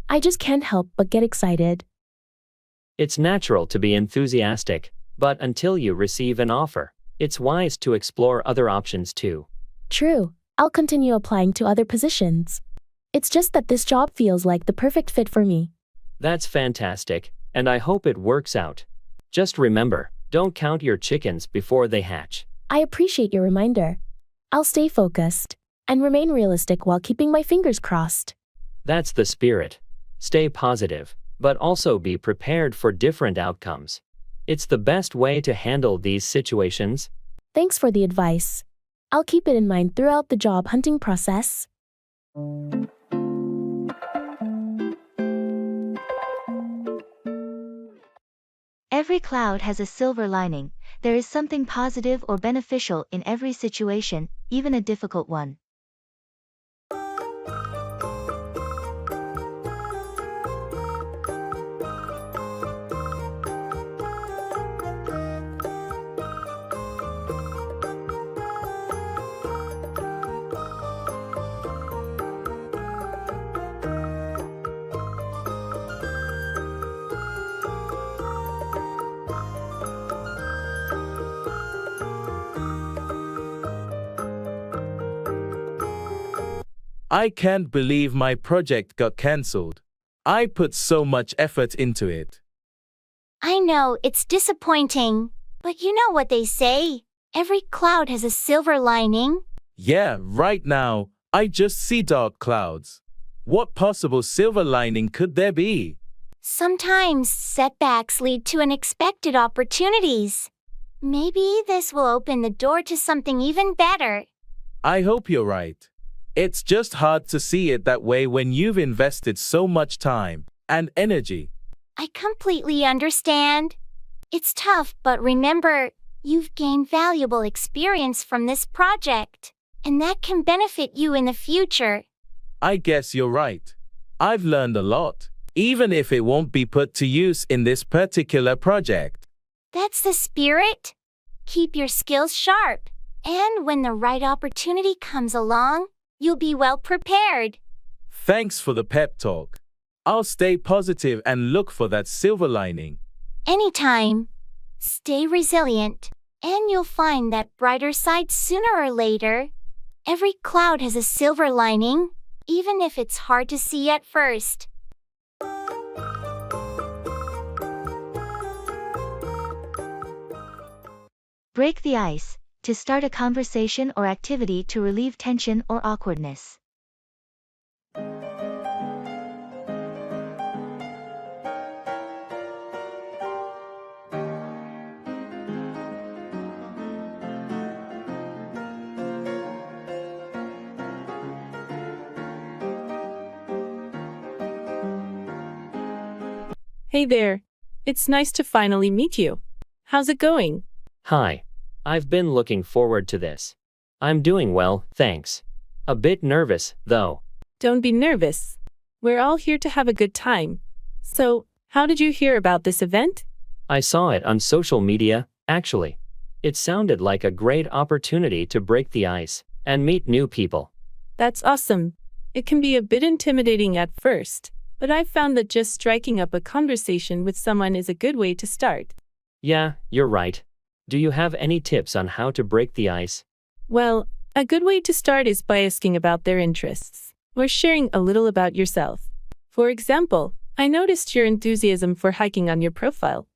I just can't help but get excited. It's natural to be enthusiastic, but until you receive an offer, it's wise to explore other options too. True, I'll continue applying to other positions. It's just that this job feels like the perfect fit for me. That's fantastic, and I hope it works out. Just remember, don't count your chickens before they hatch. I appreciate your reminder. I'll stay focused and remain realistic while keeping my fingers crossed. That's the spirit. Stay positive, but also be prepared for different outcomes. It's the best way to handle these situations. Thanks for the advice. I'll keep it in mind throughout the job hunting process. Every cloud has a silver lining. There is something positive or beneficial in every situation, even a difficult one. I can't believe my project got cancelled. I put so much effort into it. I know, it's disappointing. But you know what they say? Every cloud has a silver lining. Yeah, right now, I just see dark clouds. What possible silver lining could there be? Sometimes setbacks lead to unexpected opportunities. Maybe this will open the door to something even better. I hope you're right. It's just hard to see it that way when you've invested so much time and energy. I completely understand. It's tough, but remember, you've gained valuable experience from this project, and that can benefit you in the future. I guess you're right. I've learned a lot, even if it won't be put to use in this particular project. That's the spirit. Keep your skills sharp, and when the right opportunity comes along, you'll be well prepared. Thanks for the pep talk. I'll stay positive and look for that silver lining. Anytime. Stay resilient, and you'll find that brighter side sooner or later. Every cloud has a silver lining, even if it's hard to see at first. Break the ice. To start a conversation or activity to relieve tension or awkwardness. Hey there. It's nice to finally meet you. How's it going? Hi. I've been looking forward to this. I'm doing well, thanks. A bit nervous, though. Don't be nervous. We're all here to have a good time. So, how did you hear about this event? I saw it on social media, actually. It sounded like a great opportunity to break the ice and meet new people. That's awesome. It can be a bit intimidating at first, but I've found that just striking up a conversation with someone is a good way to start. Yeah, you're right. Do you have any tips on how to break the ice? Well, a good way to start is by asking about their interests, or sharing a little about yourself. For example, I noticed your enthusiasm for hiking on your profile.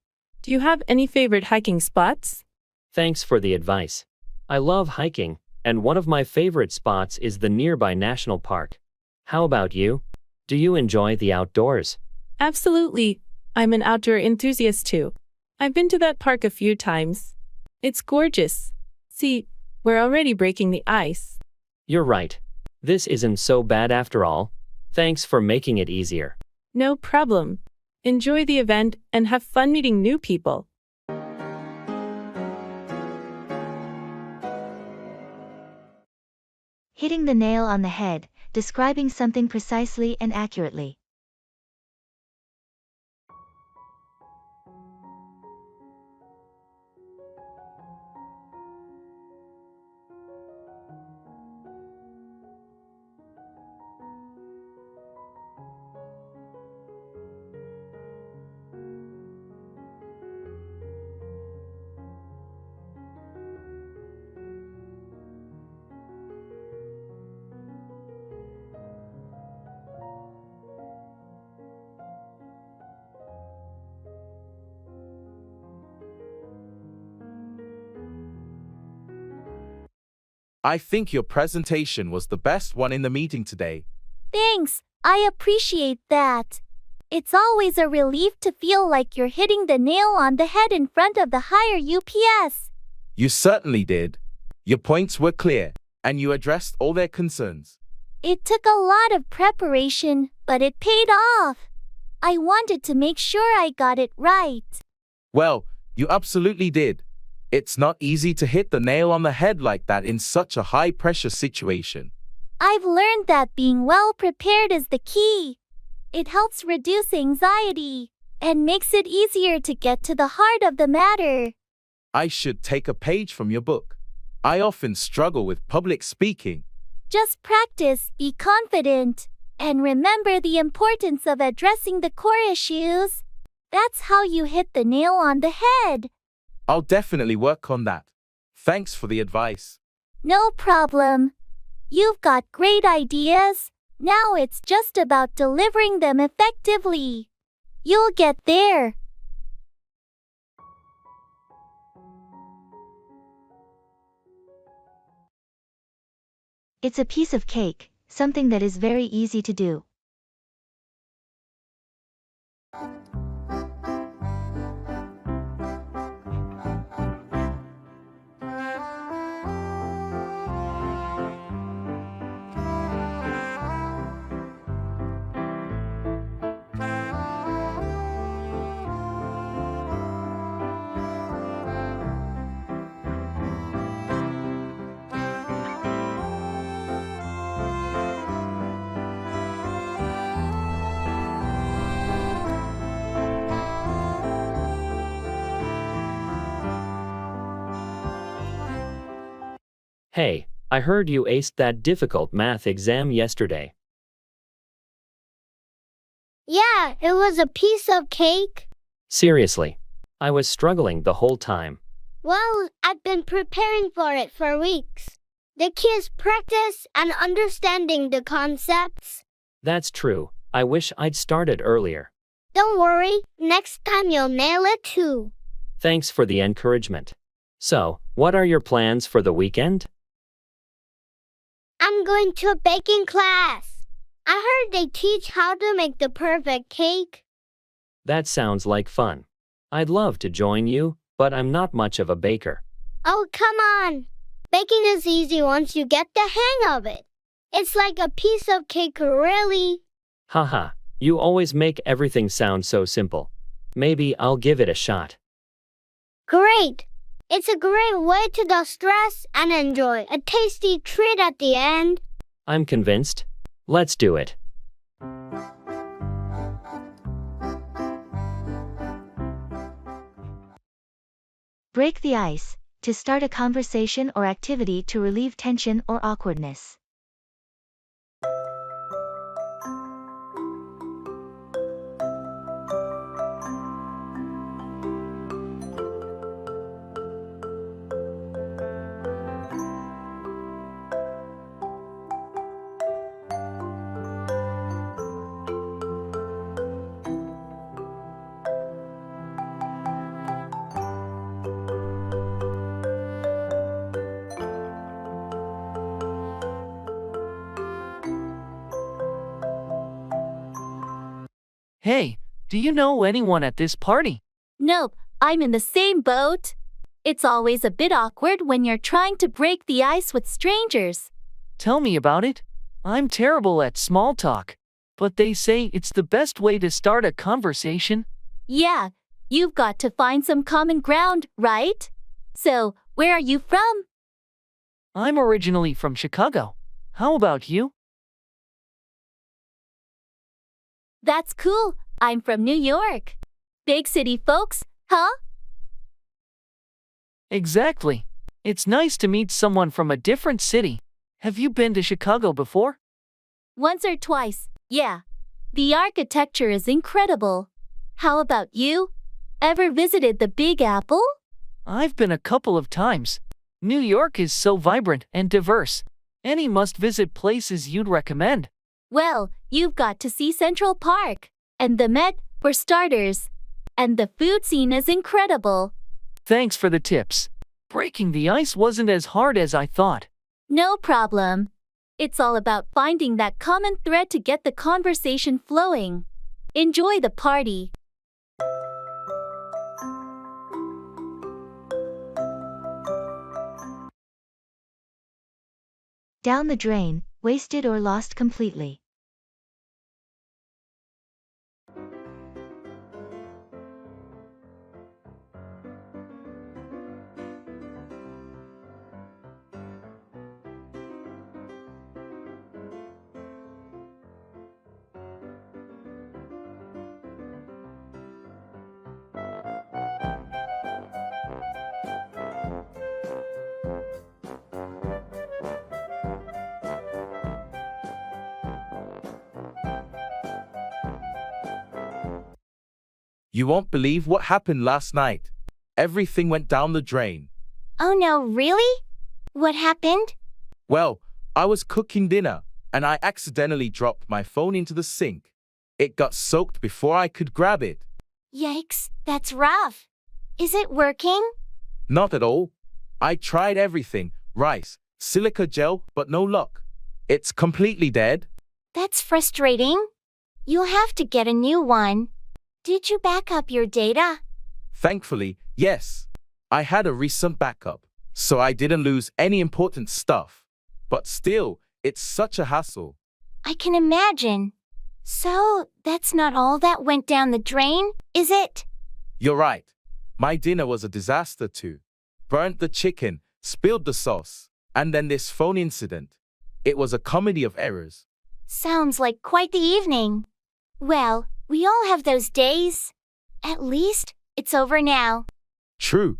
Do you have any favorite hiking spots? Thanks for the advice. I love hiking, and one of my favorite spots is the nearby national park. How about you? Do you enjoy the outdoors? Absolutely. I'm an outdoor enthusiast too. I've been to that park a few times. It's gorgeous. See, we're already breaking the ice. You're right. This isn't so bad after all. Thanks for making it easier. No problem. Enjoy the event and have fun meeting new people. Hitting the nail on the head, describing something precisely and accurately. I think your presentation was the best one in the meeting today. Thanks, I appreciate that. It's always a relief to feel like you're hitting the nail on the head in front of the higher UPS. You certainly did. Your points were clear, and you addressed all their concerns. It took a lot of preparation, but it paid off. I wanted to make sure I got it right. Well, you absolutely did. It's not easy to hit the nail on the head like that in such a high-pressure situation. I've learned that being well prepared is the key. It helps reduce anxiety and makes it easier to get to the heart of the matter. I should take a page from your book. I often struggle with public speaking. Just practice, be confident, and remember the importance of addressing the core issues. That's how you hit the nail on the head. I'll definitely work on that. Thanks for the advice. No problem. You've got great ideas. Now it's just about delivering them effectively. You'll get there. It's a piece of cake, something that is very easy to do. Hey, I heard you aced that difficult math exam yesterday. Yeah, it was a piece of cake. Seriously, I was struggling the whole time. Well, I've been preparing for it for weeks. The key is practice and understanding the concepts. That's true. I wish I'd started earlier. Don't worry, next time you'll nail it too. Thanks for the encouragement. So, what are your plans for the weekend? I'm going to a baking class. I heard they teach how to make the perfect cake. That sounds like fun. I'd love to join you, but I'm not much of a baker. Oh, come on. Baking is easy once you get the hang of it. It's like a piece of cake, really. Haha, you always make everything sound so simple. Maybe I'll give it a shot. Great. It's a great way to de-stress and enjoy a tasty treat at the end. I'm convinced. Let's do it. Break the ice, to start a conversation or activity to relieve tension or awkwardness. Hey, do you know anyone at this party? Nope, I'm in the same boat. It's always a bit awkward when you're trying to break the ice with strangers. Tell me about it. I'm terrible at small talk, but they say it's the best way to start a conversation. Yeah, you've got to find some common ground, right? So, where are you from? I'm originally from Chicago. How about you? That's cool. I'm from New York. Big city folks, huh? Exactly. It's nice to meet someone from a different city. Have you been to Chicago before? Once or twice, yeah. The architecture is incredible. How about you? Ever visited the Big Apple? I've been a couple of times. New York is so vibrant and diverse. Any must-visit places you'd recommend? Well, you've got to see Central Park, and the Met, for starters. And the food scene is incredible. Thanks for the tips. Breaking the ice wasn't as hard as I thought. No problem. It's all about finding that common thread to get the conversation flowing. Enjoy the party. Down the drain, wasted or lost completely. You won't believe what happened last night. Everything went down the drain. Oh no, really? What happened? Well, I was cooking dinner, and I accidentally dropped my phone into the sink. It got soaked before I could grab it. Yikes, that's rough. Is it working? Not at all. I tried everything, rice, silica gel, but no luck. It's completely dead. That's frustrating. You'll have to get a new one. Did you back up your data? Thankfully, yes. I had a recent backup, so I didn't lose any important stuff. But still, it's such a hassle. I can imagine. So, that's not all that went down the drain, is it? You're right. My dinner was a disaster too. Burnt the chicken, spilled the sauce, and then this phone incident. It was a comedy of errors. Sounds like quite the evening. Well, we all have those days. At least, it's over now. True.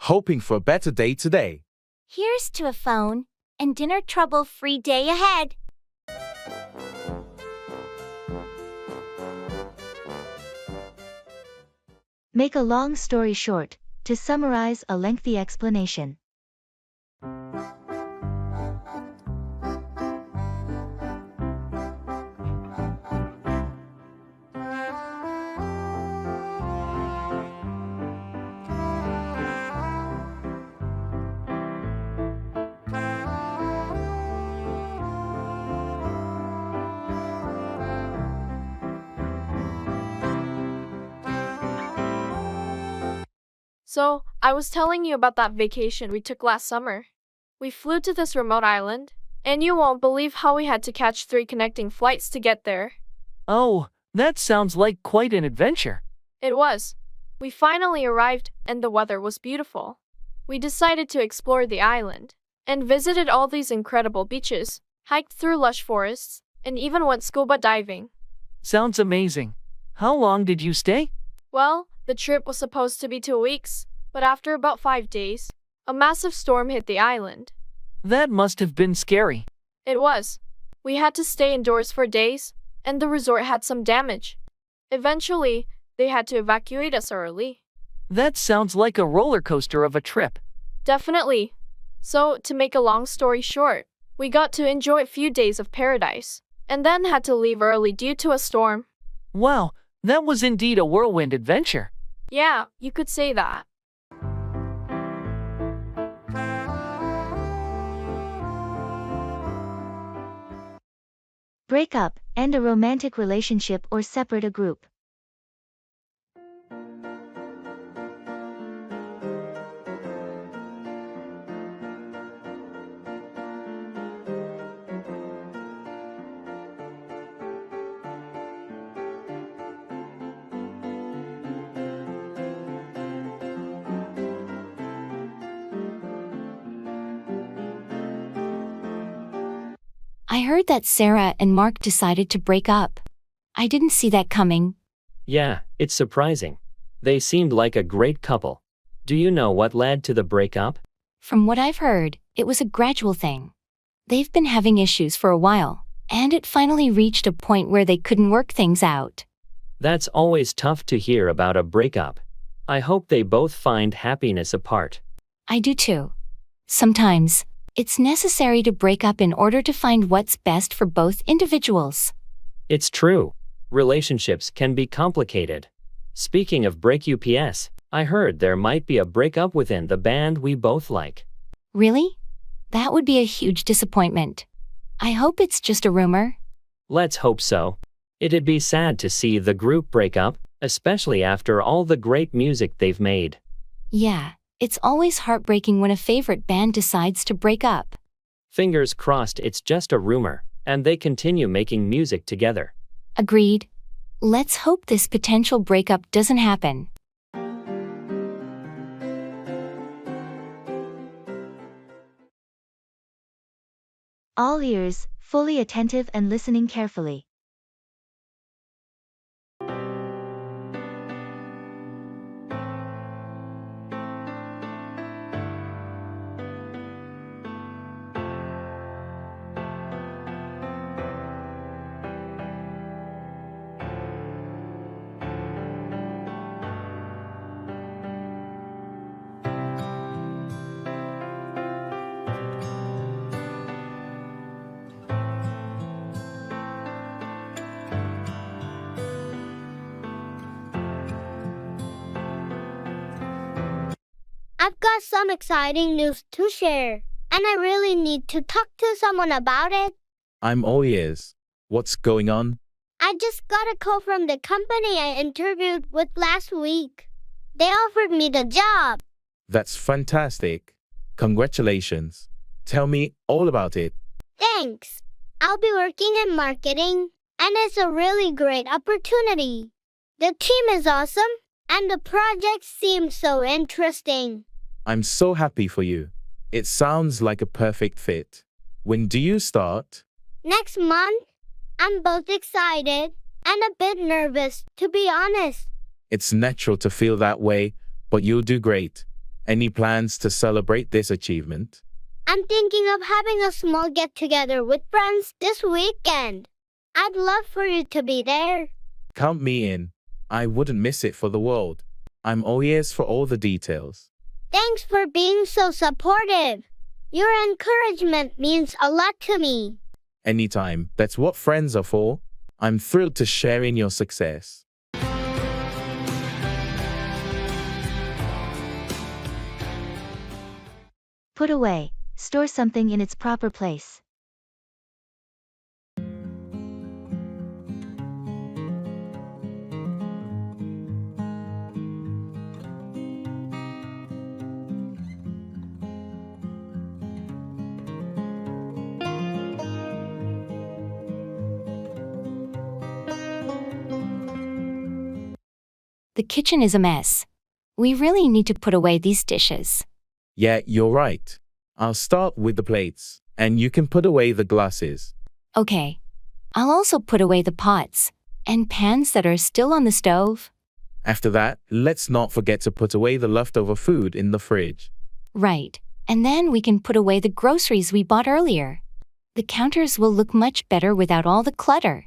Hoping for a better day today. Here's to a phone and dinner trouble-free day ahead. Make a long story short, to summarize a lengthy explanation. So, I was telling you about that vacation we took last summer. We flew to this remote island, and you won't believe how we had to catch 3 connecting flights to get there. Oh, that sounds like quite an adventure. It was. We finally arrived, and the weather was beautiful. We decided to explore the island, and visited all these incredible beaches, hiked through lush forests, and even went scuba diving. Sounds amazing. How long did you stay? Well, the trip was supposed to be 2 weeks, but after about 5 days, a massive storm hit the island. That must have been scary. It was. We had to stay indoors for days, and the resort had some damage. Eventually, they had to evacuate us early. That sounds like a roller coaster of a trip. Definitely. So, to make a long story short, we got to enjoy a few days of paradise, and then had to leave early due to a storm. Wow, that was indeed a whirlwind adventure. Yeah, you could say that. Break up, end a romantic relationship or separate a group. I heard that Sarah and Mark decided to break up. I didn't see that coming. Yeah, it's surprising. They seemed like a great couple. Do you know what led to the breakup? From what I've heard, it was a gradual thing. They've been having issues for a while, and it finally reached a point where they couldn't work things out. That's always tough to hear about a breakup. I hope they both find happiness apart. I do too. Sometimes, it's necessary to break up in order to find what's best for both individuals. It's true. Relationships can be complicated. Speaking of break ups, I heard there might be a breakup within the band we both like. Really? That would be a huge disappointment. I hope it's just a rumor. Let's hope so. It'd be sad to see the group break up, especially after all the great music they've made. Yeah, it's always heartbreaking when a favorite band decides to break up. Fingers crossed it's just a rumor, and they continue making music together. Agreed. Let's hope this potential breakup doesn't happen. All ears, fully attentive and listening carefully. I've got some exciting news to share, and I really need to talk to someone about it. I'm all ears. What's going on? I just got a call from the company I interviewed with last week. They offered me the job. That's fantastic. Congratulations. Tell me all about it. Thanks. I'll be working in marketing, and it's a really great opportunity. The team is awesome, and the project seems so interesting. I'm so happy for you. It sounds like a perfect fit. When do you start? Next month. I'm both excited and a bit nervous, to be honest. It's natural to feel that way, but you'll do great. Any plans to celebrate this achievement? I'm thinking of having a small get-together with friends this weekend. I'd love for you to be there. Count me in. I wouldn't miss it for the world. I'm all ears for all the details. Thanks for being so supportive. Your encouragement means a lot to me. Anytime, that's what friends are for. I'm thrilled to share in your success. Put away. Store something in its proper place. The kitchen is a mess. We really need to put away these dishes. Yeah, you're right. I'll start with the plates, and you can put away the glasses. Okay. I'll also put away the pots and pans that are still on the stove. After that, let's not forget to put away the leftover food in the fridge. Right. And then we can put away the groceries we bought earlier. The counters will look much better without all the clutter.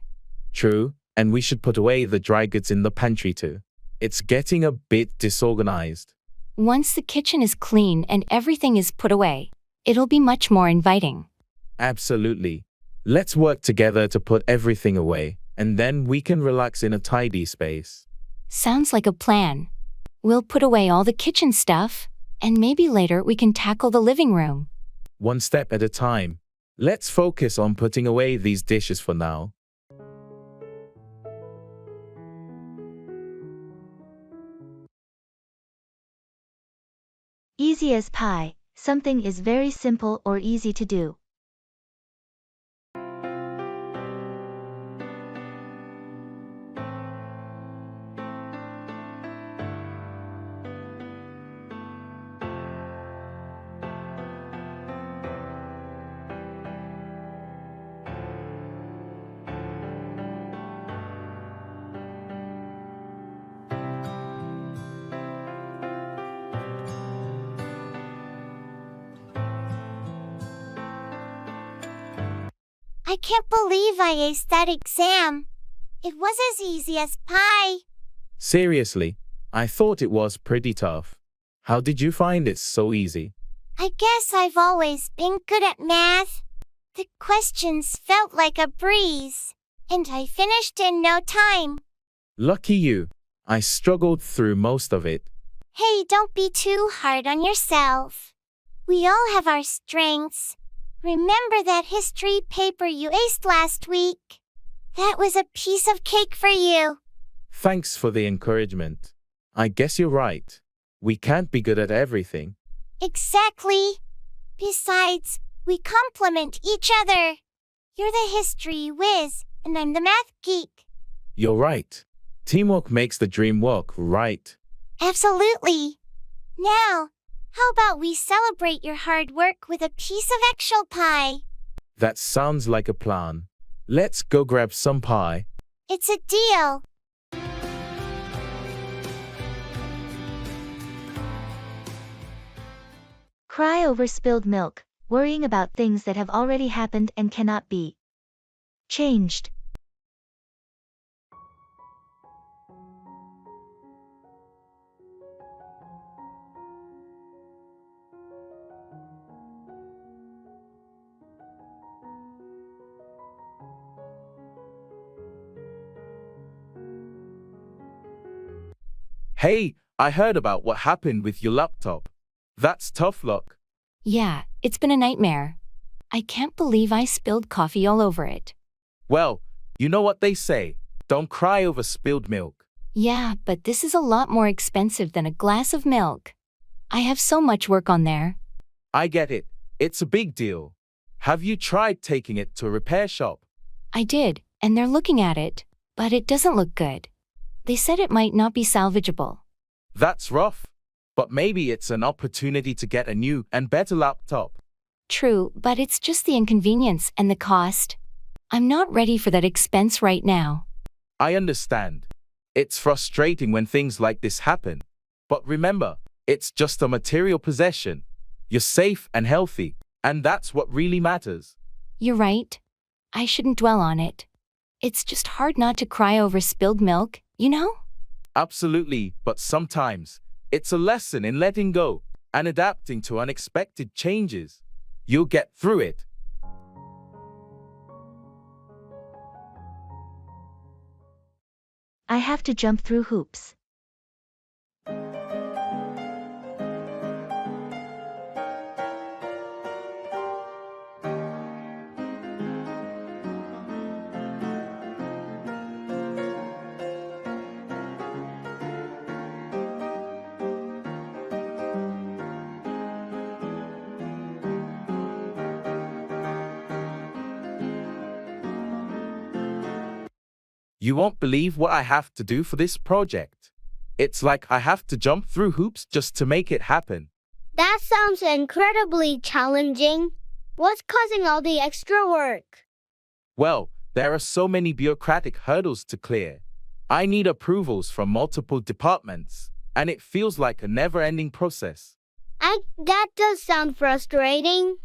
True, and we should put away the dry goods in the pantry too. It's getting a bit disorganized. Once the kitchen is clean and everything is put away, it'll be much more inviting. Absolutely. Let's work together to put everything away, and then we can relax in a tidy space. Sounds like a plan. We'll put away all the kitchen stuff, and maybe later we can tackle the living room. One step at a time. Let's focus on putting away these dishes for now. Easy as pie. Something is very simple or easy to do. I can't believe I aced that exam. It was as easy as pie. Seriously, I thought it was pretty tough. How did you find it so easy? I guess I've always been good at math. The questions felt like a breeze, and I finished in no time. Lucky you. I struggled through most of it. Hey, don't be too hard on yourself. We all have our strengths. Remember that history paper you aced last week? That was a piece of cake for you. Thanks for the encouragement. I guess you're right. We can't be good at everything. Exactly. Besides, we complement each other. You're the history whiz, and I'm the math geek. You're right. Teamwork makes the dream work, right? Absolutely. Now, how about we celebrate your hard work with a piece of actual pie? That sounds like a plan. Let's go grab some pie. It's a deal. Cry over spilled milk, worrying about things that have already happened and cannot be changed. Hey, I heard about what happened with your laptop. That's tough luck. Yeah, it's been a nightmare. I can't believe I spilled coffee all over it. Well, you know what they say. Don't cry over spilled milk. Yeah, but this is a lot more expensive than a glass of milk. I have so much work on there. I get it. It's a big deal. Have you tried taking it to a repair shop? I did, and they're looking at it, but it doesn't look good. They said it might not be salvageable. That's rough. But maybe it's an opportunity to get a new and better laptop. True, but it's just the inconvenience and the cost. I'm not ready for that expense right now. I understand. It's frustrating when things like this happen. But remember, it's just a material possession. You're safe and healthy, and that's what really matters. You're right. I shouldn't dwell on it. It's just hard not to cry over spilled milk, you know? Absolutely, but sometimes it's a lesson in letting go and adapting to unexpected changes. You'll get through it. I have to jump through hoops. You won't believe what I have to do for this project. It's like I have to jump through hoops just to make it happen. That sounds incredibly challenging. What's causing all the extra work? Well, there are so many bureaucratic hurdles to clear. I need approvals from multiple departments, and it feels like a never-ending process. That does sound frustrating.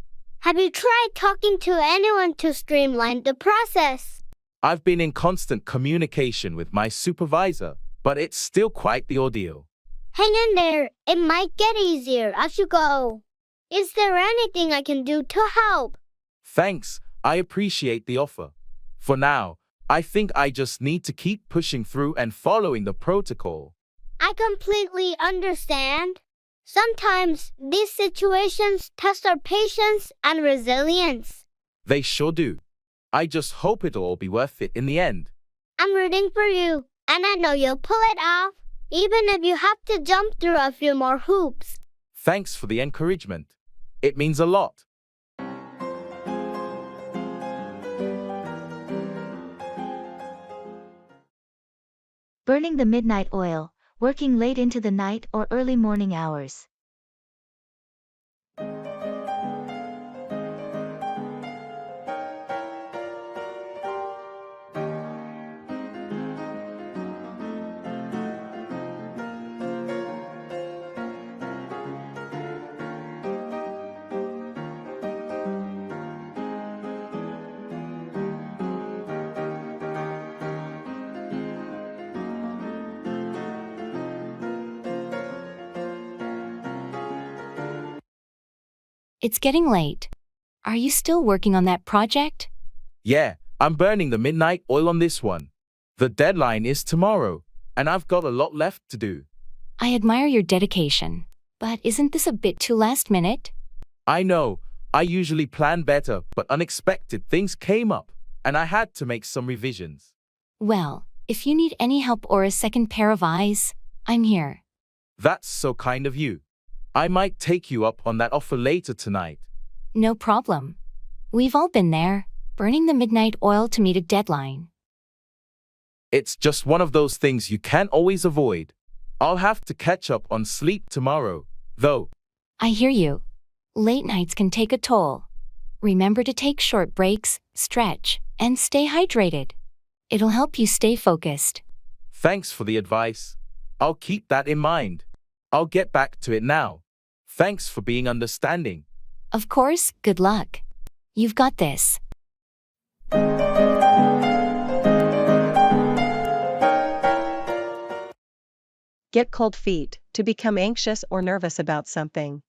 Have you tried talking to anyone to streamline the process? I've been in constant communication with my supervisor, but it's still quite the ordeal. Hang in there. It might get easier as you go. Is there anything I can do to help? Thanks, I appreciate the offer. For now, I think I just need to keep pushing through and following the protocol. I completely understand. Sometimes these situations test our patience and resilience. They sure do. I just hope it'll all be worth it in the end. I'm rooting for you, and I know you'll pull it off, even if you have to jump through a few more hoops. Thanks for the encouragement. It means a lot. Burning the midnight oil, working late into the night or early morning hours. It's getting late. Are you still working on that project? Yeah, I'm burning the midnight oil on this one. The deadline is tomorrow, and I've got a lot left to do. I admire your dedication, but isn't this a bit too last minute? I know, I usually plan better, but unexpected things came up, and I had to make some revisions. Well, if you need any help or a second pair of eyes, I'm here. That's so kind of you. I might take you up on that offer later tonight. No problem. We've all been there, burning the midnight oil to meet a deadline. It's just one of those things you can't always avoid. I'll have to catch up on sleep tomorrow, though. I hear you. Late nights can take a toll. Remember to take short breaks, stretch, and stay hydrated. It'll help you stay focused. Thanks for the advice. I'll keep that in mind. I'll get back to it now. Thanks for being understanding. Of course, good luck. You've got this. Get cold feet, to become anxious or nervous about something.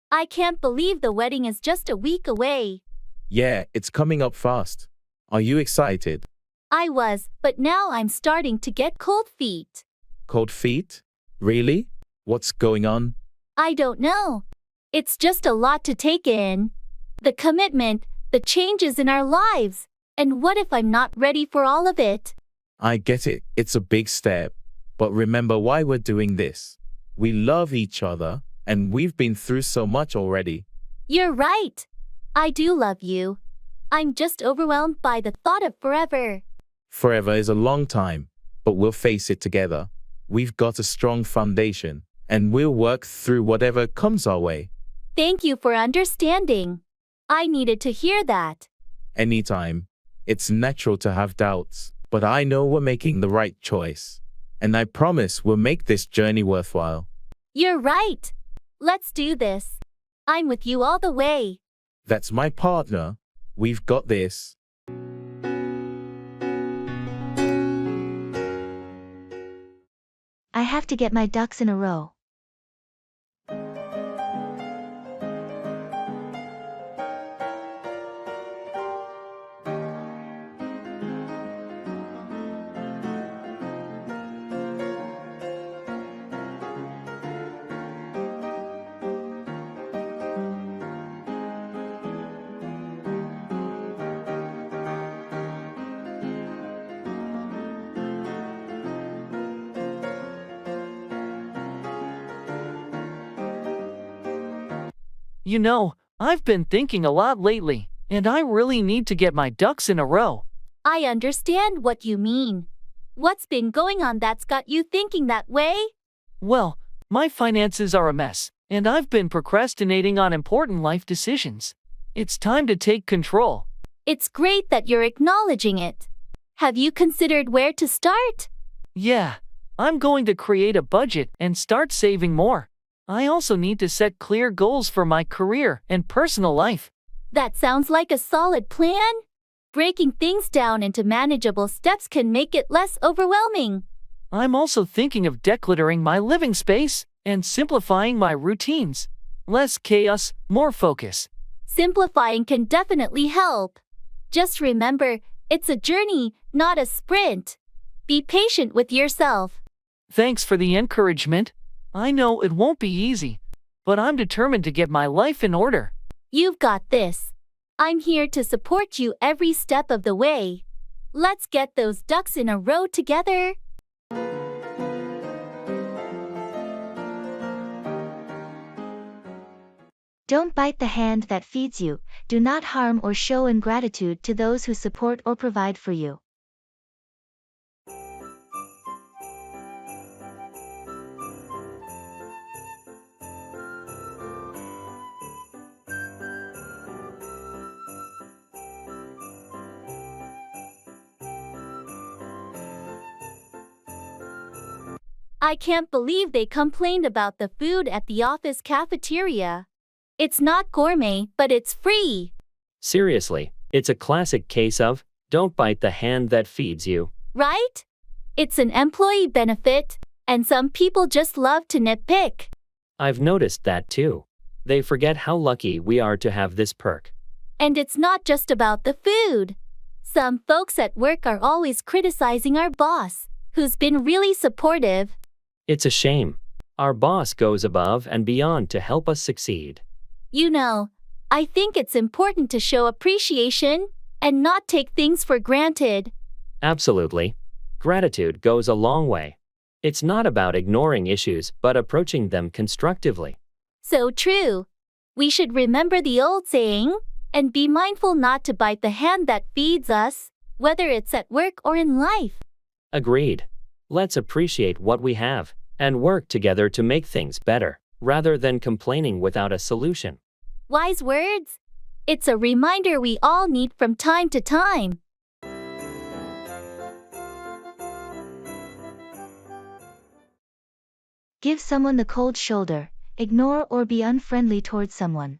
I can't believe the wedding is just a week away. Yeah, it's coming up fast. Are you excited? I was, but now I'm starting to get cold feet. Cold feet? Really? What's going on? I don't know. It's just a lot to take in. The commitment, the changes in our lives. And what if I'm not ready for all of it? I get it. It's a big step. But remember why we're doing this. We love each other, and we've been through so much already. You're right. I do love you. I'm just overwhelmed by the thought of forever. Forever is a long time, but we'll face it together. We've got a strong foundation, and we'll work through whatever comes our way. Thank you for understanding. I needed to hear that. Anytime. It's natural to have doubts, but I know we're making the right choice. And I promise we'll make this journey worthwhile. You're right. Let's do this. I'm with you all the way. That's my partner. We've got this. I have to get my ducks in a row. You know, I've been thinking a lot lately, and I really need to get my ducks in a row. I understand what you mean. What's been going on that's got you thinking that way? Well, my finances are a mess, and I've been procrastinating on important life decisions. It's time to take control. It's great that you're acknowledging it. Have you considered where to start? Yeah, I'm going to create a budget and start saving more. I also need to set clear goals for my career and personal life. That sounds like a solid plan. Breaking things down into manageable steps can make it less overwhelming. I'm also thinking of decluttering my living space and simplifying my routines. Less chaos, more focus. Simplifying can definitely help. Just remember, it's a journey, not a sprint. Be patient with yourself. Thanks for the encouragement. I know it won't be easy, but I'm determined to get my life in order. You've got this. I'm here to support you every step of the way. Let's get those ducks in a row together. Don't bite the hand that feeds you. Do not harm or show ingratitude to those who support or provide for you. I can't believe they complained about the food at the office cafeteria. It's not gourmet, but it's free. Seriously, it's a classic case of don't bite the hand that feeds you. Right? It's an employee benefit, and some people just love to nitpick. I've noticed that too. They forget how lucky we are to have this perk. And it's not just about the food. Some folks at work are always criticizing our boss, who's been really supportive. It's a shame. Our boss goes above and beyond to help us succeed. You know, I think it's important to show appreciation and not take things for granted. Absolutely. Gratitude goes a long way. It's not about ignoring issues but approaching them constructively. So true. We should remember the old saying, and be mindful not to bite the hand that feeds us, whether it's at work or in life. Agreed. Let's appreciate what we have and work together to make things better, rather than complaining without a solution. Wise words? It's a reminder we all need from time to time. Give someone the cold shoulder. Ignore or be unfriendly towards someone.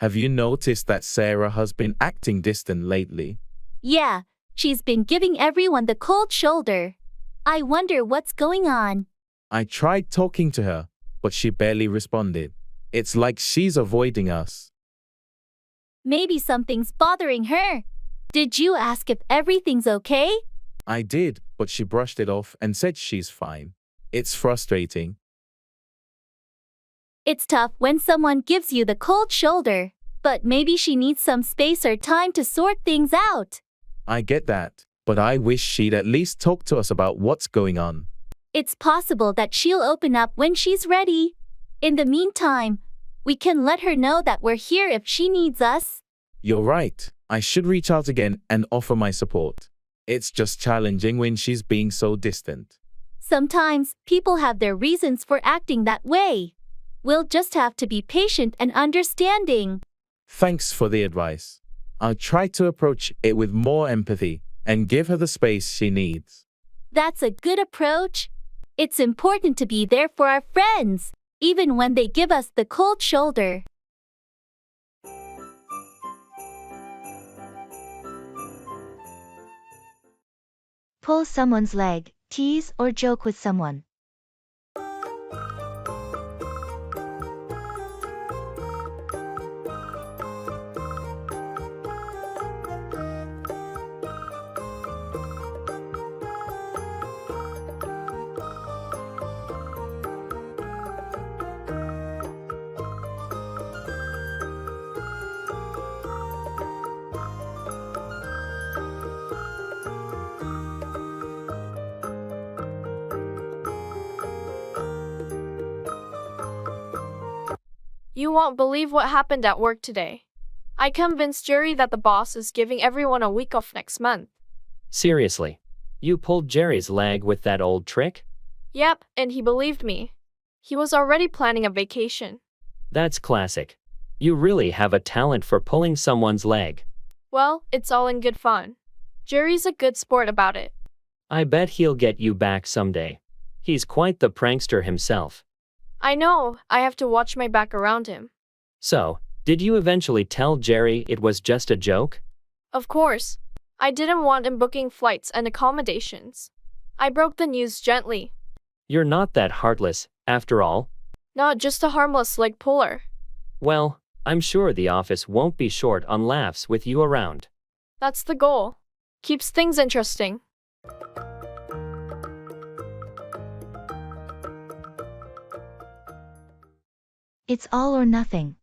Have you noticed that Sarah has been acting distant lately? Yeah, she's been giving everyone the cold shoulder. I wonder what's going on. I tried talking to her, but she barely responded. It's like she's avoiding us. Maybe something's bothering her. Did you ask if everything's okay? I did, but she brushed it off and said she's fine. It's frustrating. It's tough when someone gives you the cold shoulder, but maybe she needs some space or time to sort things out. I get that, but I wish she'd at least talk to us about what's going on. It's possible that she'll open up when she's ready. In the meantime, we can let her know that we're here if she needs us. You're right. I should reach out again and offer my support. It's just challenging when she's being so distant. Sometimes people have their reasons for acting that way. We'll just have to be patient and understanding. Thanks for the advice. I'll try to approach it with more empathy and give her the space she needs. That's a good approach. It's important to be there for our friends, even when they give us the cold shoulder. Pull someone's leg, tease or joke with someone. You won't believe what happened at work today. I convinced Jerry that the boss is giving everyone a week off next month. Seriously? You pulled Jerry's leg with that old trick? Yep, and he believed me. He was already planning a vacation. That's classic. You really have a talent for pulling someone's leg. Well, it's all in good fun. Jerry's a good sport about it. I bet he'll get you back someday. He's quite the prankster himself. I know, I have to watch my back around him. So, did you eventually tell Jerry it was just a joke? Of course. I didn't want him booking flights and accommodations. I broke the news gently. You're not that heartless, after all. Not just a harmless leg puller. Well, I'm sure the office won't be short on laughs with you around. That's the goal. Keeps things interesting. It's all or nothing.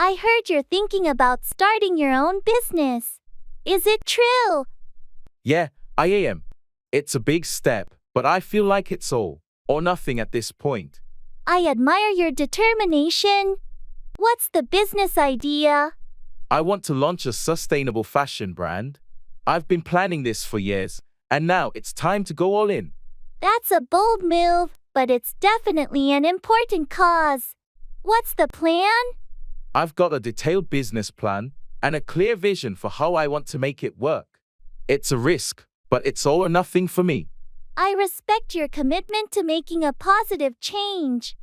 I heard you're thinking about starting your own business. Is it true? Yeah, I am. It's a big step, but I feel like it's all or nothing at this point. I admire your determination. What's the business idea? I want to launch a sustainable fashion brand. I've been planning this for years, and now it's time to go all in. That's a bold move, but it's definitely an important cause. What's the plan? I've got a detailed business plan and a clear vision for how I want to make it work. It's a risk, but it's all or nothing for me. I respect your commitment to making a positive change.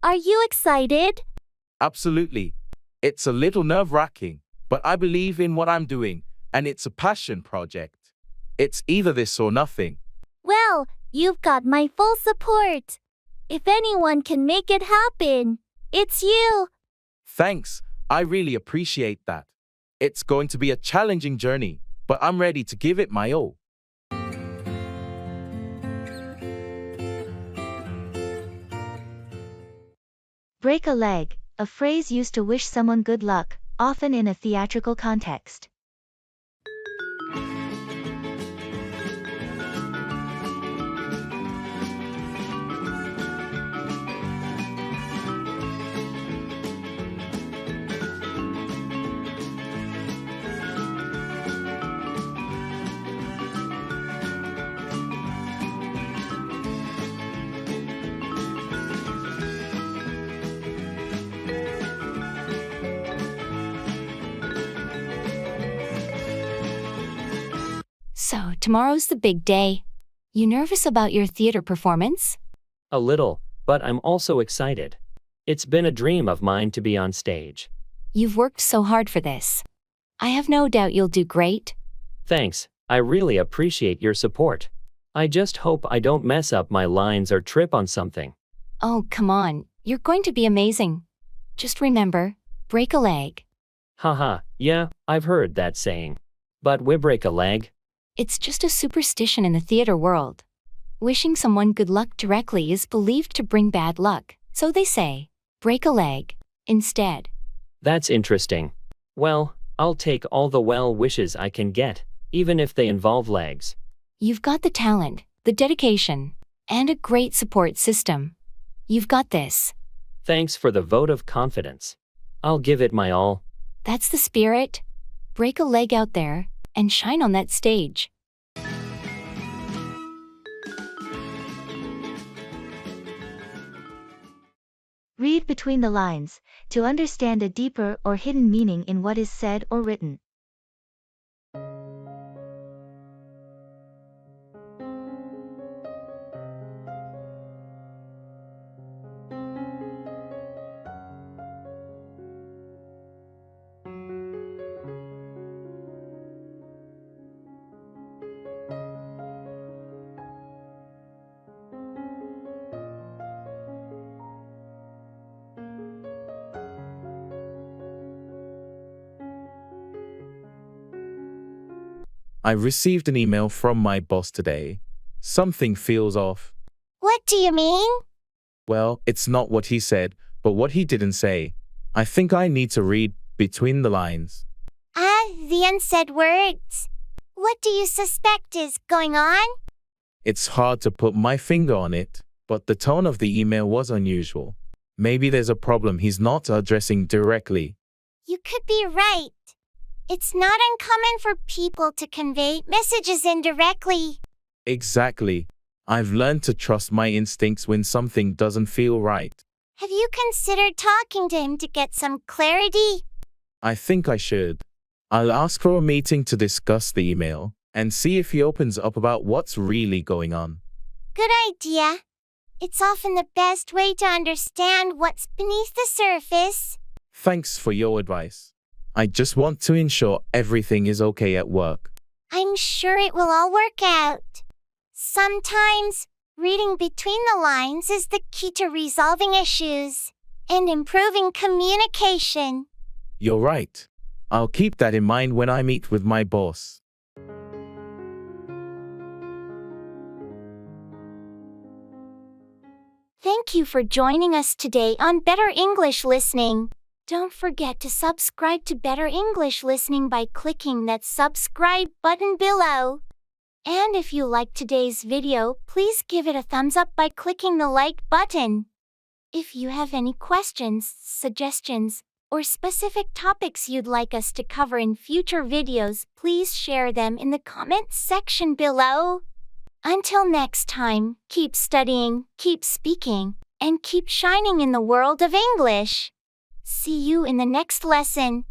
Are you excited? Absolutely. It's a little nerve-wracking, but I believe in what I'm doing, and it's a passion project. It's either this or nothing. Well, you've got my full support. If anyone can make it happen, it's you. Thanks, I really appreciate that. It's going to be a challenging journey, but I'm ready to give it my all. Break a leg, a phrase used to wish someone good luck, often in a theatrical context. So, tomorrow's the big day. You nervous about your theater performance? A little, but I'm also excited. It's been a dream of mine to be on stage. You've worked so hard for this. I have no doubt you'll do great. Thanks, I really appreciate your support. I just hope I don't mess up my lines or trip on something. Oh, come on, you're going to be amazing. Just remember, break a leg. Haha, yeah, I've heard that saying. But we break a leg? It's just a superstition in the theater world. Wishing someone good luck directly is believed to bring bad luck, so they say, break a leg, instead. That's interesting. Well, I'll take all the well wishes I can get, even if they involve legs. You've got the talent, the dedication, and a great support system. You've got this. Thanks for the vote of confidence. I'll give it my all. That's the spirit. Break a leg out there, and shine on that stage. Read between the lines to understand a deeper or hidden meaning in what is said or written. I received an email from my boss today. Something feels off. What do you mean? Well, it's not what he said, but what he didn't say. I think I need to read between the lines. The unsaid words. What do you suspect is going on? It's hard to put my finger on it, but the tone of the email was unusual. Maybe there's a problem he's not addressing directly. You could be right. It's not uncommon for people to convey messages indirectly. Exactly. I've learned to trust my instincts when something doesn't feel right. Have you considered talking to him to get some clarity? I think I should. I'll ask for a meeting to discuss the email and see if he opens up about what's really going on. Good idea. It's often the best way to understand what's beneath the surface. Thanks for your advice. I just want to ensure everything is okay at work. I'm sure it will all work out. Sometimes, reading between the lines is the key to resolving issues and improving communication. You're right. I'll keep that in mind when I meet with my boss. Thank you for joining us today on Better English Listening. Don't forget to subscribe to Better English Listening by clicking that subscribe button below. And if you liked today's video, please give it a thumbs up by clicking the like button. If you have any questions, suggestions, or specific topics you'd like us to cover in future videos, please share them in the comments section below. Until next time, keep studying, keep speaking, and keep shining in the world of English. See you in the next lesson.